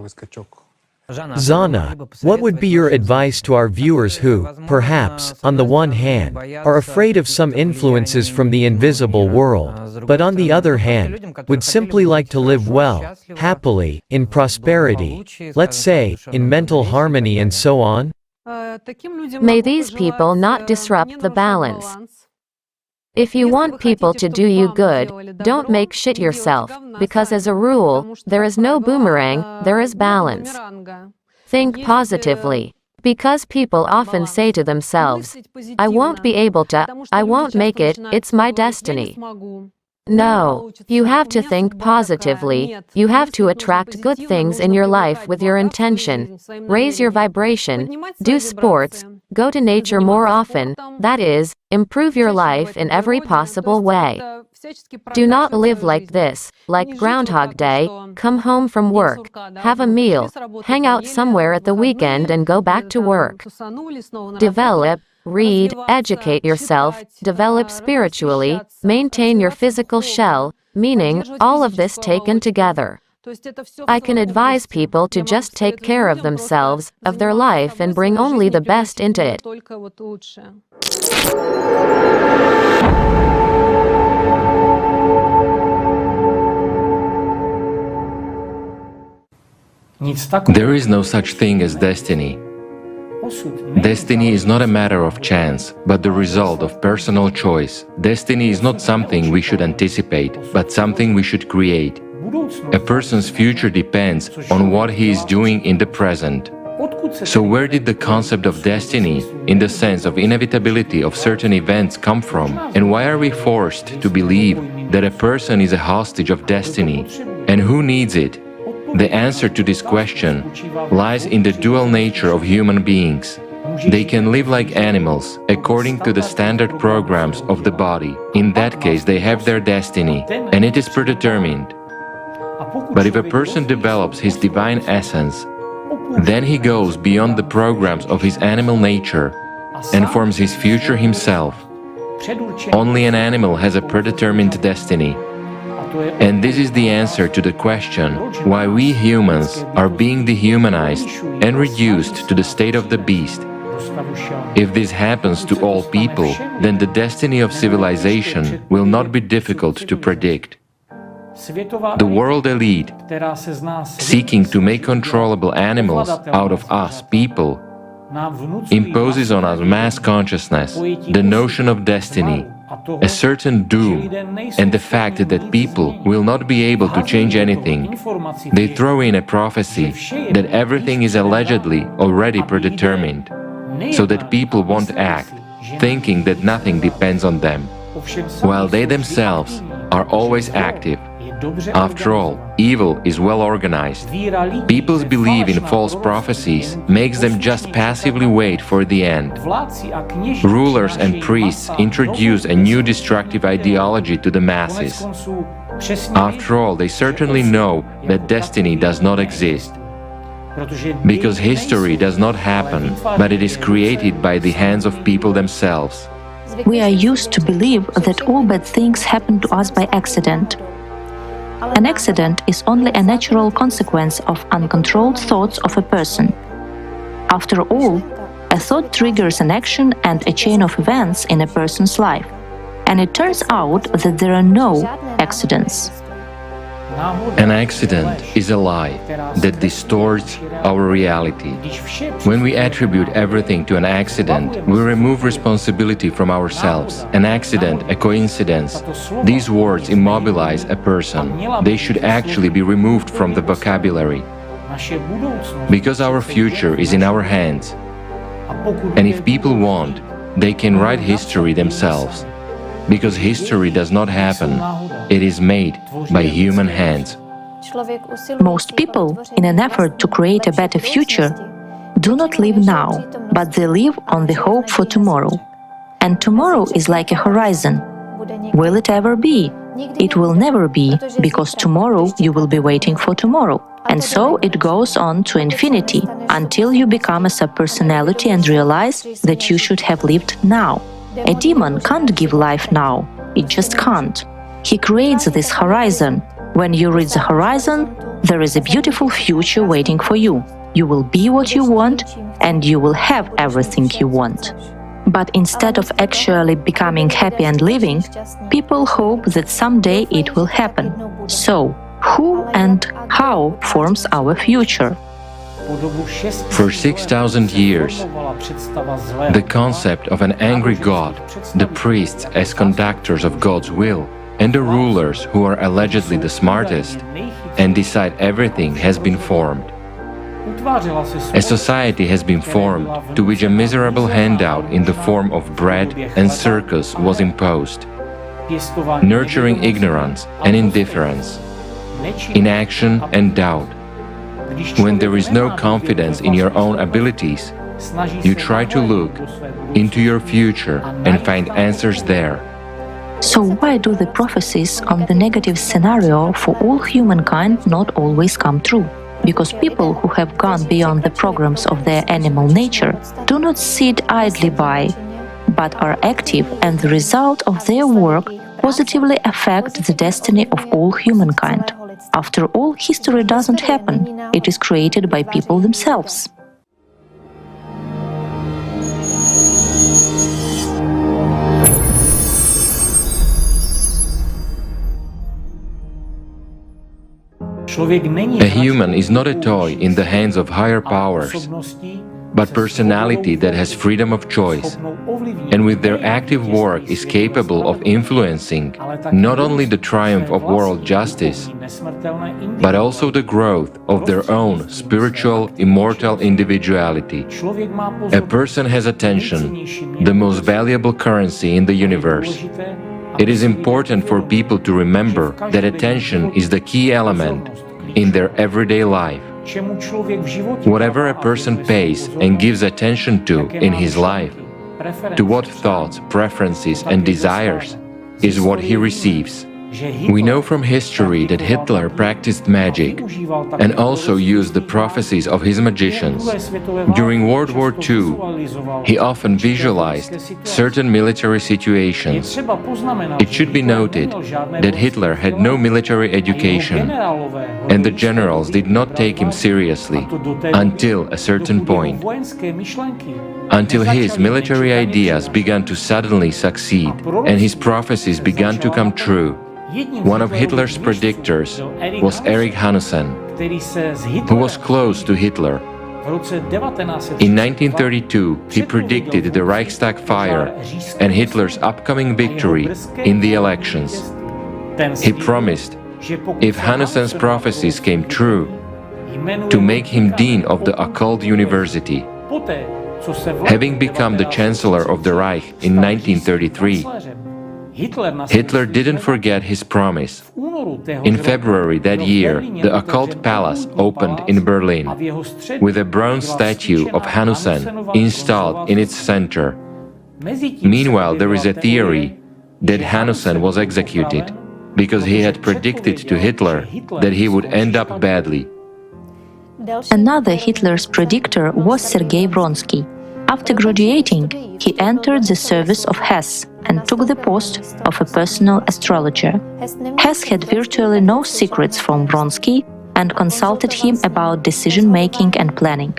Zana, what would be your advice to our viewers who, perhaps, on the one hand, are afraid of some influences from the invisible world, but on the other hand, would simply like to live well, happily, in prosperity, let's say, in mental harmony and so on? May these people not disrupt the balance. If you want people to do you good, don't make shit yourself, because as a rule, there is no boomerang, there is balance. Think positively. Because people often say to themselves, I won't be able to, I won't make it, it's my destiny. No, you have to think positively, you have to attract good things in your life with your intention, raise your vibration, do sports, go to nature more often, that is, improve your life in every possible way. Do not live like this, like Groundhog Day, come home from work, have a meal, hang out somewhere at the weekend and go back to work. Develop, read, educate yourself, develop spiritually, maintain your physical shell, meaning, all of this taken together. I can advise people to just take care of themselves, of their life, and bring only the best into it. There is no such thing as destiny. Destiny is not a matter of chance, but the result of personal choice. Destiny is not something we should anticipate, but something we should create. A person's future depends on what he is doing in the present. So where did the concept of destiny, in the sense of inevitability of certain events, come from? And why are we forced to believe that a person is a hostage of destiny? And who needs it? The answer to this question lies in the dual nature of human beings. They can live like animals, according to the standard programs of the body. In that case, they have their destiny, and it is predetermined. But if a person develops his divine essence, then he goes beyond the programs of his animal nature and forms his future himself. Only an animal has a predetermined destiny. And this is the answer to the question why we humans are being dehumanized and reduced to the state of the beast. If this happens to all people, then the destiny of civilization will not be difficult to predict. The world elite, seeking to make controllable animals out of us people, imposes on us mass consciousness, the notion of destiny, a certain doom, and the fact that people will not be able to change anything. They throw in a prophecy that everything is allegedly already predetermined, so that people won't act, thinking that nothing depends on them, while they themselves are always active. After all, evil is well organized. People's belief in false prophecies makes them just passively wait for the end. Rulers and priests introduce a new destructive ideology to the masses. After all, they certainly know that destiny does not exist, because history does not happen, but it is created by the hands of people themselves. We are used to believe that all bad things happen to us by accident. An accident is only a natural consequence of uncontrolled thoughts of a person. After all, a thought triggers an action and a chain of events in a person's life, and it turns out that there are no accidents. An accident is a lie that distorts our reality. When we attribute everything to an accident, we remove responsibility from ourselves. An accident, a coincidence. These words immobilize a person. They should actually be removed from the vocabulary. Because our future is in our hands. And if people want, they can write history themselves. Because history does not happen, it is made by human hands. Most people, in an effort to create a better future, do not live now, but they live on the hope for tomorrow. And tomorrow is like a horizon. Will it ever be? It will never be, because tomorrow you will be waiting for tomorrow. And so it goes on to infinity, until you become a subpersonality and realize that you should have lived now. A demon can't give life now, it just can't. He creates this horizon. When you reach the horizon, there is a beautiful future waiting for you. You will be what you want, and you will have everything you want. But instead of actually becoming happy and living, people hope that someday it will happen. So, who and how forms our future? For 6,000 years, the concept of an angry God, the priests as conductors of God's will, and the rulers who are allegedly the smartest and decide everything has been formed. A society has been formed to which a miserable handout in the form of bread and circus was imposed, nurturing ignorance and indifference, inaction and doubt. When there is no confidence in your own abilities, you try to look into your future and find answers there. So why do the prophecies on the negative scenario for all humankind not always come true? Because people who have gone beyond the programs of their animal nature do not sit idly by, but are active, and the result of their work positively affect the destiny of all humankind. After all, history doesn't happen, it is created by people themselves. A human is not a toy in the hands of higher powers, but personality that has freedom of choice, and with their active work is capable of influencing not only the triumph of world justice, but also the growth of their own spiritual, immortal individuality. A person has attention, the most valuable currency in the universe. It is important for people to remember that attention is the key element in their everyday life. Whatever a person pays and gives attention to in his life, to what thoughts, preferences and desires, is what he receives. We know from history that Hitler practiced magic and also used the prophecies of his magicians. During World War II, he often visualized certain military situations. It should be noted that Hitler had no military education, and the generals did not take him seriously until a certain point. Until his military ideas began to suddenly succeed and his prophecies began to come true. One of Hitler's predictors was Erich Hanussen, who was close to Hitler. In 1932, he predicted the Reichstag fire and Hitler's upcoming victory in the elections. He promised, if Hanussen's prophecies came true, to make him dean of the occult university. Having become the Chancellor of the Reich in 1933, Hitler didn't forget his promise. In February that year, the occult palace opened in Berlin, with a bronze statue of Hanussen installed in its center. Meanwhile, there is a theory that Hanussen was executed because he had predicted to Hitler that he would end up badly. Another Hitler's predictor was Sergei Vronsky. After graduating, he entered the service of Hess and took the post of a personal astrologer. Hess had virtually no secrets from Vronsky and consulted him about decision-making and planning.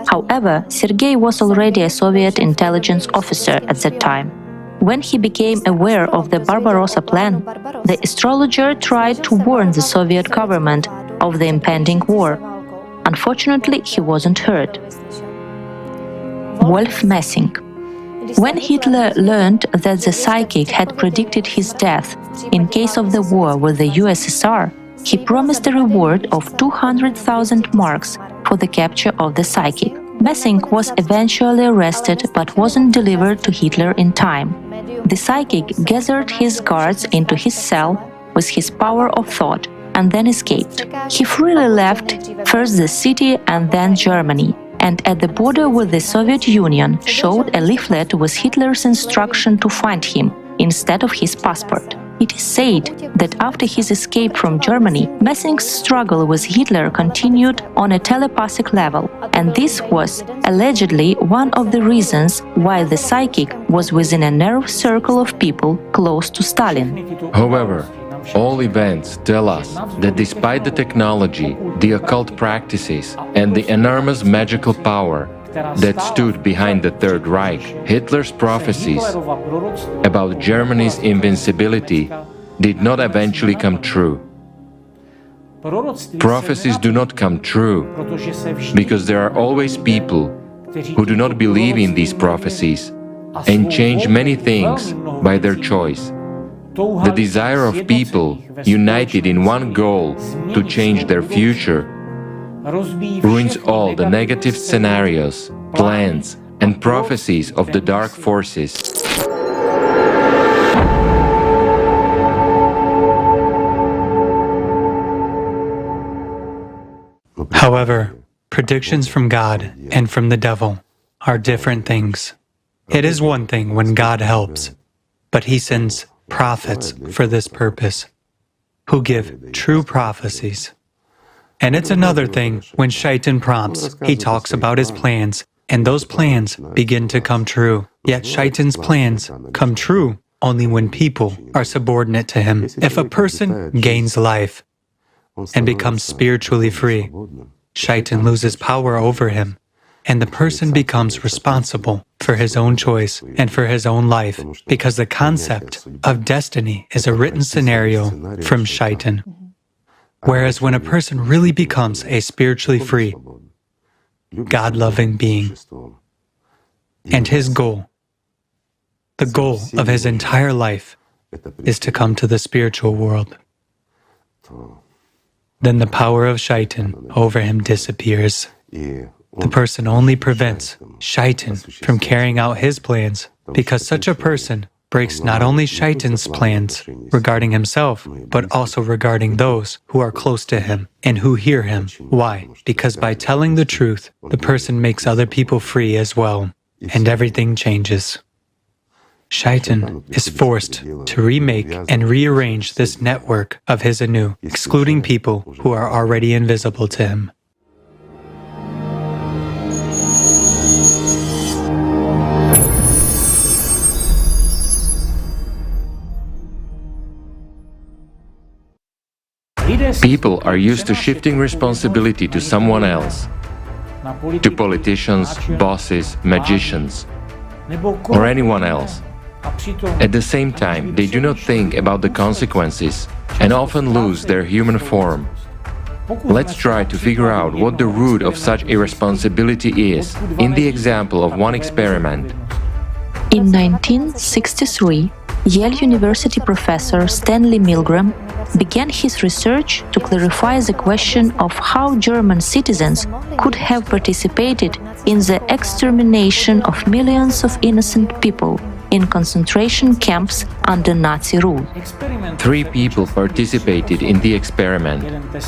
However, Sergei was already a Soviet intelligence officer at that time. When he became aware of the Barbarossa plan, the astrologer tried to warn the Soviet government of the impending war. Unfortunately, he wasn't heard. Wolf Messing. When Hitler learned that the psychic had predicted his death in case of the war with the USSR, He promised a reward of 200,000 marks for the capture of the psychic. Messing was eventually arrested but wasn't delivered to Hitler in time. The psychic gathered his guards into his cell with his power of thought and then escaped. He freely left first the city and then Germany, and at the border with the Soviet Union showed a leaflet with Hitler's instruction to find him instead of his passport. It is said that after his escape from Germany, Messing's struggle with Hitler continued on a telepathic level, and this was allegedly one of the reasons why the psychic was within a narrow circle of people close to Stalin. However, all events tell us that despite the technology, the occult practices, and the enormous magical power that stood behind the Third Reich, Hitler's prophecies about Germany's invincibility did not eventually come true. Prophecies do not come true because there are always people who do not believe in these prophecies and change many things by their choice. The desire of people united in one goal to change their future ruins all the negative scenarios, plans, and prophecies of the dark forces. However, predictions from God and from the devil are different things. It is one thing when God helps, but he sends prophets for this purpose, who give true prophecies. And it's another thing when Shaitan prompts, he talks about his plans, and those plans begin to come true. Yet Shaitan's plans come true only when people are subordinate to him. If a person gains life and becomes spiritually free, Shaitan loses power over him, and the person becomes responsible for his own choice and for his own life, because the concept of destiny is a written scenario from Shaitan. Whereas when a person really becomes a spiritually free, God-loving being, and his goal, the goal of his entire life, is to come to the spiritual world, then the power of Shaitan over him disappears. The person only prevents Shaitan from carrying out his plans, because such a person breaks not only Shaitan's plans regarding himself, but also regarding those who are close to him and who hear him. Why? Because by telling the truth, the person makes other people free as well, and everything changes. Shaitan is forced to remake and rearrange this network of his anew, excluding people who are already invisible to him. People are used to shifting responsibility to someone else, to politicians, bosses, magicians, or anyone else. At the same time, they do not think about the consequences and often lose their human form. Let's try to figure out what the root of such irresponsibility is in the example of one experiment. In 1963, Yale University professor Stanley Milgram began his research to clarify the question of how German citizens could have participated in the extermination of millions of innocent people in concentration camps under Nazi rule. 3 people participated in the experiment,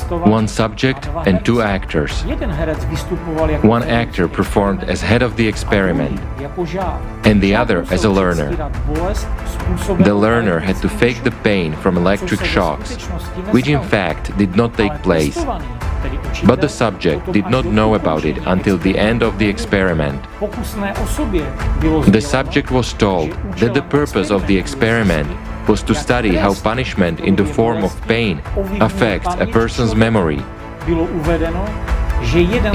1 subject and 2 actors. 1 actor performed as head of the experiment, and the other as a learner. The learner had to fake the pain from electric shocks, which in fact did not take place. But the subject did not know about it until the end of the experiment. The subject was told that the purpose of the experiment was to study how punishment in the form of pain affects a person's memory.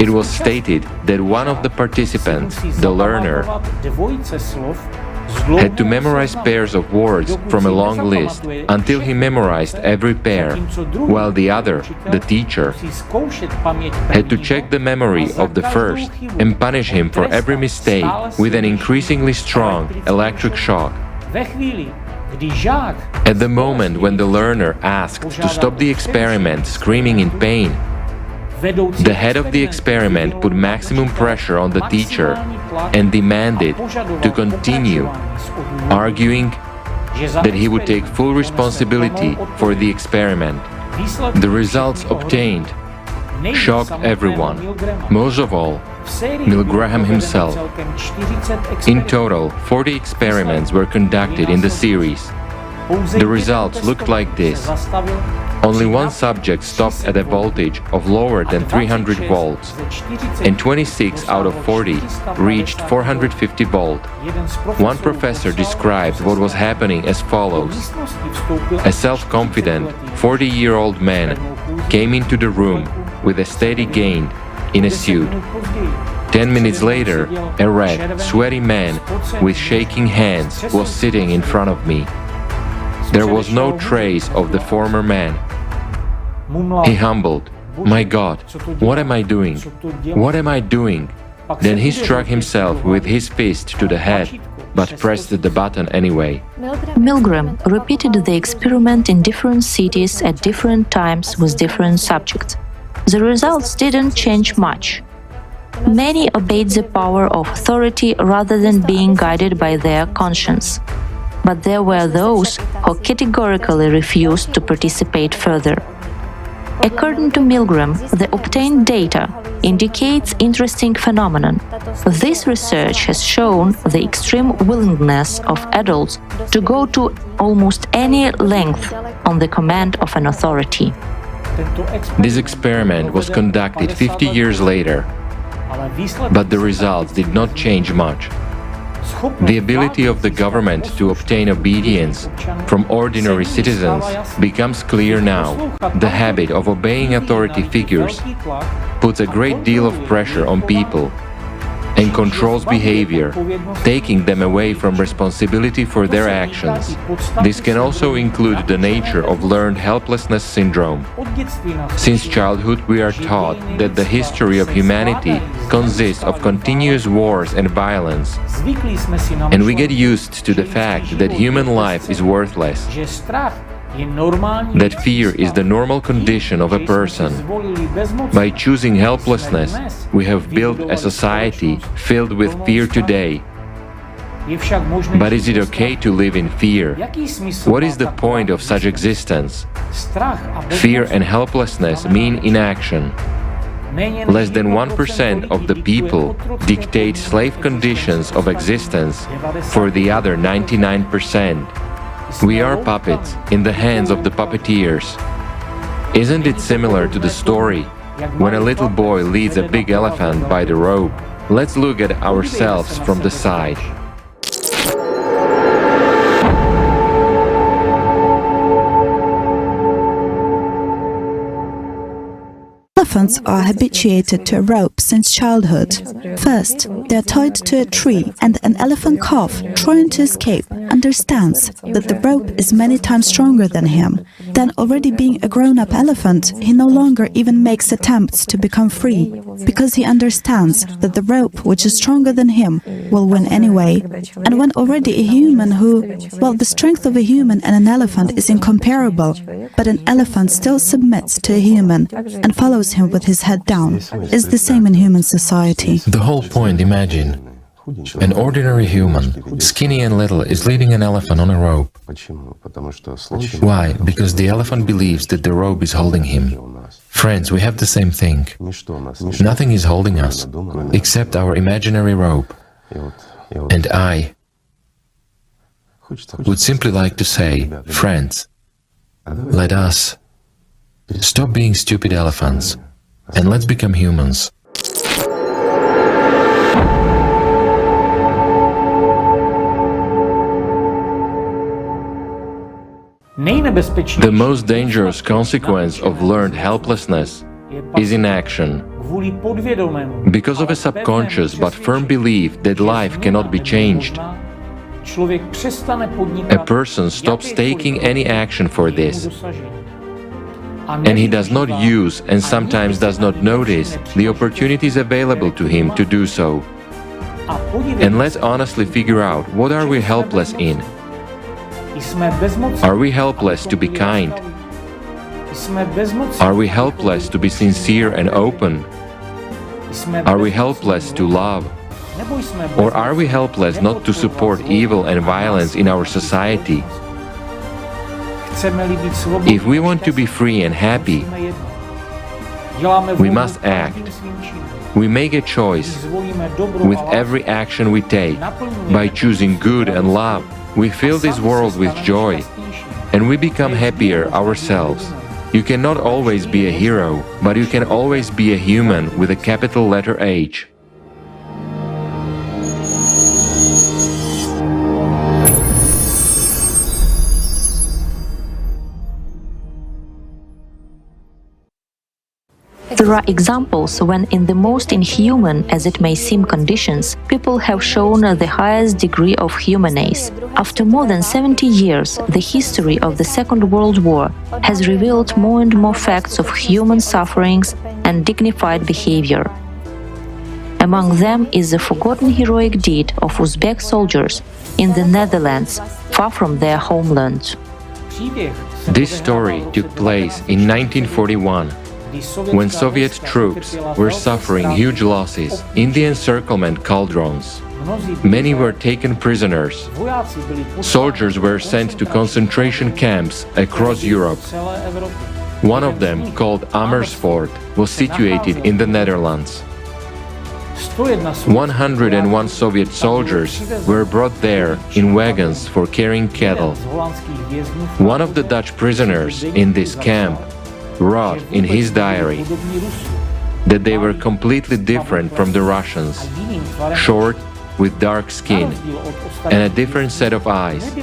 It was stated that one of the participants, the learner, had to memorize pairs of words from a long list until he memorized every pair, while the other, the teacher, had to check the memory of the first and punish him for every mistake with an increasingly strong electric shock. At the moment when the learner asked to stop the experiment, screaming in pain, the head of the experiment put maximum pressure on the teacher and demanded to continue, arguing that he would take full responsibility for the experiment. The results obtained shocked everyone, most of all Milgram himself. In total, 40 experiments were conducted in the series. The results looked like this. Only one subject stopped at a voltage of lower than 300 volts, and 26 out of 40 reached 450 volts. One professor described what was happening as follows. A self-confident 40-year-old man came into the room with a steady gain in a suit. 10 minutes later, a red, sweaty man with shaking hands was sitting in front of me. There was no trace of the former man. He humbled, "My God, what am I doing? What am I doing?" Then he struck himself with his fist to the head, but pressed the button anyway. Milgram repeated the experiment in different cities at different times with different subjects. The results didn't change much. Many obeyed the power of authority rather than being guided by their conscience. But there were those who categorically refused to participate further. According to Milgram, the obtained data indicates interesting phenomenon. This research has shown the extreme willingness of adults to go to almost any length on the command of an authority. This experiment was conducted 50 years later, but the results did not change much. The ability of the government to obtain obedience from ordinary citizens becomes clear now. The habit of obeying authority figures puts a great deal of pressure on people and controls behavior, taking them away from responsibility for their actions. This can also include the nature of learned helplessness syndrome. Since childhood, we are taught that the history of humanity consists of continuous wars and violence, and we get used to the fact that human life is worthless, that fear is the normal condition of a person. By choosing helplessness, we have built a society filled with fear today. But is it okay to live in fear? What is the point of such existence? Fear and helplessness mean inaction. Less than 1% of the people dictate slave conditions of existence for the other 99%. We are puppets in the hands of the puppeteers. Isn't it similar to the story when a little boy leads a big elephant by the rope? Let's look at ourselves from the side. Elephants are habituated to a rope since childhood. First, they are tied to a tree, and an elephant calf, trying to escape, understands that the rope is many times stronger than him. Then, already being a grown-up elephant, he no longer even makes attempts to become free, because he understands that the rope, which is stronger than him, will win anyway. And when already a human well, the strength of a human and an elephant is incomparable, but an elephant still submits to a human and follows him with his head down, is the same in human society. The whole point, imagine. An ordinary human, skinny and little, is leading an elephant on a rope. Why? Because the elephant believes that the rope is holding him. Friends, we have the same thing. Nothing is holding us, except our imaginary rope. And I would simply like to say, friends, let us stop being stupid elephants, and let's become humans. The most dangerous consequence of learned helplessness is inaction. Because of a subconscious but firm belief that life cannot be changed, a person stops taking any action for this. And he does not use and sometimes does not notice the opportunities available to him to do so. And let's honestly figure out, what are we helpless in? Are we helpless to be kind? Are we helpless to be sincere and open? Are we helpless to love? Or are we helpless not to support evil and violence in our society? If we want to be free and happy, we must act. We make a choice. With every action we take, by choosing good and love, we fill this world with joy, and we become happier ourselves. You cannot always be a hero, but you can always be a human with a capital letter H. There are examples when in the most inhuman, as it may seem, conditions, people have shown the highest degree of humanness. After more than 70 years, the history of the Second World War has revealed more and more facts of human sufferings and dignified behavior. Among them is the forgotten heroic deed of Uzbek soldiers in the Netherlands, far from their homeland. This story took place in 1941. When Soviet troops were suffering huge losses in the encirclement cauldrons. Many were taken prisoners. Soldiers were sent to concentration camps across Europe. One of them, called Amersfoort, was situated in the Netherlands. 101 Soviet soldiers were brought there in wagons for carrying cattle. One of the Dutch prisoners in this camp wrote in his diary that they were completely different from the Russians, short, with dark skin, and a different set of eyes.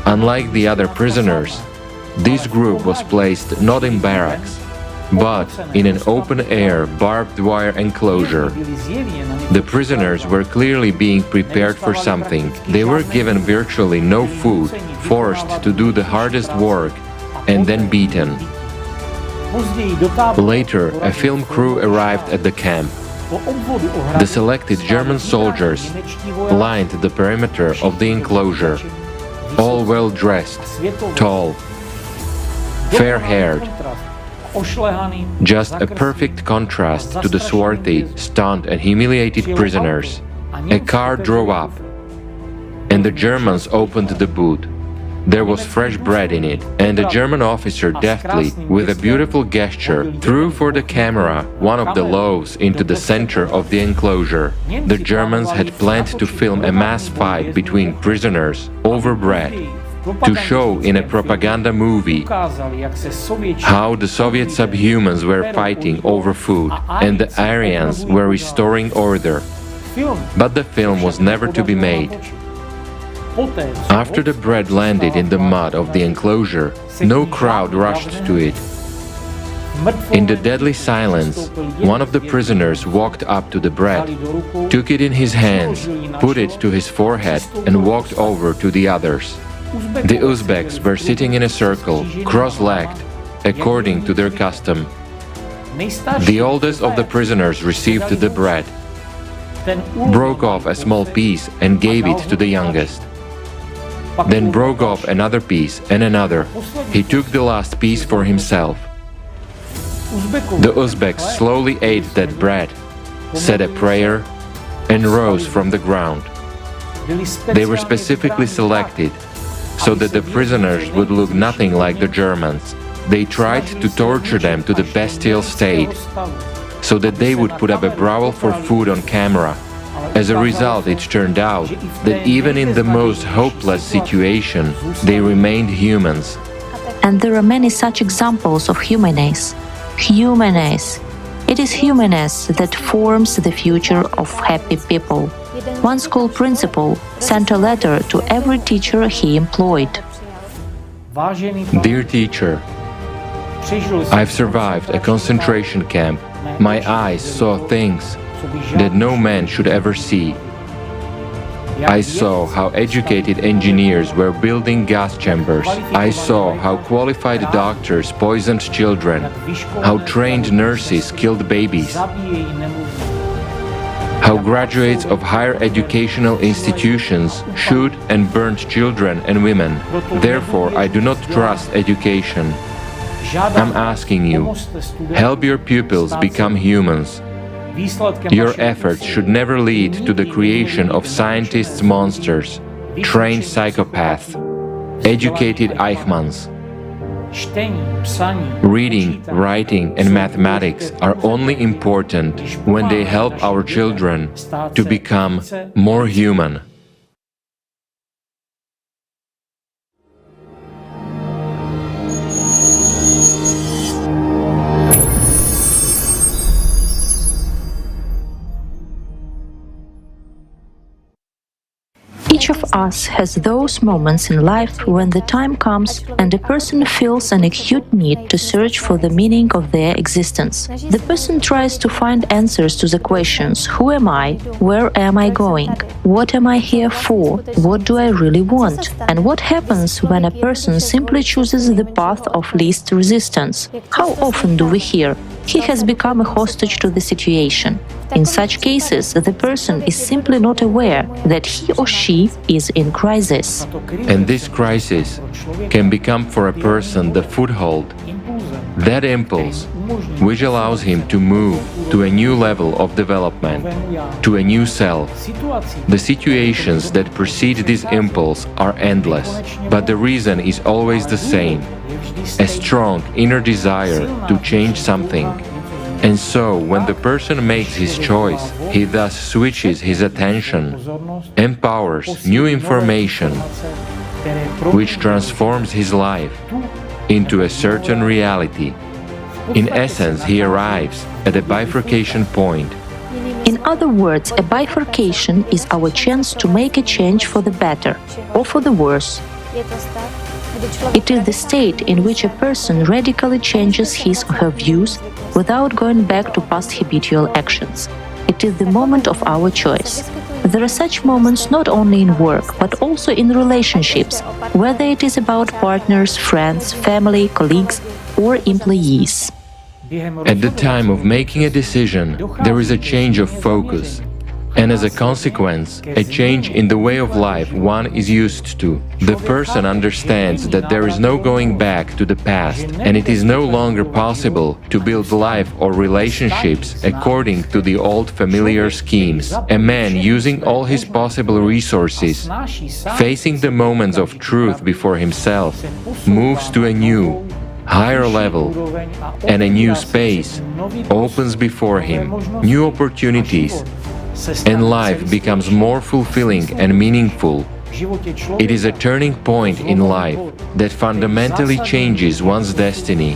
Unlike the other prisoners, this group was placed not in barracks, but in an open-air barbed wire enclosure. The prisoners were clearly being prepared for something. They were given virtually no food, forced to do the hardest work, and then beaten. Later, a film crew arrived at the camp. The selected German soldiers lined the perimeter of the enclosure, all well-dressed, tall, fair-haired. Just a perfect contrast to the swarthy, stunned and humiliated prisoners. A car drove up, and the Germans opened the boot. There was fresh bread in it, and a German officer deftly, with a beautiful gesture, threw for the camera one of the loaves into the center of the enclosure. The Germans had planned to film a mass fight between prisoners over bread, to show in a propaganda movie how the Soviet subhumans were fighting over food and the Aryans were restoring order. But the film was never to be made. After the bread landed in the mud of the enclosure, no crowd rushed to it. In the deadly silence, one of the prisoners walked up to the bread, took it in his hands, put it to his forehead, and walked over to the others. The Uzbeks were sitting in a circle, cross-legged, according to their custom. The oldest of the prisoners received the bread, broke off a small piece and gave it to the youngest. Then broke off another piece and another. He took the last piece for himself. The Uzbeks slowly ate that bread, said a prayer, and rose from the ground. They were specifically selected so that the prisoners would look nothing like the Germans. They tried to torture them to the bestial state so that they would put up a growl for food on camera. As a result, it turned out that even in the most hopeless situation, they remained humans. And there are many such examples of humanness. Humanness. It is humanness that forms the future of happy people. One school principal sent a letter to every teacher he employed. Dear teacher, I've survived a concentration camp. My eyes saw things that no man should ever see. I saw how educated engineers were building gas chambers. I saw how qualified doctors poisoned children, how trained nurses killed babies, how graduates of higher educational institutions shoot and burn children and women. Therefore, I do not trust education. I'm asking you, help your pupils become humans. Your efforts should never lead to the creation of scientists' monsters, trained psychopaths, educated Eichmanns. Reading, writing, and mathematics are only important when they help our children to become more human. Each of us has those moments in life when the time comes and a person feels an acute need to search for the meaning of their existence. The person tries to find answers to the questions: who am I? Where am I going? What am I here for? What do I really want? And what happens when a person simply chooses the path of least resistance? How often do we hear, "He has become a hostage to the situation"? In such cases, the person is simply not aware that he or she is in crisis. And this crisis can become for a person the foothold, that impulse which allows him to move to a new level of development, to a new self. The situations that precede this impulse are endless, but the reason is always the same: a strong inner desire to change something. And so, when the person makes his choice, he thus switches his attention, empowers new information, which transforms his life into a certain reality. In essence, he arrives at a bifurcation point. In other words, a bifurcation is our chance to make a change for the better or for the worse. It is the state in which a person radically changes his or her views without going back to past habitual actions. It is the moment of our choice. There are such moments not only in work, but also in relationships, whether it is about partners, friends, family, colleagues, or employees. At the time of making a decision, there is a change of focus, and as a consequence, a change in the way of life one is used to. The person understands that there is no going back to the past, and it is no longer possible to build life or relationships according to the old familiar schemes. A man using all his possible resources, facing the moments of truth before himself, moves to a new, higher level, and a new space opens before him, new opportunities, and life becomes more fulfilling and meaningful. It is a turning point in life that fundamentally changes one's destiny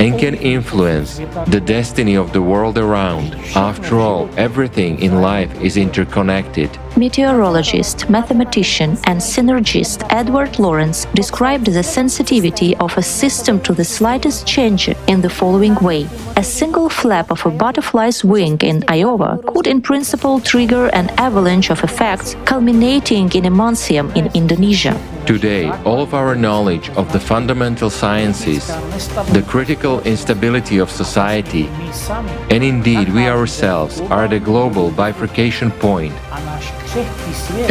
and can influence the destiny of the world around. After all, everything in life is interconnected. Meteorologist, mathematician, and synergist Edward Lorenz described the sensitivity of a system to the slightest change in the following way. A single flap of a butterfly's wing in Iowa could in principle trigger an avalanche of effects culminating in a monsoon in Indonesia. Today, all of our knowledge of the fundamental sciences, the critical instability of society, and indeed we ourselves are at a global bifurcation point,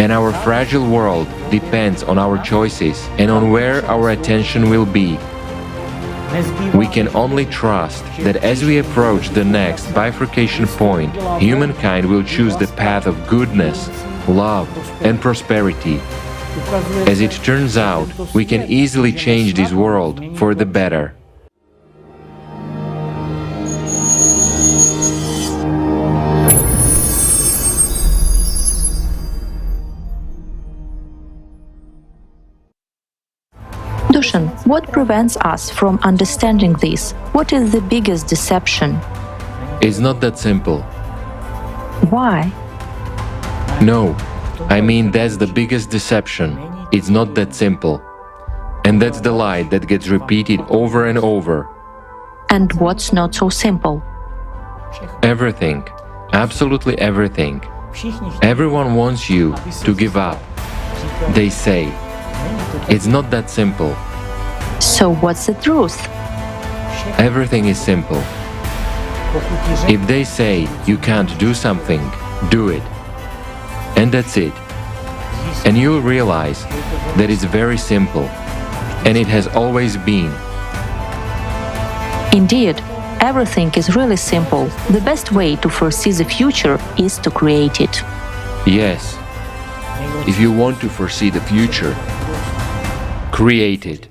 and our fragile world depends on our choices and on where our attention will be. We can only trust that as we approach the next bifurcation point, humankind will choose the path of goodness, love, and prosperity. As it turns out, we can easily change this world for the better. Dushan, what prevents us from understanding this? What is the biggest deception? It's not that simple. Why? No, I mean that's the biggest deception. It's not that simple. And that's the lie that gets repeated over and over. And what's not so simple? Everything. Absolutely everything. Everyone wants you to give up. They say. It's not that simple. So what's the truth? Everything is simple. If they say you can't do something, Do it. And that's it. And you'll realize that it's very simple, and it has always been. Indeed, everything is really simple. The best way to foresee the future is to create it. Yes. If you want to foresee the future, create it.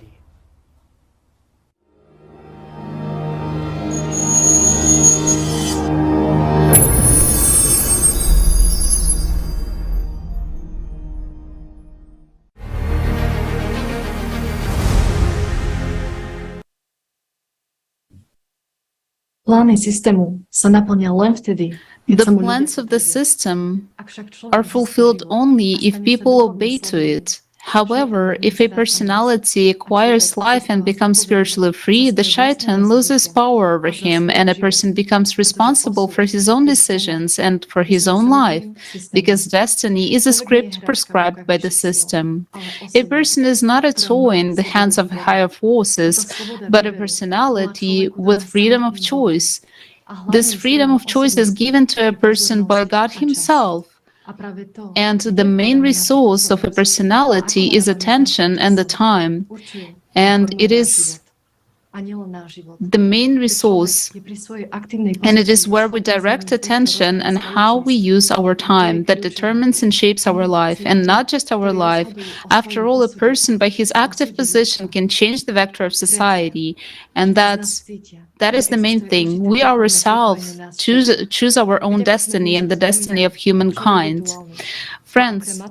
Plány systému sa naplnia len vtedy, The plans of the system are fulfilled only if people obey to it. However, if a personality acquires life and becomes spiritually free, the shaitan loses power over him and a person becomes responsible for his own decisions and for his own life, because destiny is a script prescribed by the system. A person is not a toy in the hands of higher forces, but a personality with freedom of choice. This freedom of choice is given to a person by God Himself. And the main resource of a personality is attention and the time. And it is the main resource, and it is where we direct attention and how we use our time that determines and shapes our life, and not just our life. After all, a person by his active position can change the vector of society, and that is the main thing. We ourselves choose our own destiny and the destiny of humankind. Friends,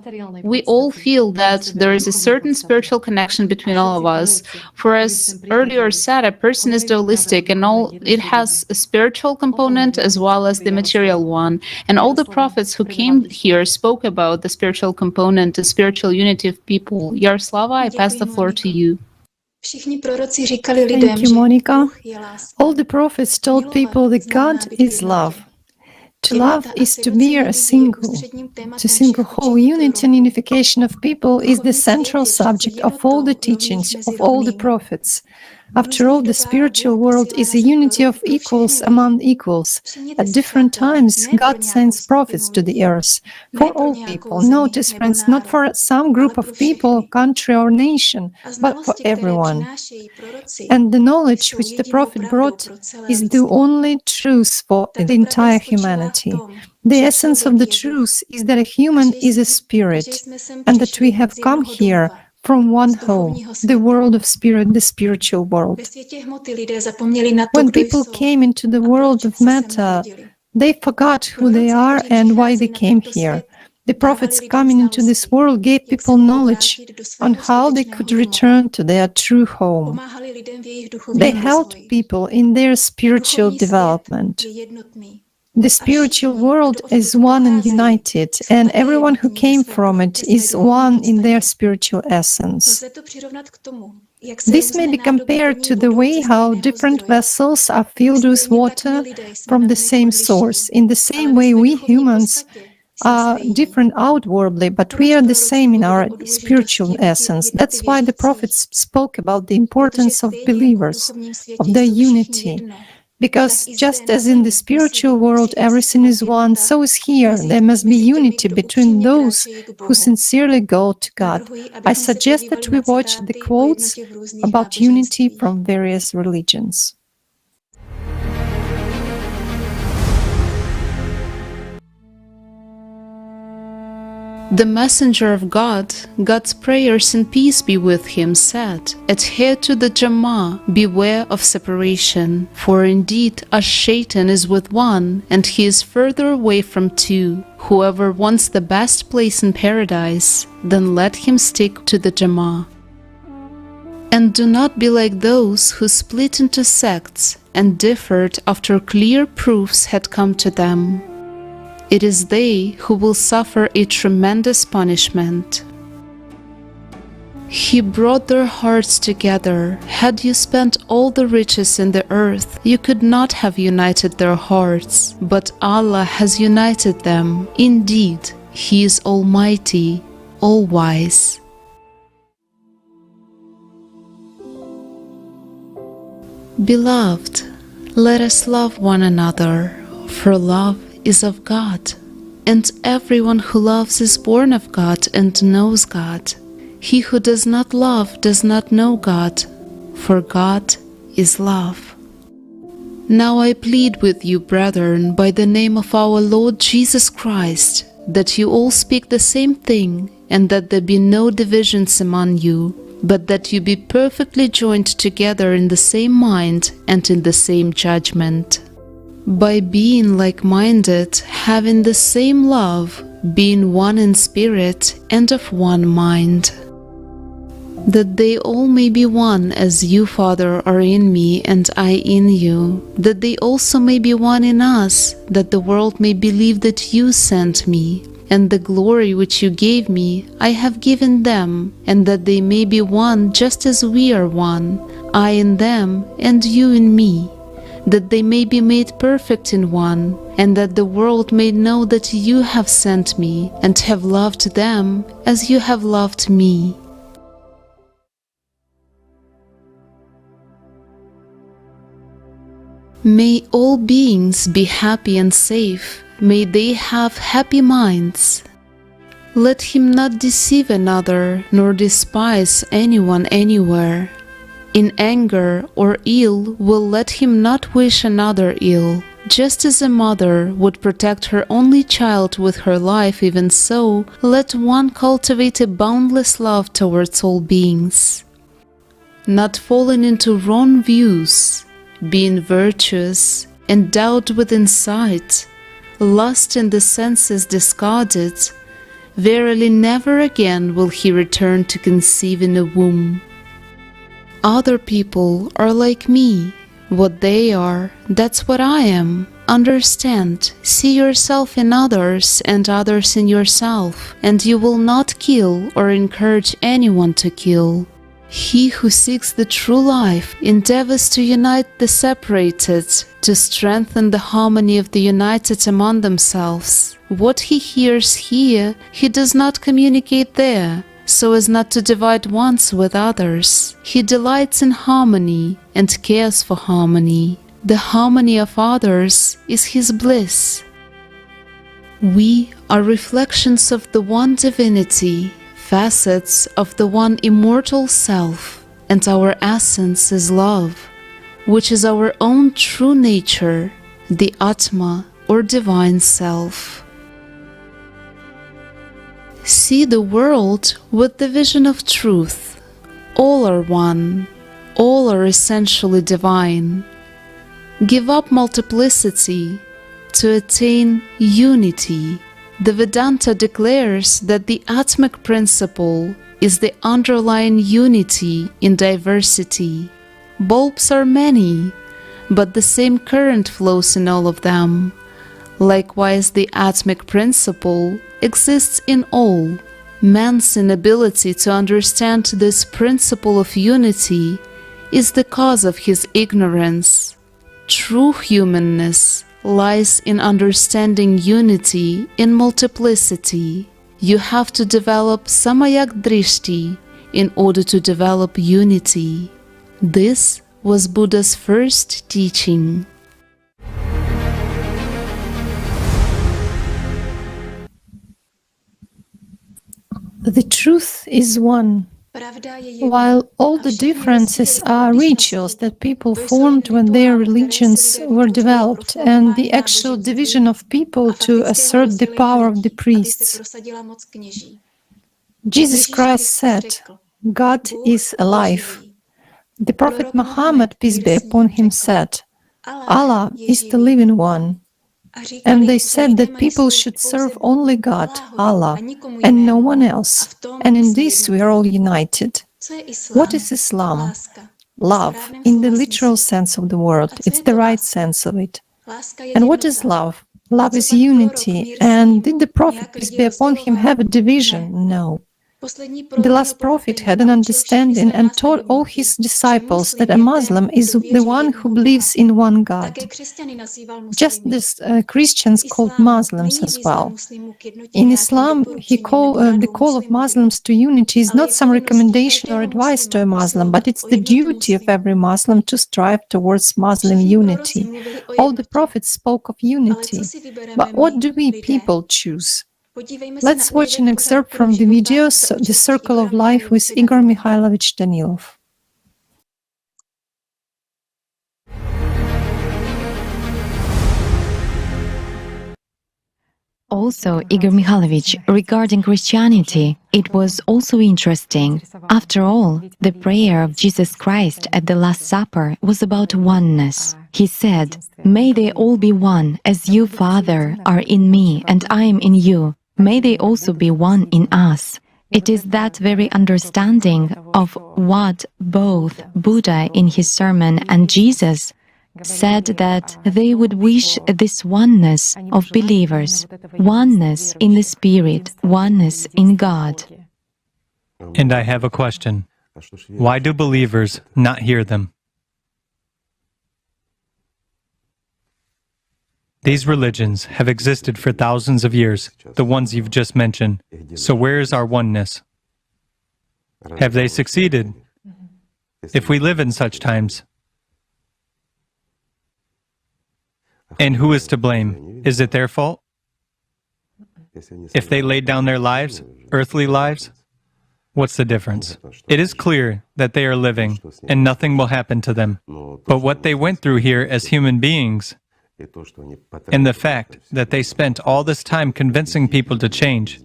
we all feel that there is a certain spiritual connection between all of us. For as earlier said, a person is dualistic, and it has a spiritual component as well as the material one. And all the prophets who came here spoke about the spiritual component, the spiritual unity of people. Yaroslava, I pass the floor to you. Thank you, Monica. All the prophets told people that God is love. To love is to be a single. To single whole unity and unification of people is the central subject of all the teachings of all the prophets. After all, the spiritual world is a unity of equals among equals. At different times, God sends prophets to the earth for all people. Notice, friends, not for some group of people, country, or nation, but for everyone. And the knowledge which the prophet brought is the only truth for the entire humanity. The essence of the truth is that a human is a spirit, and that we have come here from one home, the world of spirit, the spiritual world. When people came into the world of matter, they forgot who they are and why they came here. The prophets coming into this world gave people knowledge on how they could return to their true home. They helped people in their spiritual development. The spiritual world is one and united, and everyone who came from it is one in their spiritual essence. This may be compared to the way how different vessels are filled with water from the same source. In the same way, we humans are different outwardly, but we are the same in our spiritual essence. That's why the prophets spoke about the importance of believers, of their unity. Because just as in the spiritual world everything is one, so is here. There must be unity between those who sincerely go to God. I suggest that we watch the quotes about unity from various religions. The messenger of God, God's prayers and peace be with him, said, "Adhere to the Jama, beware of separation, for indeed Ash-Shaitan is with one, and he is further away from two. Whoever wants the best place in paradise, then let him stick to the Jama. And do not be like those who split into sects and differed after clear proofs had come to them. It is they who will suffer a tremendous punishment." He brought their hearts together. Had you spent all the riches in the earth, you could not have united their hearts, but Allah has united them. Indeed, He is Almighty, All-Wise. Beloved, let us love one another, for love is of God, and everyone who loves is born of God and knows God. He who does not love does not know God, for God is love. Now I plead with you, brethren, by the name of our Lord Jesus Christ, that you all speak the same thing, and that there be no divisions among you, but that you be perfectly joined together in the same mind and in the same judgment. By being like-minded, having the same love, being one in spirit and of one mind. That they all may be one, as you, Father, are in me and I in you, that they also may be one in us, that the world may believe that you sent me. And the glory which you gave me, I have given them, and that they may be one just as we are one, I in them and you in me, that they may be made perfect in one, and that the world may know that you have sent me and have loved them as you have loved me. May all beings be happy and safe. May they have happy minds. Let him not deceive another, nor despise anyone anywhere. In anger or ill will let him not wish another ill. Just as a mother would protect her only child with her life, even so, let one cultivate a boundless love towards all beings. Not falling into wrong views, being virtuous, endowed with insight, lust in the senses discarded, verily never again will he return to conceive in a womb. Other people are like me. What they are, that's what I am. Understand, see yourself in others and others in yourself, and you will not kill or encourage anyone to kill. He who seeks the true life endeavors to unite the separated, to strengthen the harmony of the united among themselves. What he hears here, he does not communicate there, so as not to divide ones with others. He delights in harmony and cares for harmony. The harmony of others is his bliss. We are reflections of the one divinity, facets of the one immortal self, and our essence is love, which is our own true nature, the Atma or divine self. See the world with the vision of truth. All are one, all are essentially divine. Give up multiplicity to attain unity. The Vedanta declares that the Atmic principle is the underlying unity in diversity. Bulbs are many, but the same current flows in all of them. Likewise, the Atmic principle exists in all. Man's inability to understand this principle of unity is the cause of his ignorance. True humanness lies in understanding unity in multiplicity. You have to develop Samayak Drishti in order to develop unity. This was Buddha's first teaching. The truth is one. While all the differences are rituals that people formed when their religions were developed, and the actual division of people to assert the power of the priests. Jesus Christ said, God is alive. The Prophet Muhammad, peace be upon him, said, Allah is the living one. And they said that people should serve only God, Allah, and no one else. And in this we are all united. What is Islam? Love, in the literal sense of the word. It's the right sense of it. And what is love? Love is unity. And did the Prophet, peace be upon him, have a division? No. The last prophet had an understanding and taught all his disciples that a Muslim is the one who believes in one God. Just as Christians called Muslims as well. In Islam, the call of Muslims to unity is not some recommendation or advice to a Muslim, but it's the duty of every Muslim to strive towards Muslim unity. All the prophets spoke of unity. But what do we people choose? Let's watch an excerpt from the video The Circle of Life with Igor Mikhailovich Danilov. Also, Igor Mikhailovich, regarding Christianity, it was also interesting. After all, the prayer of Jesus Christ at the Last Supper was about oneness. He said, "May they all be one, as you, Father, are in me and I am in you. May they also be one in us." It is that very understanding of what both Buddha in his sermon and Jesus said, that they would wish this oneness of believers, oneness in the Spirit, oneness in God. And I have a question. Why do believers not hear them? These religions have existed for thousands of years, the ones you've just mentioned. So where is our oneness? Have they succeeded? If we live in such times. And who is to blame? Is it their fault? If they laid down their lives, earthly lives, what's the difference? It is clear that they are living, and nothing will happen to them. But what they went through here as human beings, and the fact that they spent all this time convincing people to change,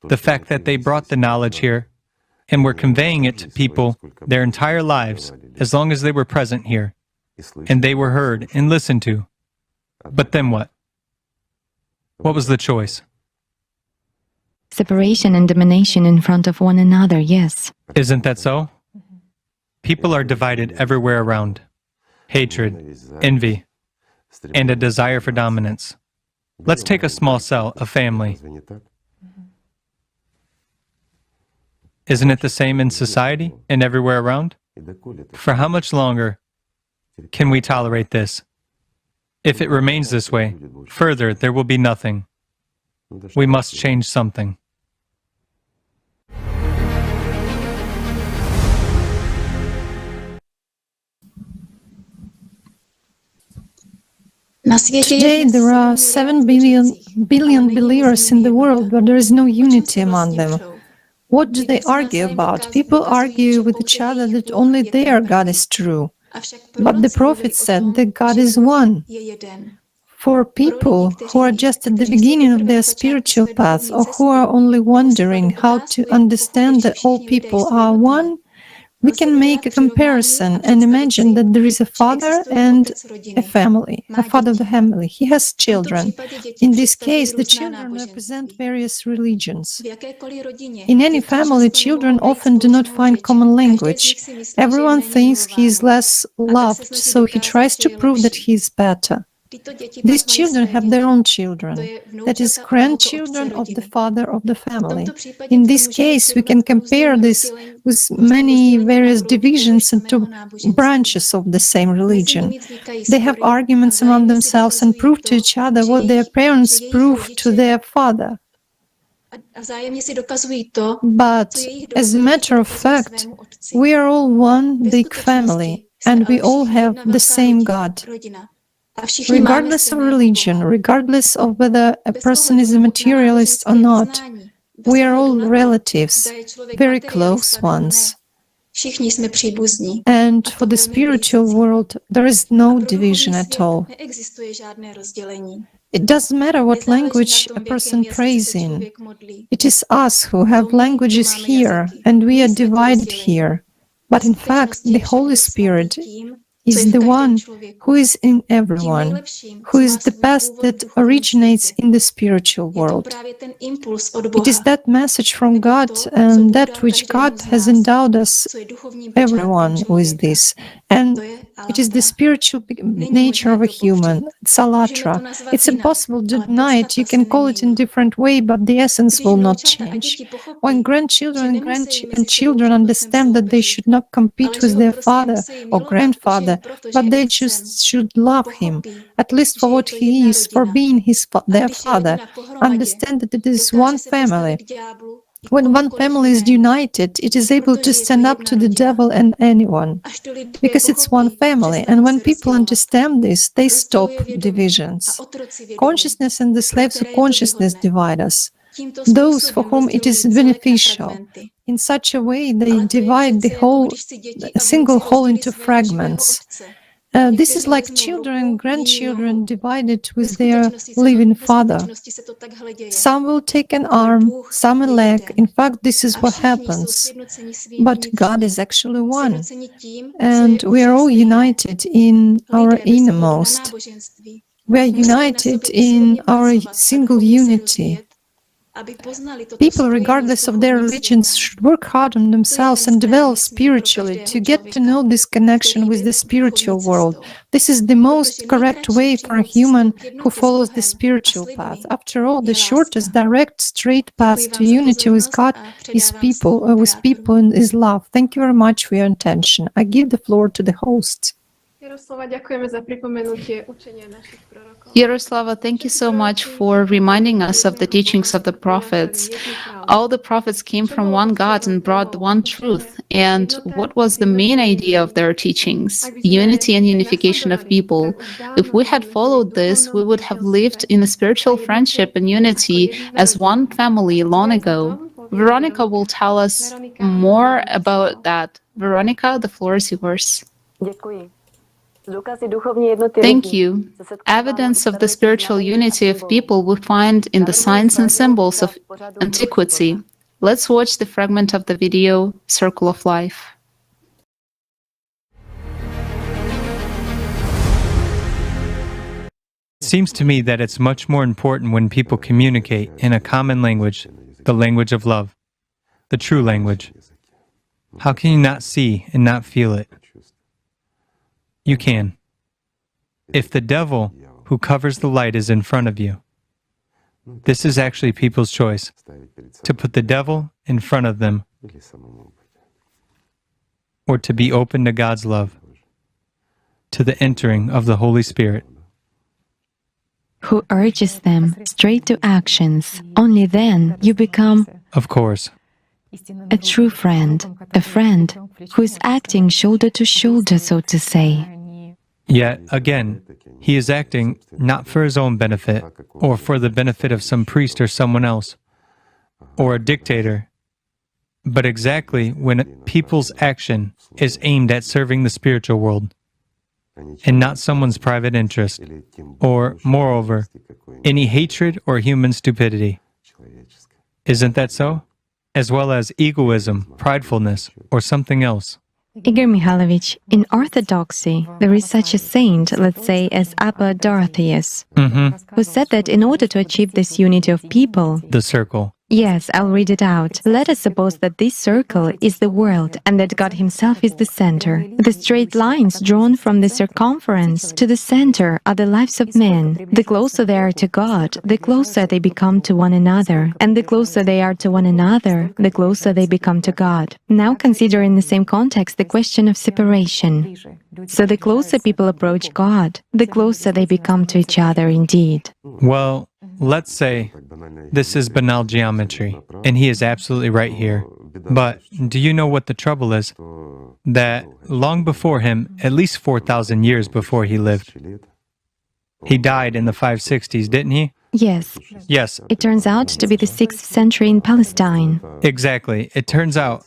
the fact that they brought the knowledge here and were conveying it to people their entire lives, as long as they were present here, and they were heard and listened to. But then what? What was the choice? Separation and domination in front of one another, yes. Isn't that so? People are divided everywhere around. Hatred, envy, and a desire for dominance. Let's take a small cell, a family. Isn't it the same in society and everywhere around? For how much longer can we tolerate this? If it remains this way, further there will be nothing. We must change something. Today there are 7 billion believers in the world, but there is no unity among them. What do they argue about? People argue with each other that only their God is true. But the Prophet said that God is one. For people who are just at the beginning of their spiritual path, or who are only wondering how to understand that all people are one, we can make a comparison and imagine that there is a father and a family, a father of the family. He has children. In this case, the children represent various religions. In any family, children often do not find common language. Everyone thinks he is less loved, so he tries to prove that he is better. These children have their own children, that is, grandchildren of the father of the family. In this case, we can compare this with many various divisions into branches of the same religion. They have arguments among themselves and prove to each other what their parents proved to their father. But, as a matter of fact, we are all one big family, and we all have the same God. Regardless of religion, regardless of whether a person is a materialist or not, we are all relatives, very close ones. And for the spiritual world, there is no division at all. It doesn't matter what language a person prays in. It is us who have languages here, and we are divided here. But in fact, the Holy Spirit is the one who is in everyone, who is the best that originates in the spiritual world. It is that message from God and that which God has endowed us, everyone, with this. And it is the spiritual nature of a human. It's alatra. It's impossible to deny it. You can call it in different way, but the essence will not change. When grandchildren and children understand that they should not compete with their father or grandfather, but they just should love him, at least for what he is, for being their father, understand that it is one family. When one family is united, it is able to stand up to the devil and anyone, because it's one family. And when people understand this, they stop divisions. Consciousness and the slaves of consciousness divide us. Those for whom it is beneficial. In such a way, they divide the single whole into fragments. This is like children and grandchildren divided with their living father. Some will take an arm, some a leg. In fact, this is what happens. But God is actually one. And we are all united in our innermost. We are united in our single unity. People, regardless of their religions, should work hard on themselves and develop spiritually to get to know this connection with the spiritual world. This is the most correct way for a human who follows the spiritual path. After all, the shortest, direct, straight path to unity with God is with people and is love. Thank you very much for your attention. I give the floor to the hosts. Yaroslava, thank you so much for reminding us of the teachings of the prophets. All the prophets came from one God and brought one truth. And what was the main idea of their teachings? Unity and unification of people. If we had followed this, we would have lived in a spiritual friendship and unity as one family long ago. Veronica will tell us more about that. Veronica, the floor is yours. Thank you. Evidence of the spiritual unity of people we find in the signs and symbols of antiquity. Let's watch the fragment of the video, Circle of Life. It seems to me that it's much more important when people communicate in a common language, the language of love, the true language. How can you not see and not feel it? You can. If the devil who covers the light is in front of you, this is actually people's choice, to put the devil in front of them, or to be open to God's love, to the entering of the Holy Spirit. Who urges them straight to actions. Only then you become, of course, a true friend, a friend who is acting shoulder to shoulder, so to say. Yet, again, he is acting not for his own benefit, or for the benefit of some priest or someone else, or a dictator, but exactly when people's action is aimed at serving the spiritual world, and not someone's private interest, or, moreover, any hatred or human stupidity. Isn't that so? As well as egoism, pridefulness, or something else. Igor Mikhailovich, in Orthodoxy, there is such a saint, let's say, as Abba Dorotheus, who said that in order to achieve this unity of people, the circle. Yes, I'll read it out. Let us suppose that this circle is the world and that God Himself is the center. The straight lines drawn from the circumference to the center are the lives of men. The closer they are to God, the closer they become to one another. And the closer they are to one another, the closer they become to God. Now consider in the same context the question of separation. So the closer people approach God, the closer they become to each other indeed. Well, let's say this is banal geometry, and he is absolutely right here. But do you know what the trouble is? That long before him, at least 4,000 years before he lived, he died in the 560s, didn't he? Yes. Yes. It turns out to be the 6th century in Palestine. Exactly. It turns out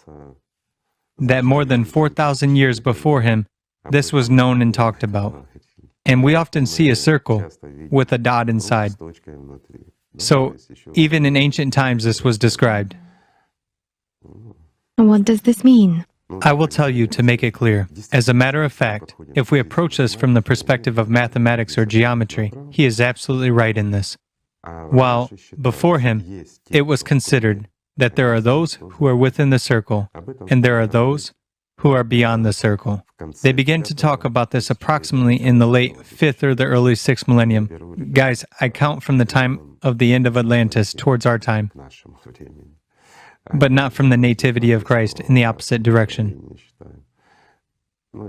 that more than 4,000 years before him, this was known and talked about. And we often see a circle with a dot inside. So, even in ancient times, this was described. What does this mean? I will tell you to make it clear. As a matter of fact, if we approach this from the perspective of mathematics or geometry, he is absolutely right in this. While before him, it was considered that there are those who are within the circle, and there are those who are beyond the circle. They began to talk about this approximately in the late 5th or the early 6th millennium. Guys, I count from the time of the end of Atlantis towards our time, but not from the nativity of Christ in the opposite direction.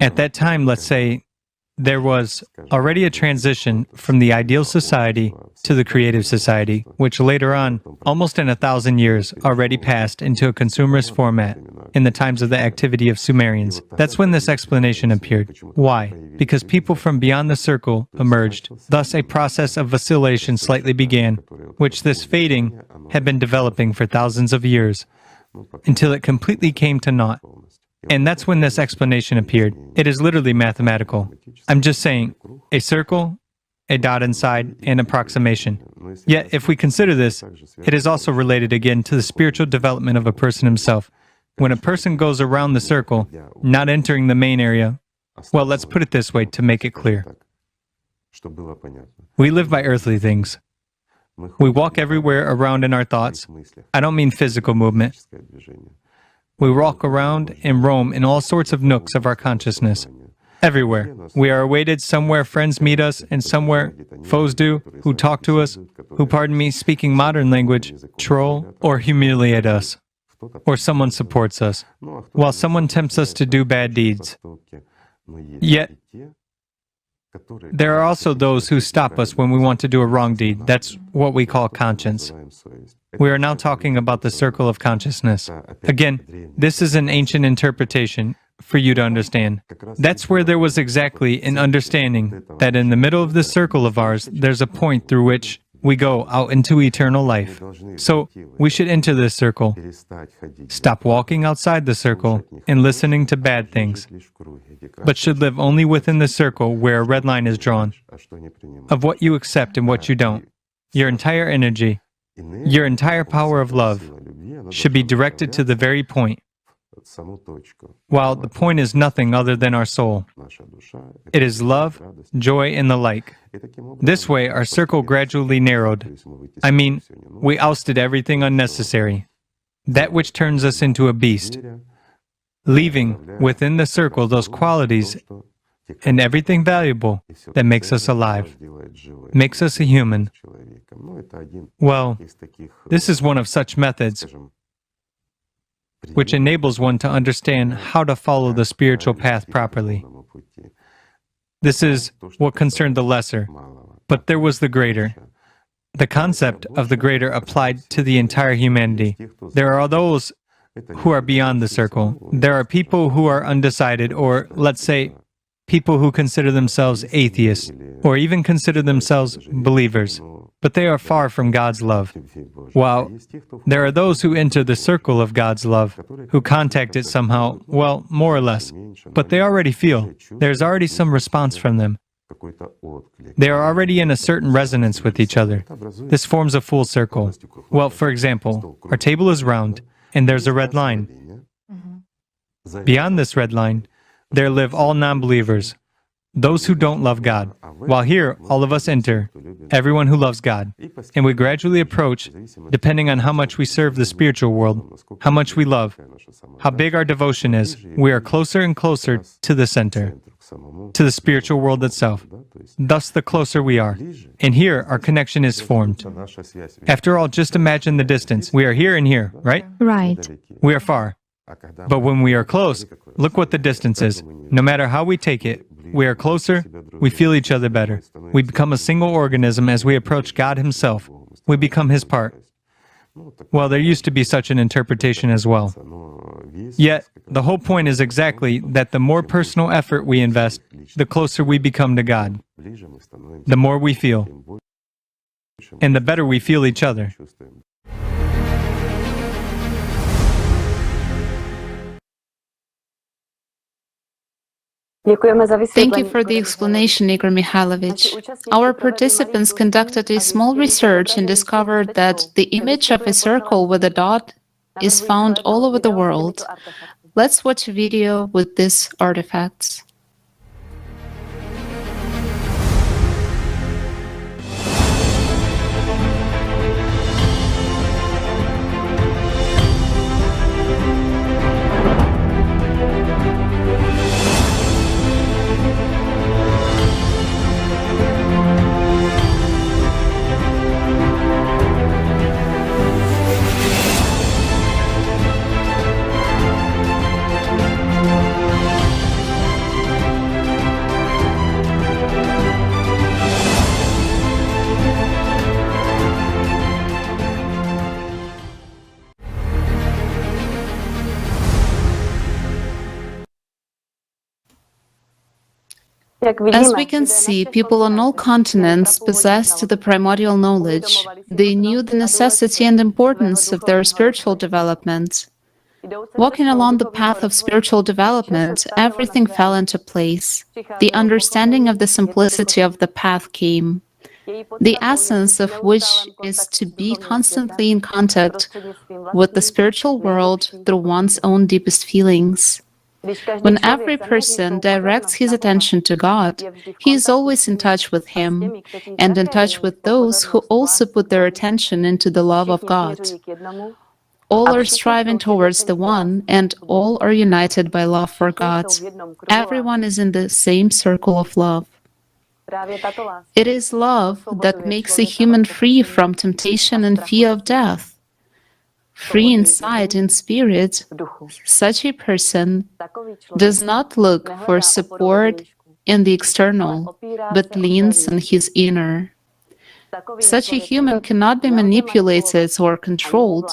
At that time, let's say, there was already a transition from the ideal society to the creative society, which later on, almost in 1,000 years, already passed into a consumerist format in the times of the activity of Sumerians. That's when this explanation appeared. Why? Because people from beyond the circle emerged. Thus, a process of vacillation slightly began, which this fading had been developing for thousands of years, until it completely came to naught. And that's when this explanation appeared. It is literally mathematical. I'm just saying, a circle, a dot inside, an approximation. Yet, if we consider this, it is also related again to the spiritual development of a person himself. When a person goes around the circle, not entering the main area, well, let's put it this way to make it clear. We live by earthly things. We walk everywhere around in our thoughts. I don't mean physical movement. We walk around and roam in all sorts of nooks of our consciousness. Everywhere. We are awaited somewhere friends meet us, and somewhere foes do, who talk to us, who, pardon me, speaking modern language, troll or humiliate us. Or someone supports us, while someone tempts us to do bad deeds. Yet, there are also those who stop us when we want to do a wrong deed. That's what we call conscience. We are now talking about the circle of consciousness. Again, this is an ancient interpretation for you to understand. That's where there was exactly an understanding that in the middle of this circle of ours, there's a point through which we go out into eternal life. So, we should enter this circle, stop walking outside the circle and listening to bad things, but should live only within the circle where a red line is drawn, of what you accept and what you don't. Your entire energy, your entire power of love should be directed to the very point, while the point is nothing other than our soul. It is love, joy, and the like. This way, our circle gradually narrowed. I mean, we ousted everything unnecessary, that which turns us into a beast, leaving within the circle those qualities and everything valuable that makes us alive, makes us a human. Well, this is one of such methods which enables one to understand how to follow the spiritual path properly. This is what concerned the lesser, but there was the greater. The concept of the greater applied to the entire humanity. There are those who are beyond the circle. There are people who are undecided, or let's say, people who consider themselves atheists, or even consider themselves believers, but they are far from God's love. While there are those who enter the circle of God's love, who contact it somehow, well, more or less, but they already feel, there's already some response from them. They are already in a certain resonance with each other. This forms a full circle. Well, for example, our table is round, and there's a red line. Beyond this red line, there live all non-believers, those who don't love God. While here, all of us enter, everyone who loves God. And we gradually approach, depending on how much we serve the spiritual world, how much we love, how big our devotion is, we are closer and closer to the center, to the spiritual world itself. Thus, the closer we are. And here, our connection is formed. After all, just imagine the distance. We are here and here, right? Right. We are far. But when we are close, look what the distance is. No matter how we take it, we are closer, we feel each other better. We become a single organism as we approach God Himself. We become His part. Well, there used to be such an interpretation as well. Yet, the whole point is exactly that the more personal effort we invest, the closer we become to God. The more we feel, and the better we feel each other. Thank you for the explanation, Igor Mikhailovich. Our participants conducted a small research and discovered that the image of a circle with a dot is found all over the world. Let's watch a video with these artifacts. As we can see, people on all continents possessed the primordial knowledge. They knew the necessity and importance of their spiritual development. Walking along the path of spiritual development, everything fell into place. The understanding of the simplicity of the path came, the essence of which is to be constantly in contact with the spiritual world through one's own deepest feelings. When every person directs his attention to God, he is always in touch with Him, and in touch with those who also put their attention into the love of God. All are striving towards the one, and all are united by love for God. Everyone is in the same circle of love. It is love that makes a human free from temptation and fear of death. Free inside in spirit, such a person does not look for support in the external, but leans on his inner. Such a human cannot be manipulated or controlled.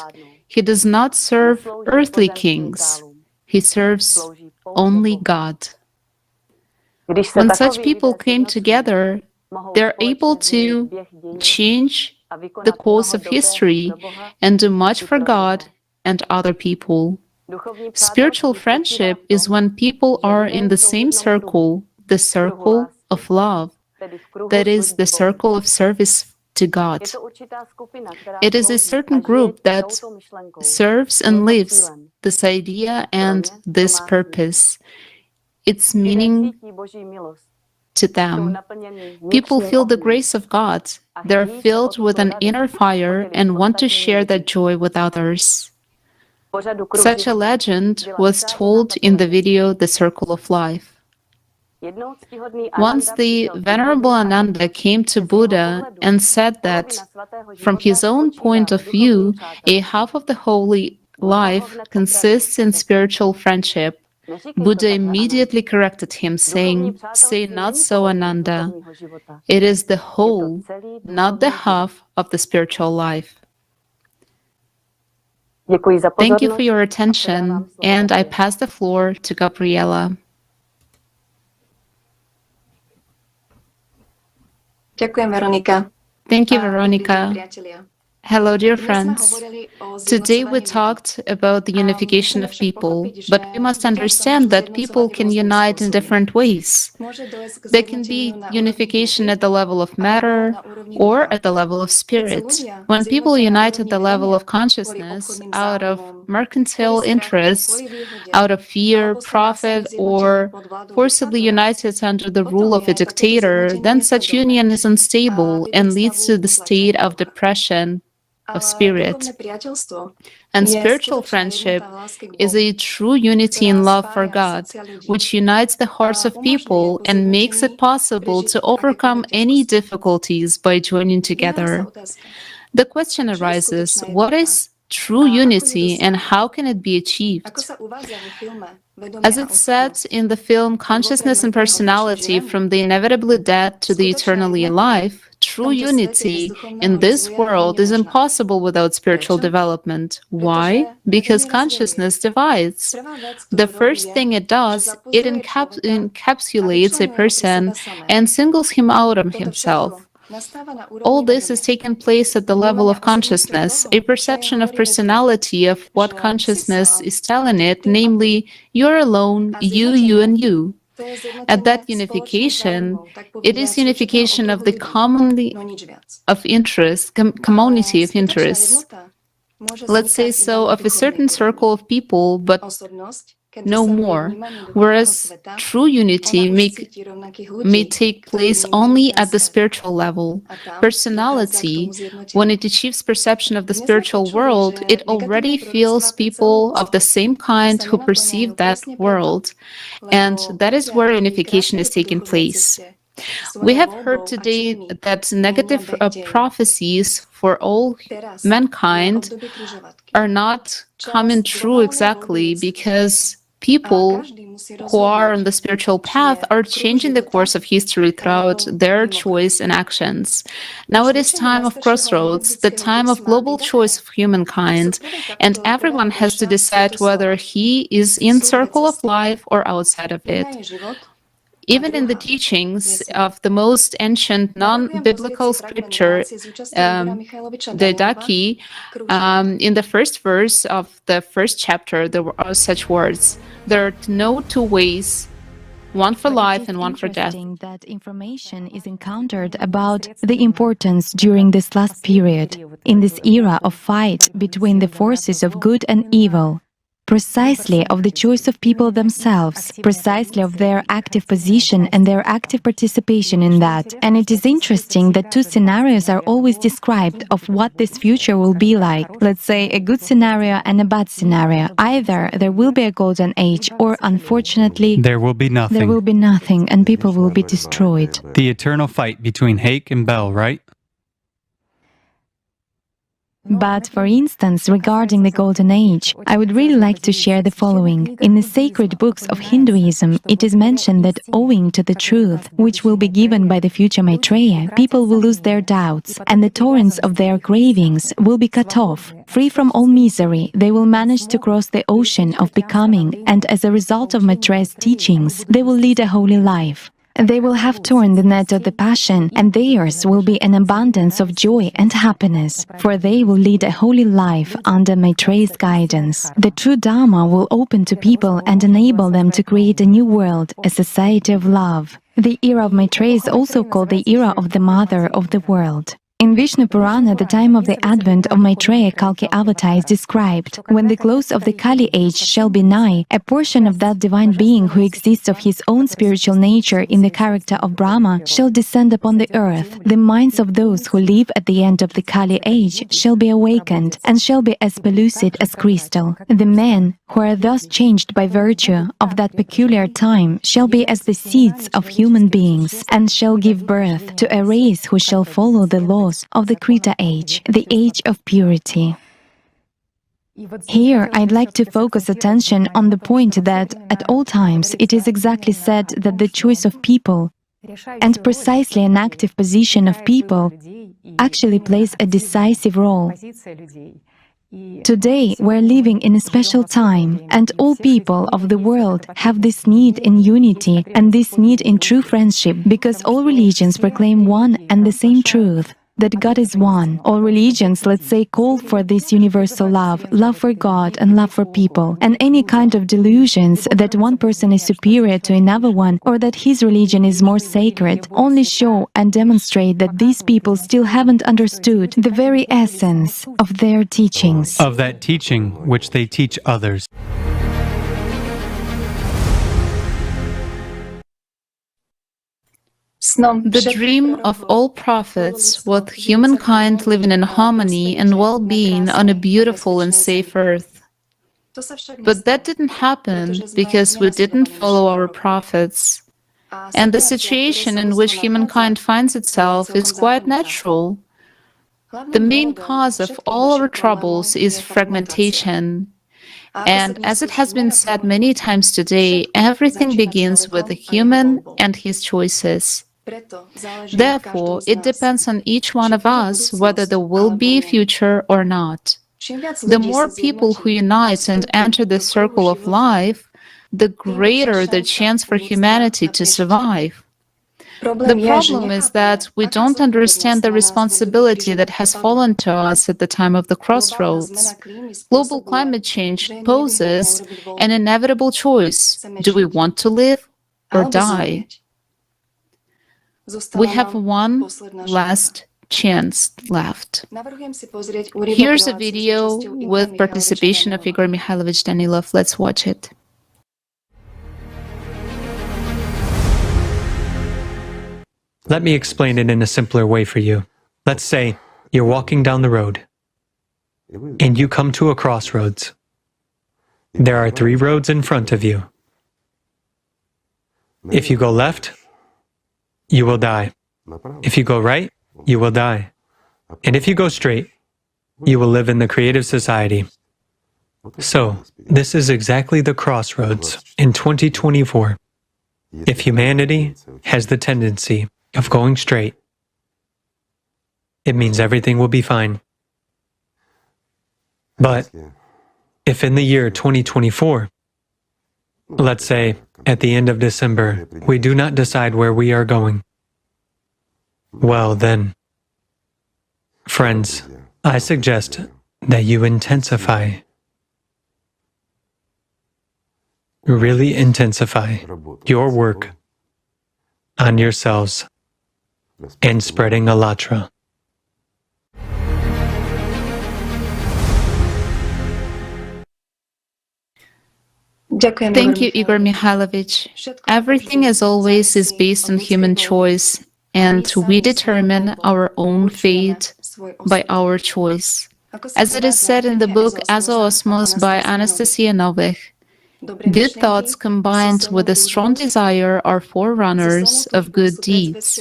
He does not serve earthly kings. He serves only God. When such people came together, they're able to change the course of history and do much for God and other people. Spiritual friendship is when people are in the same circle, the circle of love, that is, the circle of service to God. It is a certain group that serves and lives this idea and this purpose. Its meaning to them. People feel the grace of God. They're filled with an inner fire and want to share that joy with others. Such a legend was told in the video The Circle of Life. Once the Venerable Ananda came to Buddha and said that, from his own point of view, a half of the holy life consists in spiritual friendship. Buddha immediately corrected him, saying, "Say not so, Ananda. It is the whole, not the half of the spiritual life." Thank you for your attention, and I pass the floor to Gabriela. Ďakujem, Veronika. Thank you, Veronica. Hello, dear friends. Today we talked about the unification of people, but we must understand that people can unite in different ways. There can be unification at the level of matter or at the level of spirit. When people unite at the level of consciousness out of mercantile interests, out of fear, profit, or forcibly united under the rule of a dictator, then such union is unstable and leads to the state of depression of spirit. And spiritual friendship is a true unity in love for God, which unites the hearts of people and makes it possible to overcome any difficulties by joining together. The question arises, what is true unity and how can it be achieved? As it's said in the film Consciousness and Personality, from the inevitably dead to the eternally alive, true unity in this world is impossible without spiritual development. Why? Because consciousness divides. The first thing it does, it encapsulates a person and singles him out of himself. All this is taking place at the level of consciousness, a perception of personality of what consciousness is telling it, namely, you're alone, you, and you. At that unification, it is unification of the community of interests. Let's say so, of a certain circle of people, but no more, whereas true unity may take place only at the spiritual level. Personality, when it achieves perception of the spiritual world, it already feels people of the same kind who perceive that world, and that is where unification is taking place. We have heard today that negative prophecies for all mankind are not coming true exactly because people who are on the spiritual path are changing the course of history throughout their choice and actions. Now it is time of crossroads, the time of global choice of humankind, and everyone has to decide whether he is in circle of life or outside of it. Even in the teachings of the most ancient non-biblical scripture, the Daki, in the first verse of the first chapter, there were such words: "There are no two ways, one for life and one for death." Interesting that information is encountered about the importance during this last period, in this era of fight between the forces of good and evil, precisely of the choice of people themselves, precisely of their active position and their active participation in that. And it is interesting that two scenarios are always described of what this future will be like. Let's say a good scenario and a bad scenario. Either there will be a golden age, or unfortunately, there will be nothing. There will be nothing, and people will be destroyed. The eternal fight between Hake and Bel, right? But, for instance, regarding the Golden Age, I would really like to share the following. In the sacred books of Hinduism, it is mentioned that owing to the truth, which will be given by the future Maitreya, people will lose their doubts, and the torrents of their cravings will be cut off. Free from all misery, they will manage to cross the ocean of becoming, and as a result of Maitreya's teachings, they will lead a holy life. They will have torn the net of the passion, and theirs will be an abundance of joy and happiness, for they will lead a holy life under Maitreya's guidance. The true Dharma will open to people and enable them to create a new world, a society of love. The era of Maitreya is also called the era of the Mother of the World. In Vishnu Purana, the time of the advent of Maitreya Kalki Avatar is described. When the close of the Kali age shall be nigh, a portion of that divine being who exists of his own spiritual nature in the character of Brahma shall descend upon the earth. The minds of those who live at the end of the Kali age shall be awakened and shall be as pellucid as crystal. The men who are thus changed by virtue of that peculiar time shall be as the seeds of human beings, and shall give birth to a race who shall follow the laws of the Krita age, the age of purity. Here, I'd like to focus attention on the point that, at all times, it is exactly said that the choice of people, and precisely an active position of people, actually plays a decisive role. Today, we're living in a special time, and all people of the world have this need in unity and this need in true friendship, because all religions proclaim one and the same truth, that God is one. All religions, let's say, call for this universal love, love for God and love for people. And any kind of delusions that one person is superior to another one, or that his religion is more sacred, only show and demonstrate that these people still haven't understood the very essence of their teachings. Of that teaching which they teach others. The dream of all prophets was humankind living in harmony and well-being on a beautiful and safe earth. But that didn't happen because we didn't follow our prophets. And the situation in which humankind finds itself is quite natural. The main cause of all our troubles is fragmentation. And as it has been said many times today, everything begins with the human and his choices. Therefore, it depends on each one of us whether there will be a future or not. The more people who unite and enter the circle of life, the greater the chance for humanity to survive. The problem is that we don't understand the responsibility that has fallen to us at the time of the crossroads. Global climate change poses an inevitable choice. Do we want to live or die? We have one last chance left. Here's a video with participation of Igor Mikhailovich Danilov. Let's watch it. Let me explain it in a simpler way for you. Let's say you're walking down the road and you come to a crossroads. There are 3 roads in front of you. If you go left, you will die. If you go right, you will die. And if you go straight, you will live in the creative society. So, this is exactly the crossroads in 2024. If humanity has the tendency of going straight, it means everything will be fine. But if in the year 2024, Let's say, at the end of December, we do not decide where we are going. Well, then, friends, I suggest that you intensify, really intensify your work on yourselves and spreading Alatra. Thank you, Igor Mikhailovich. Everything, as always, is based on human choice, and we determine our own fate by our choice. As it is said in the book Azoosmos by Anastasia Novik, good thoughts combined with a strong desire are forerunners of good deeds.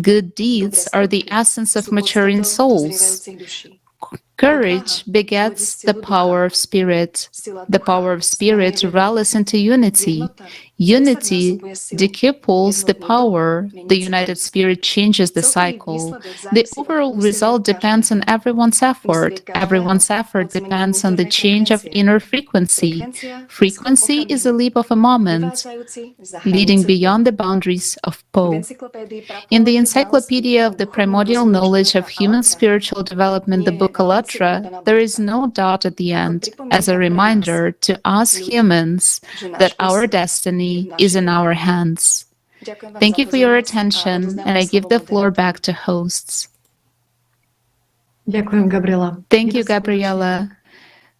Good deeds are the essence of maturing souls. Courage begets the power of spirit. The power of spirit rallies into unity. Unity decouples the power. The united spirit changes the cycle. The overall result depends on everyone's effort. Everyone's effort depends on the change of inner frequency. Frequency is a leap of a moment, leading beyond the boundaries of Po. In the Encyclopedia of the Primordial Knowledge of Human Spiritual Development, the book Alatra, there is no dot at the end, as a reminder to us humans that our destiny is in our hands. Thank you for your attention, and I give the floor back to hosts. Thank you, Gabriela.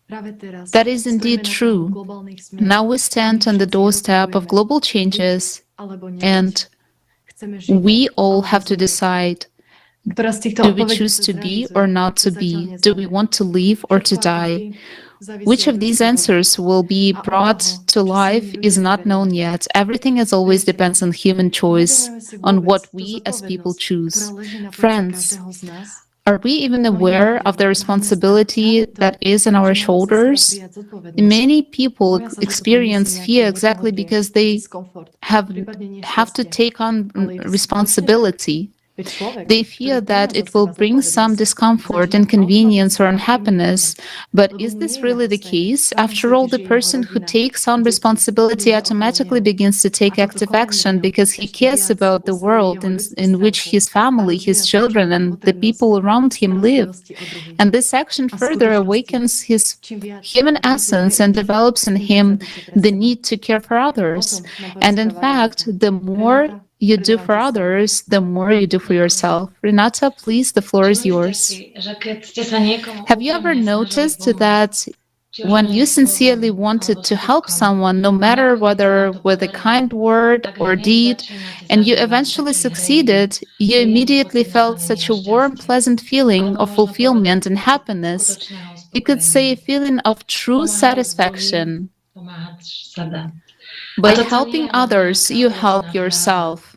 That is indeed true. Now we stand on the doorstep of global changes, and we all have to decide, do we choose to be or not to be? Do we want to live or to die? Which of these answers will be brought to life is not known yet. Everything, as always, depends on human choice, on what we as people choose. Friends, are we even aware of the responsibility that is on our shoulders? Many people experience fear exactly because they have to take on responsibility. They fear that it will bring some discomfort, inconvenience, or unhappiness. But is this really the case? After all, the person who takes on responsibility automatically begins to take active action because he cares about the world in which his family, his children, and the people around him live. And this action further awakens his human essence and develops in him the need to care for others. And in fact, the more you do for others, the more you do for yourself. Renata, please, the floor is yours. Have you ever noticed that when you sincerely wanted to help someone, no matter whether with a kind word or deed, and you eventually succeeded, you immediately felt such a warm, pleasant feeling of fulfillment and happiness? You could say a feeling of true satisfaction. By helping others, you help yourself.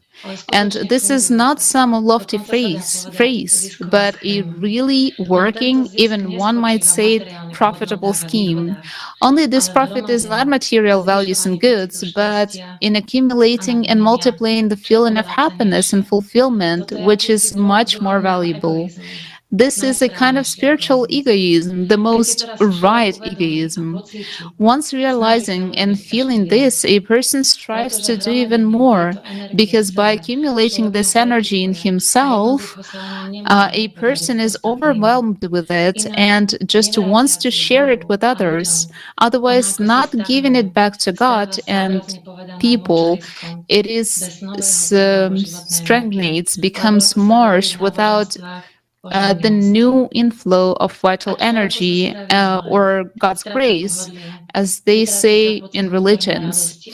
And this is not some lofty phrase, but a really working, even one might say, profitable scheme. Only this profit is not material values and goods, but in accumulating and multiplying the feeling of happiness and fulfillment, which is much more valuable. This is a kind of spiritual egoism, the most right egoism. Once realizing and feeling this, a person strives to do even more, because by accumulating this energy in himself, a person is overwhelmed with it and just wants to share it with others. Otherwise, not giving it back to God and people, it is stagnates, becomes marsh without the new inflow of vital energy or God's grace, as they say in religions.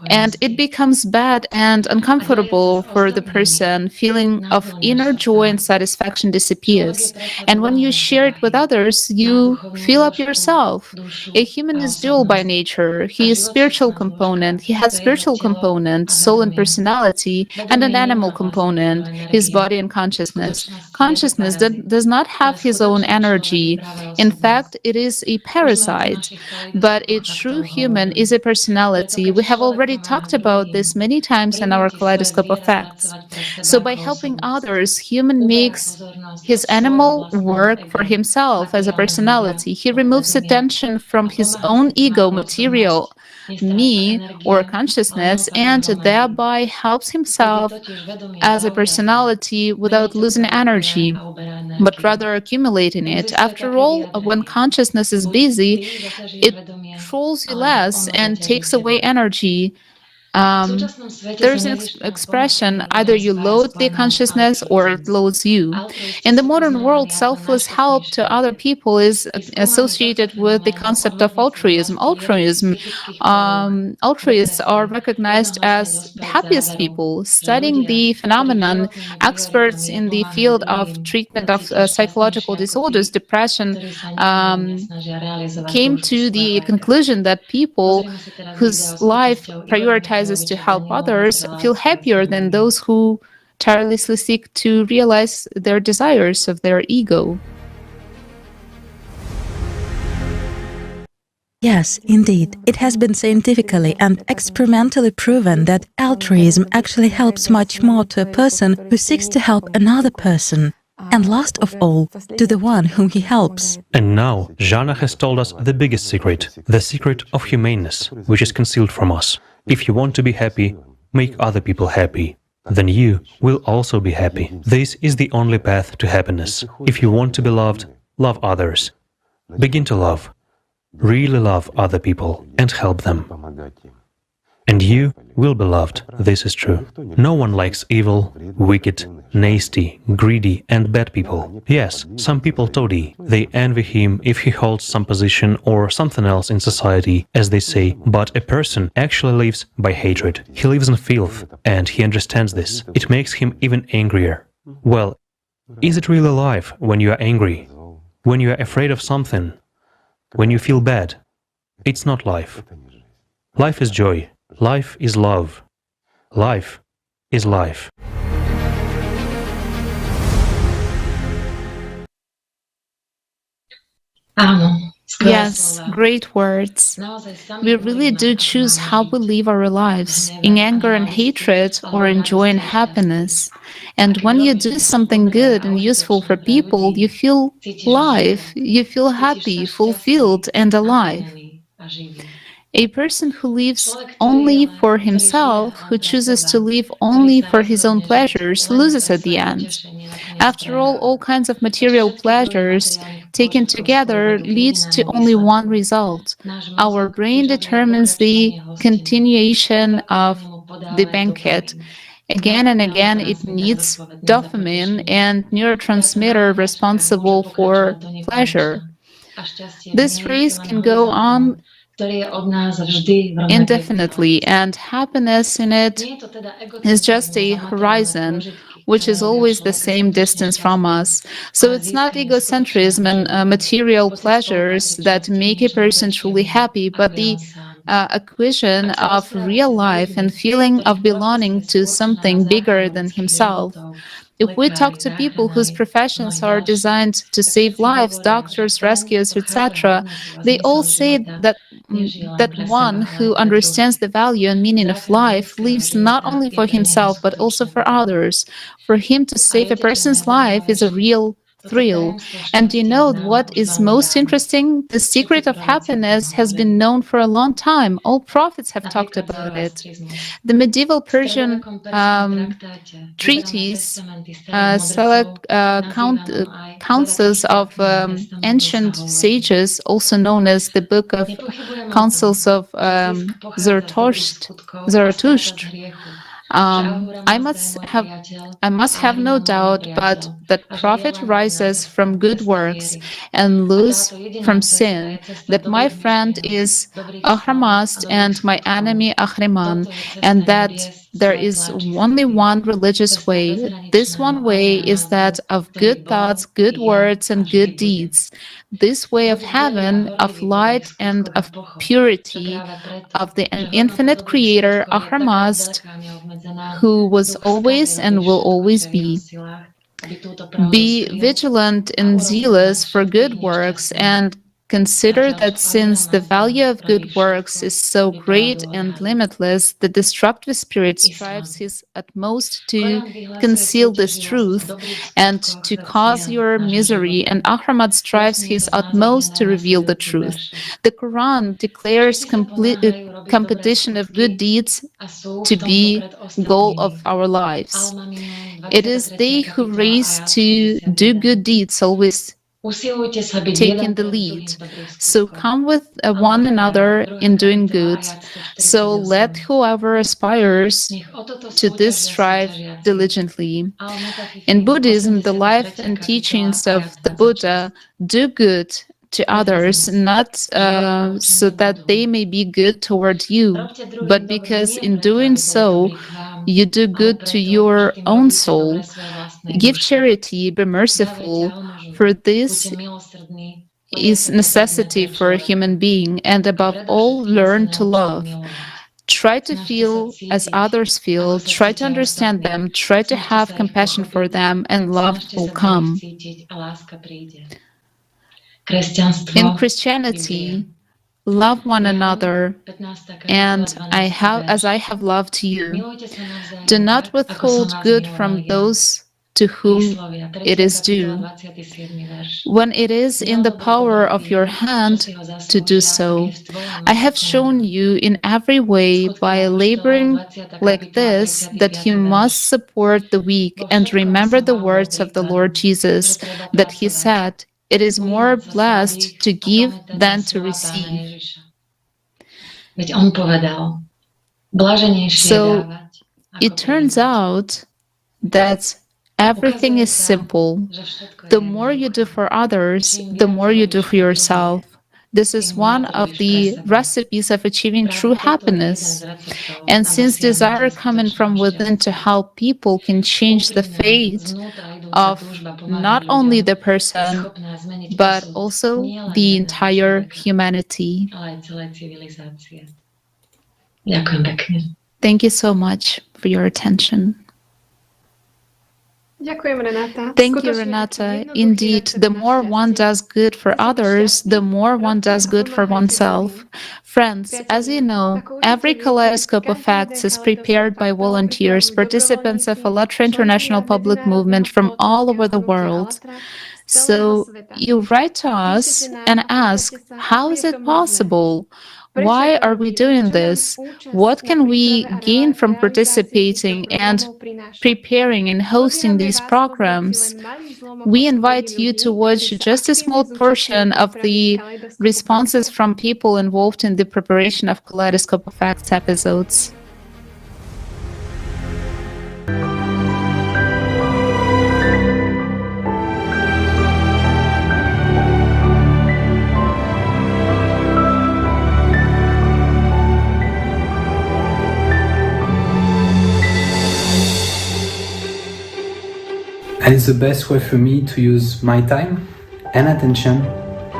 And it becomes bad and uncomfortable for the person. Feeling of inner joy and satisfaction disappears. And when you share it with others, you fill up yourself. A human is dual by nature. He is spiritual component. He has spiritual component, soul and personality, and an animal component, his body and consciousness. Consciousness that does not have his own energy. In fact, it is a parasite. But a true human is a personality. We have already talked about this many times in our Kaleidoscope of Facts. So by helping others, human makes his animal work for himself as a personality. He removes attention from his own ego, material, me or consciousness, and thereby helps himself as a personality without losing energy, but rather accumulating it. After all, when consciousness is busy, it controls you less and takes away energy. There's an expression, either you load the consciousness or it loads you. In the modern world, selfless help to other people is associated with the concept of altruism. Altruists are recognized as the happiest people. Studying the phenomenon, experts in the field of treatment of psychological disorders, depression, came to the conclusion that people whose life prioritizes to help others feel happier than those who tirelessly seek to realize their desires of their ego. Yes, indeed. It has been scientifically and experimentally proven that altruism actually helps much more to a person who seeks to help another person, and last of all, to the one whom he helps. And now, Jana has told us the biggest secret, the secret of humaneness, which is concealed from us. If you want to be happy, make other people happy. Then you will also be happy. This is the only path to happiness. If you want to be loved, love others. Begin to love. Really love other people and help them. And you will be loved, this is true. No one likes evil, wicked, nasty, greedy and bad people. Yes, some people toady. They envy him if he holds some position or something else in society, as they say, but a person actually lives by hatred. He lives in filth, and he understands this. It makes him even angrier. Well, is it really life when you are angry? When you are afraid of something? When you feel bad? It's not life. Life is joy. Life is love. Life is life. Yes, great words. We really do choose how we live our lives, in anger and hatred or in joy and happiness. And when you do something good and useful for people, you feel life, you feel happy, fulfilled and alive. A person who lives only for himself, who chooses to live only for his own pleasures, loses at the end. After all kinds of material pleasures taken together lead to only one result. Our brain determines the continuation of the banquet. Again and again, it needs dopamine and neurotransmitter responsible for pleasure. This race can go on indefinitely, and happiness in it is just a horizon, which is always the same distance from us. So it's not egocentrism and material pleasures that make a person truly happy, but the acquisition of real life and feeling of belonging to something bigger than himself. If we talk to people whose professions are designed to save lives, doctors, rescuers, etc., they all say that one who understands the value and meaning of life lives not only for himself but also for others. For him to save a person's life is a real thrill. And you know what is most interesting? The secret of happiness has been known for a long time. All prophets have talked about it. The medieval Persian treatise, select councils of ancient sages, also known as the Book of Councils of Zarathustra. I must have no doubt but that prophet rises from good works and loose from sin, that my friend is Ahramazd and my enemy Ahriman, and that there is only one religious way. This one way is that of good thoughts, good words, and good deeds. This way of heaven, of light, and of purity, of the infinite creator Ahramazd, who was always and will always be. Be vigilant and zealous for good works, and Consider that since the value of good works is so great and limitless, the destructive spirit strives his utmost to conceal this truth and to cause your misery, and Ahriman strives his utmost to reveal the truth. The Quran declares competition of good deeds to be goal of our lives. It is they who race to do good deeds always taking the lead. So come with one another in doing good. So let whoever aspires to this strive diligently. In Buddhism, the life and teachings of the Buddha do good to others, not so that they may be good toward you, but because in doing so, you do good to your own soul. Give charity, be merciful, for this is necessity for a human being, and above all, learn to love. Try to feel as others feel, try to understand them, try to have compassion for them, and love will come. In Christianity, love one another, and as I have loved you. Do not withhold good from those to whom it is due, when it is in the power of your hand to do so. I have shown you in every way by laboring like this that you must support the weak, and remember the words of the Lord Jesus, that he said, "It is more blessed to give than to receive." So it turns out that everything is simple. The more you do for others, the more you do for yourself. This is one of the recipes of achieving true happiness. And since desire coming from within to help people can change the fate of not only the person, but also the entire humanity. Thank you so much for your attention. Thank you, Renata. Indeed, the more one does good for others, the more one does good for oneself. Friends, as you know, every Kaleidoscope of Facts is prepared by volunteers, participants of Allatra International Public Movement from all over the world. So you write to us and ask, how is it possible? Why are we doing this? What can we gain from participating and preparing and hosting these programs? We invite you to watch just a small portion of the responses from people involved in the preparation of Kaleidoscope of Facts episodes. And it's the best way for me to use my time and attention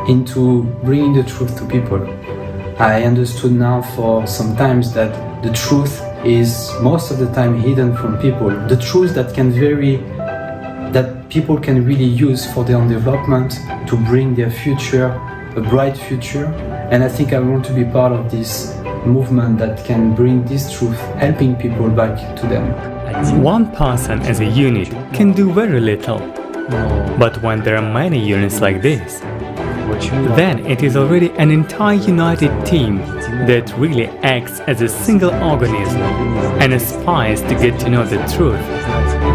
into bringing the truth to people. I understood now for some times that the truth is most of the time hidden from people. The truth that can vary, that people can really use for their own development, to bring their future, a bright future. And I think I want to be part of this movement that can bring this truth, helping people back to them. One person as a unit can do very little, but when there are many units like this, then it is already an entire united team that really acts as a single organism and aspires to get to know the truth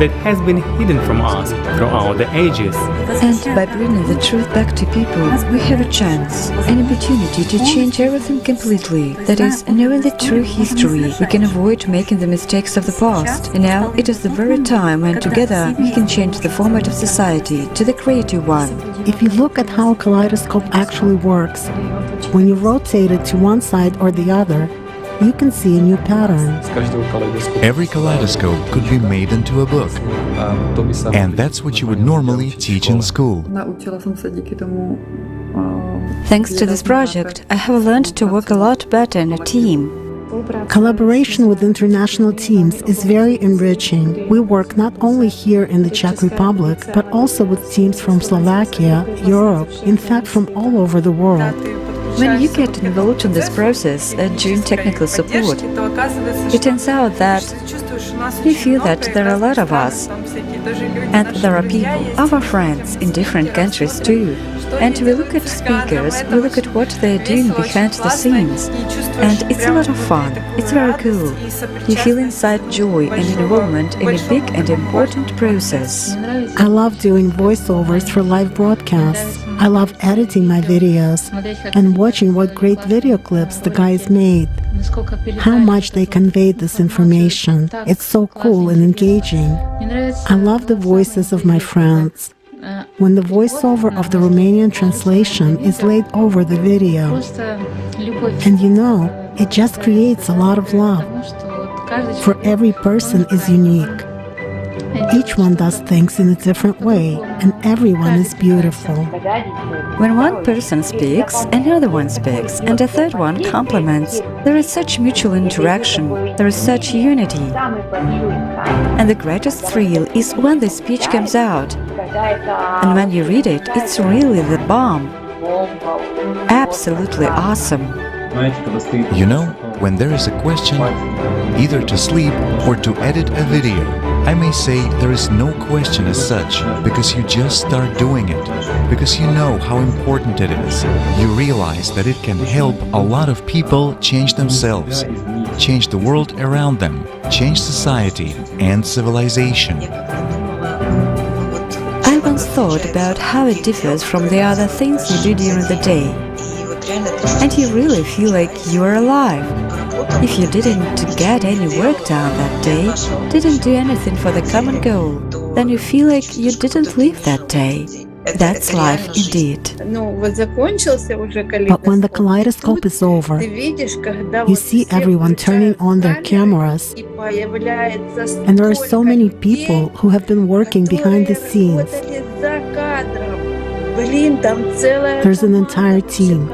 that has been hidden from us throughout the ages. And by bringing the truth back to people, we have a chance, an opportunity to change everything completely. That is, knowing the true history, we can avoid making the mistakes of the past. And now it is the very time when together we can change the format of society to the creative one. If you look at how a kaleidoscope actually works, when you rotate it to one side or the other, you can see a new pattern. Every kaleidoscope could be made into a book, and that's what you would normally teach in school. Thanks to this project, I have learned to work a lot better in a team. Collaboration with international teams is very enriching. We work not only here in the Czech Republic, but also with teams from Slovakia, Europe, in fact from all over the world. When you get involved in this process during technical support, it turns out that we feel that there are a lot of us, and there are people, our friends, in different countries too. And we look at speakers, we look at what they're doing behind the scenes, and it's a lot of fun, it's very cool. You feel inside joy and involvement in a big and important process. I love doing voiceovers for live broadcasts. I love editing my videos and watching what great video clips the guys made. How much they conveyed this information. It's so cool and engaging. I love the voices of my friends. When the voiceover of the Romanian translation is laid over the video. And you know, it just creates a lot of love. For every person is unique. Each one does things in a different way, and everyone is beautiful. When one person speaks, another one speaks, and a third one compliments, there is such mutual interaction, there is such unity. And the greatest thrill is when the speech comes out. And when you read it, it's really the bomb. Absolutely awesome. You know, when there is a question, either to sleep or to edit a video, I may say there is no question as such, because you just start doing it, because you know how important it is. You realize that it can help a lot of people change themselves, change the world around them, change society and civilization. I once thought about how it differs from the other things you do during the day. And you really feel like you are alive. If you didn't get any work done that day, didn't do anything for the common goal, then you feel like you didn't live that day. That's life indeed. But when the kaleidoscope is over, you see everyone turning on their cameras, and there are so many people who have been working behind the scenes. There's an entire team.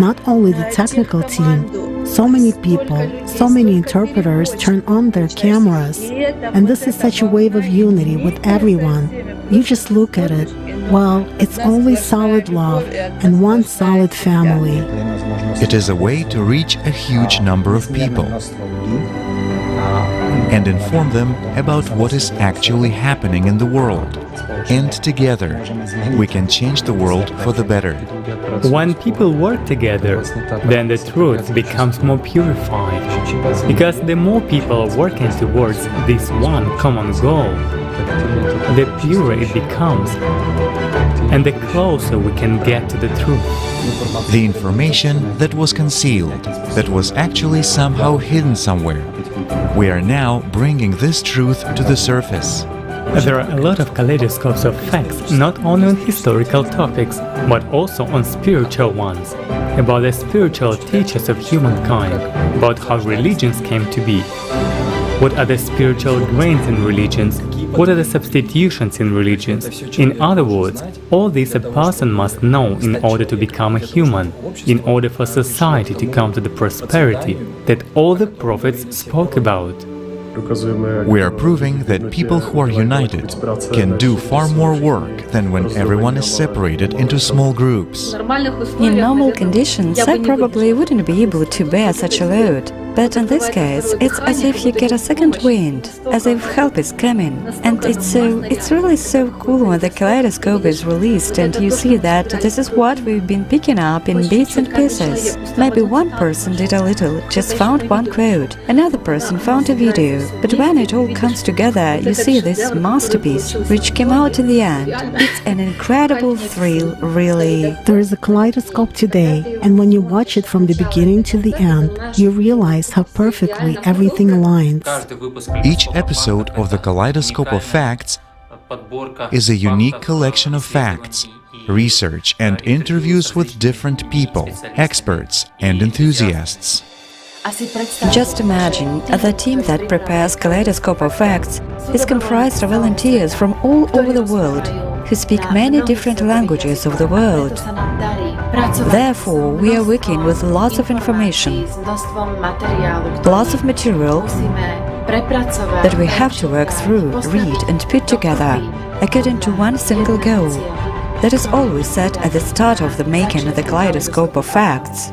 Not only the technical team, so many people, so many interpreters turn on their cameras, and this is such a wave of unity with everyone. You just look at it. Well, it's only solid love and one solid family. It is a way to reach a huge number of people and inform them about what is actually happening in the world. And together, we can change the world for the better. When people work together, then the truth becomes more purified. Because the more people are working towards this one common goal, the purer it becomes, and the closer we can get to the truth. The information that was concealed, that was actually somehow hidden somewhere. We are now bringing this truth to the surface. There are a lot of kaleidoscopes of facts, not only on historical topics, but also on spiritual ones, about the spiritual teachers of humankind, about how religions came to be. What are the spiritual grains in religions? What are the substitutions in religions? In other words, all this a person must know in order to become a human, in order for society to come to the prosperity that all the prophets spoke about. We are proving that people who are united can do far more work than when everyone is separated into small groups. In normal conditions, I probably wouldn't be able to bear such a load. But in this case, it's as if you get a second wind, as if help is coming. And it's really so cool when the kaleidoscope is released and you see that this is what we've been picking up in bits and pieces. Maybe one person did a little, just found one quote, another person found a video. But when it all comes together, you see this masterpiece, which came out in the end. It's an incredible thrill, really. There is a kaleidoscope today, and when you watch it from the beginning to the end, you realize how perfectly everything aligns. Each episode of the Kaleidoscope of Facts is a unique collection of facts, research and interviews with different people, experts and enthusiasts. Just imagine, the team that prepares Kaleidoscope of Facts is comprised of volunteers from all over the world who speak many different languages of the world. Therefore, we are working with lots of information, lots of material that we have to work through, read and put together, according to one single goal. That is always set at the start of the making of the kaleidoscope of facts.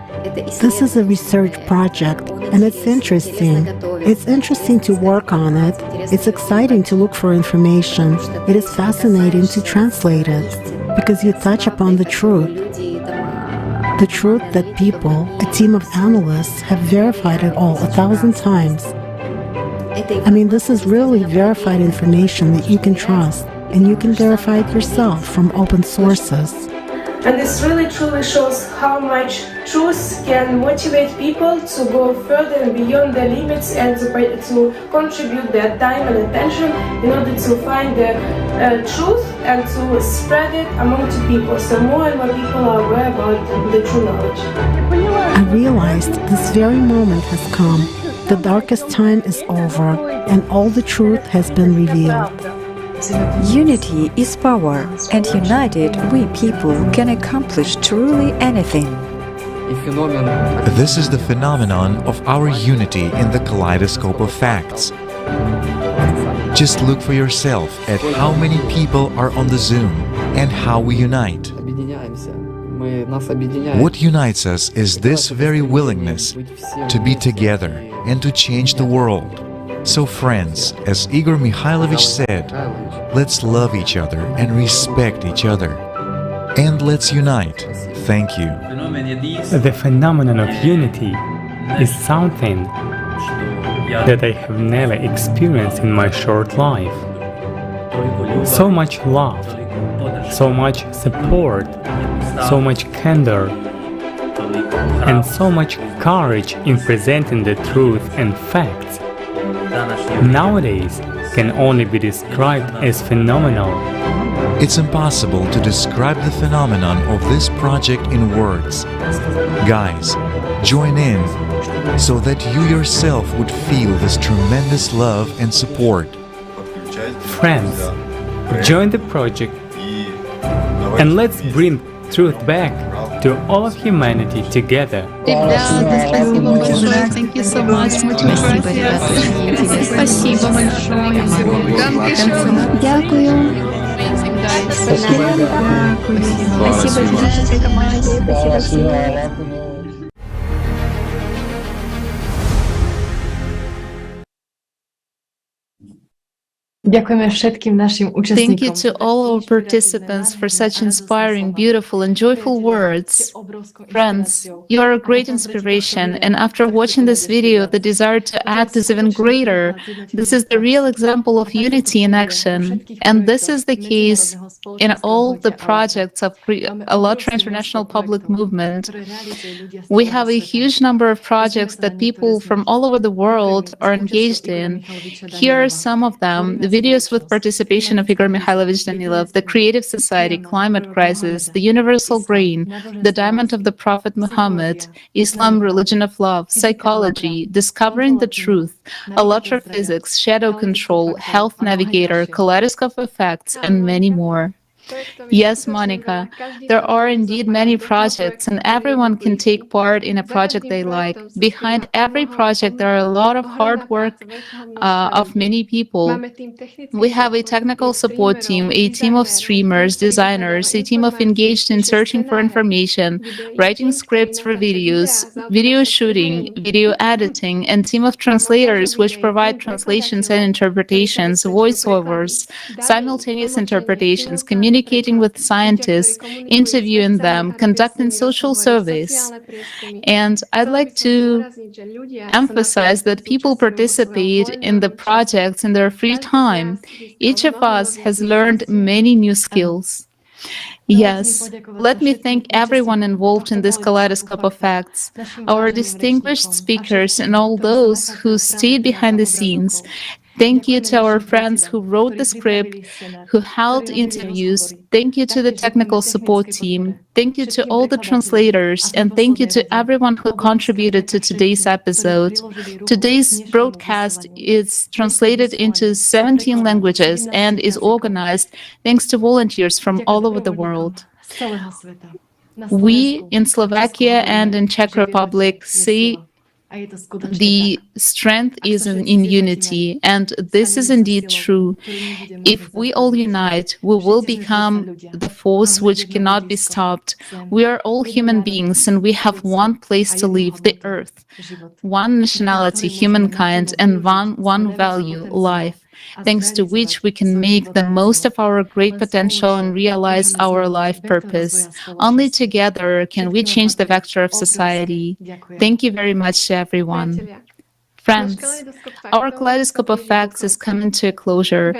This is a research project, and it's interesting. It's interesting to work on it. It's exciting to look for information. It is fascinating to translate it, because you touch upon the truth. The truth that people, a team of analysts, have verified it all 1,000 times. I mean, this is really verified information that you can trust, and you can verify it yourself from open sources. And this really truly shows how much truth can motivate people to go further and beyond their limits and to contribute their time and attention in order to find the truth and to spread it among the people, so more and more people are aware about the true knowledge. I realized this very moment has come. The darkest time is over, and all the truth has been revealed. Unity is power, and united we people can accomplish truly anything. This is the phenomenon of our unity in the kaleidoscope of facts. Just look for yourself at how many people are on the Zoom and how we unite. What unites us is this very willingness to be together and to change the world. So friends, as Igor Mikhailovich said, let's love each other and respect each other. And let's unite. Thank you. The phenomenon of unity is something that I have never experienced in my short life. So much love, so much support, so much candor, and so much courage in presenting the truth and facts nowadays can only be described as phenomenal. It's impossible to describe the phenomenon of this project in words. Guys, join in so that you yourself would feel this tremendous love and support. Friends, join the project and let's bring truth back to all of humanity together. Thank you so much. Спасибо большое. Дякую. Thank you to all our participants for such inspiring, beautiful, and joyful words. Friends, you are a great inspiration, and after watching this video, the desire to act is even greater. This is the real example of unity in action, and this is the case in all the projects of ALLATRA International Public Movement. We have a huge number of projects that people from all over the world are engaged in. Here are some of them. The videos with participation of Igor Mikhailovich Danilov, the Creative Society, Climate Crisis, the Universal Grain, the Diamond of the Prophet Muhammad, Islam, Religion of Love, Psychology, Discovering the Truth, ALLATRA Physics, Shadow Control, Health Navigator, Kaleidoscope Effects, and many more. Yes, Monica, there are indeed many projects, and everyone can take part in a project they like. Behind every project, there are a lot of hard work of many people. We have a technical support team, a team of streamers, designers, a team of engaged in searching for information, writing scripts for videos, video shooting, video editing, and team of translators which provide translations and interpretations, voiceovers, simultaneous interpretations, communicating with scientists, interviewing them, conducting social surveys. And I'd like to emphasize that people participate in the projects in their free time. Each of us has learned many new skills. Yes, let me thank everyone involved in this kaleidoscope of facts, our distinguished speakers and all those who stayed behind the scenes. Thank you to our friends who wrote the script, who held interviews. Thank you to the technical support team. Thank you to all the translators, and thank you to everyone who contributed to today's episode. Today's broadcast is translated into 17 languages and is organized thanks to volunteers from all over the world. We in Slovakia and in Czech Republic say the strength is in unity, and this is indeed true. If we all unite, we will become the force which cannot be stopped. We are all human beings, and we have one place to live, the earth, one nationality, humankind, and one value, life, thanks to which we can make the most of our great potential and realize our life purpose. Only together can we change the vector of society. Thank you very much to everyone. Friends, our Kaleidoscope of Facts is coming to a closure.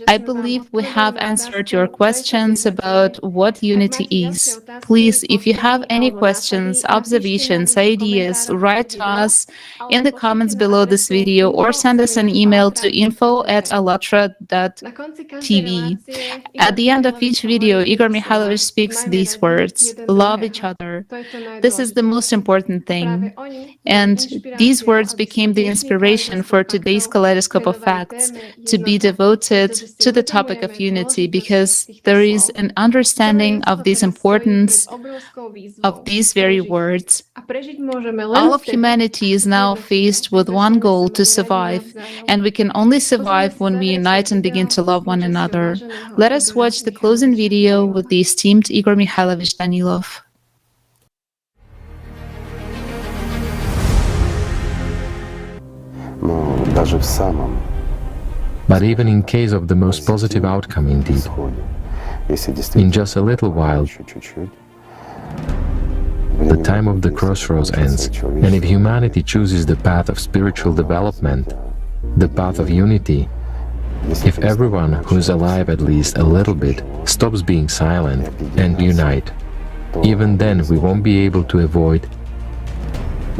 I believe we have answered your questions about what unity is. Please, if you have any questions, observations, ideas, write to us in the comments below this video or send us an email to info@allatra.tv. At the end of each video, Igor Mikhailovich speaks these words: love each other. This is the most important thing. And these words became the inspiration for today's Kaleidoscope of Facts to be devoted to the topic of unity, because there is an understanding of this importance of these very words. All of humanity is now faced with one goal: to survive, and we can only survive when we unite and begin to love one another. Let us watch the closing video with the esteemed Igor Mikhailovich Danilov. But even in case of the most positive outcome indeed, in just a little while, the time of the crossroads ends, and if humanity chooses the path of spiritual development, the path of unity, if everyone who is alive at least a little bit stops being silent and unite, even then we won't be able to avoid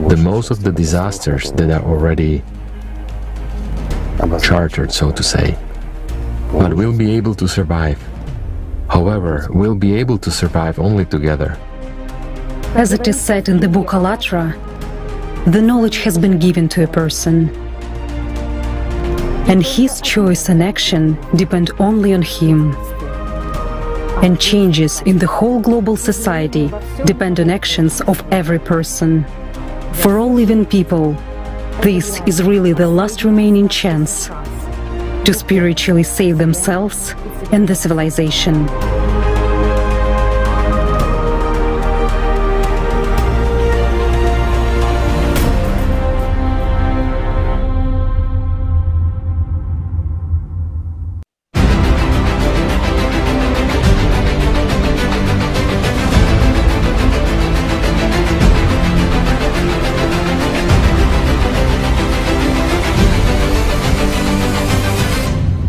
the most of the disasters that are already chartered, so to say. But we'll be able to survive. However, we'll be able to survive only together. As it is said in the book Allatra, the knowledge has been given to a person, and his choice and action depend only on him. And changes in the whole global society depend on actions of every person. For all living people, this is really the last remaining chance to spiritually save themselves and the civilization.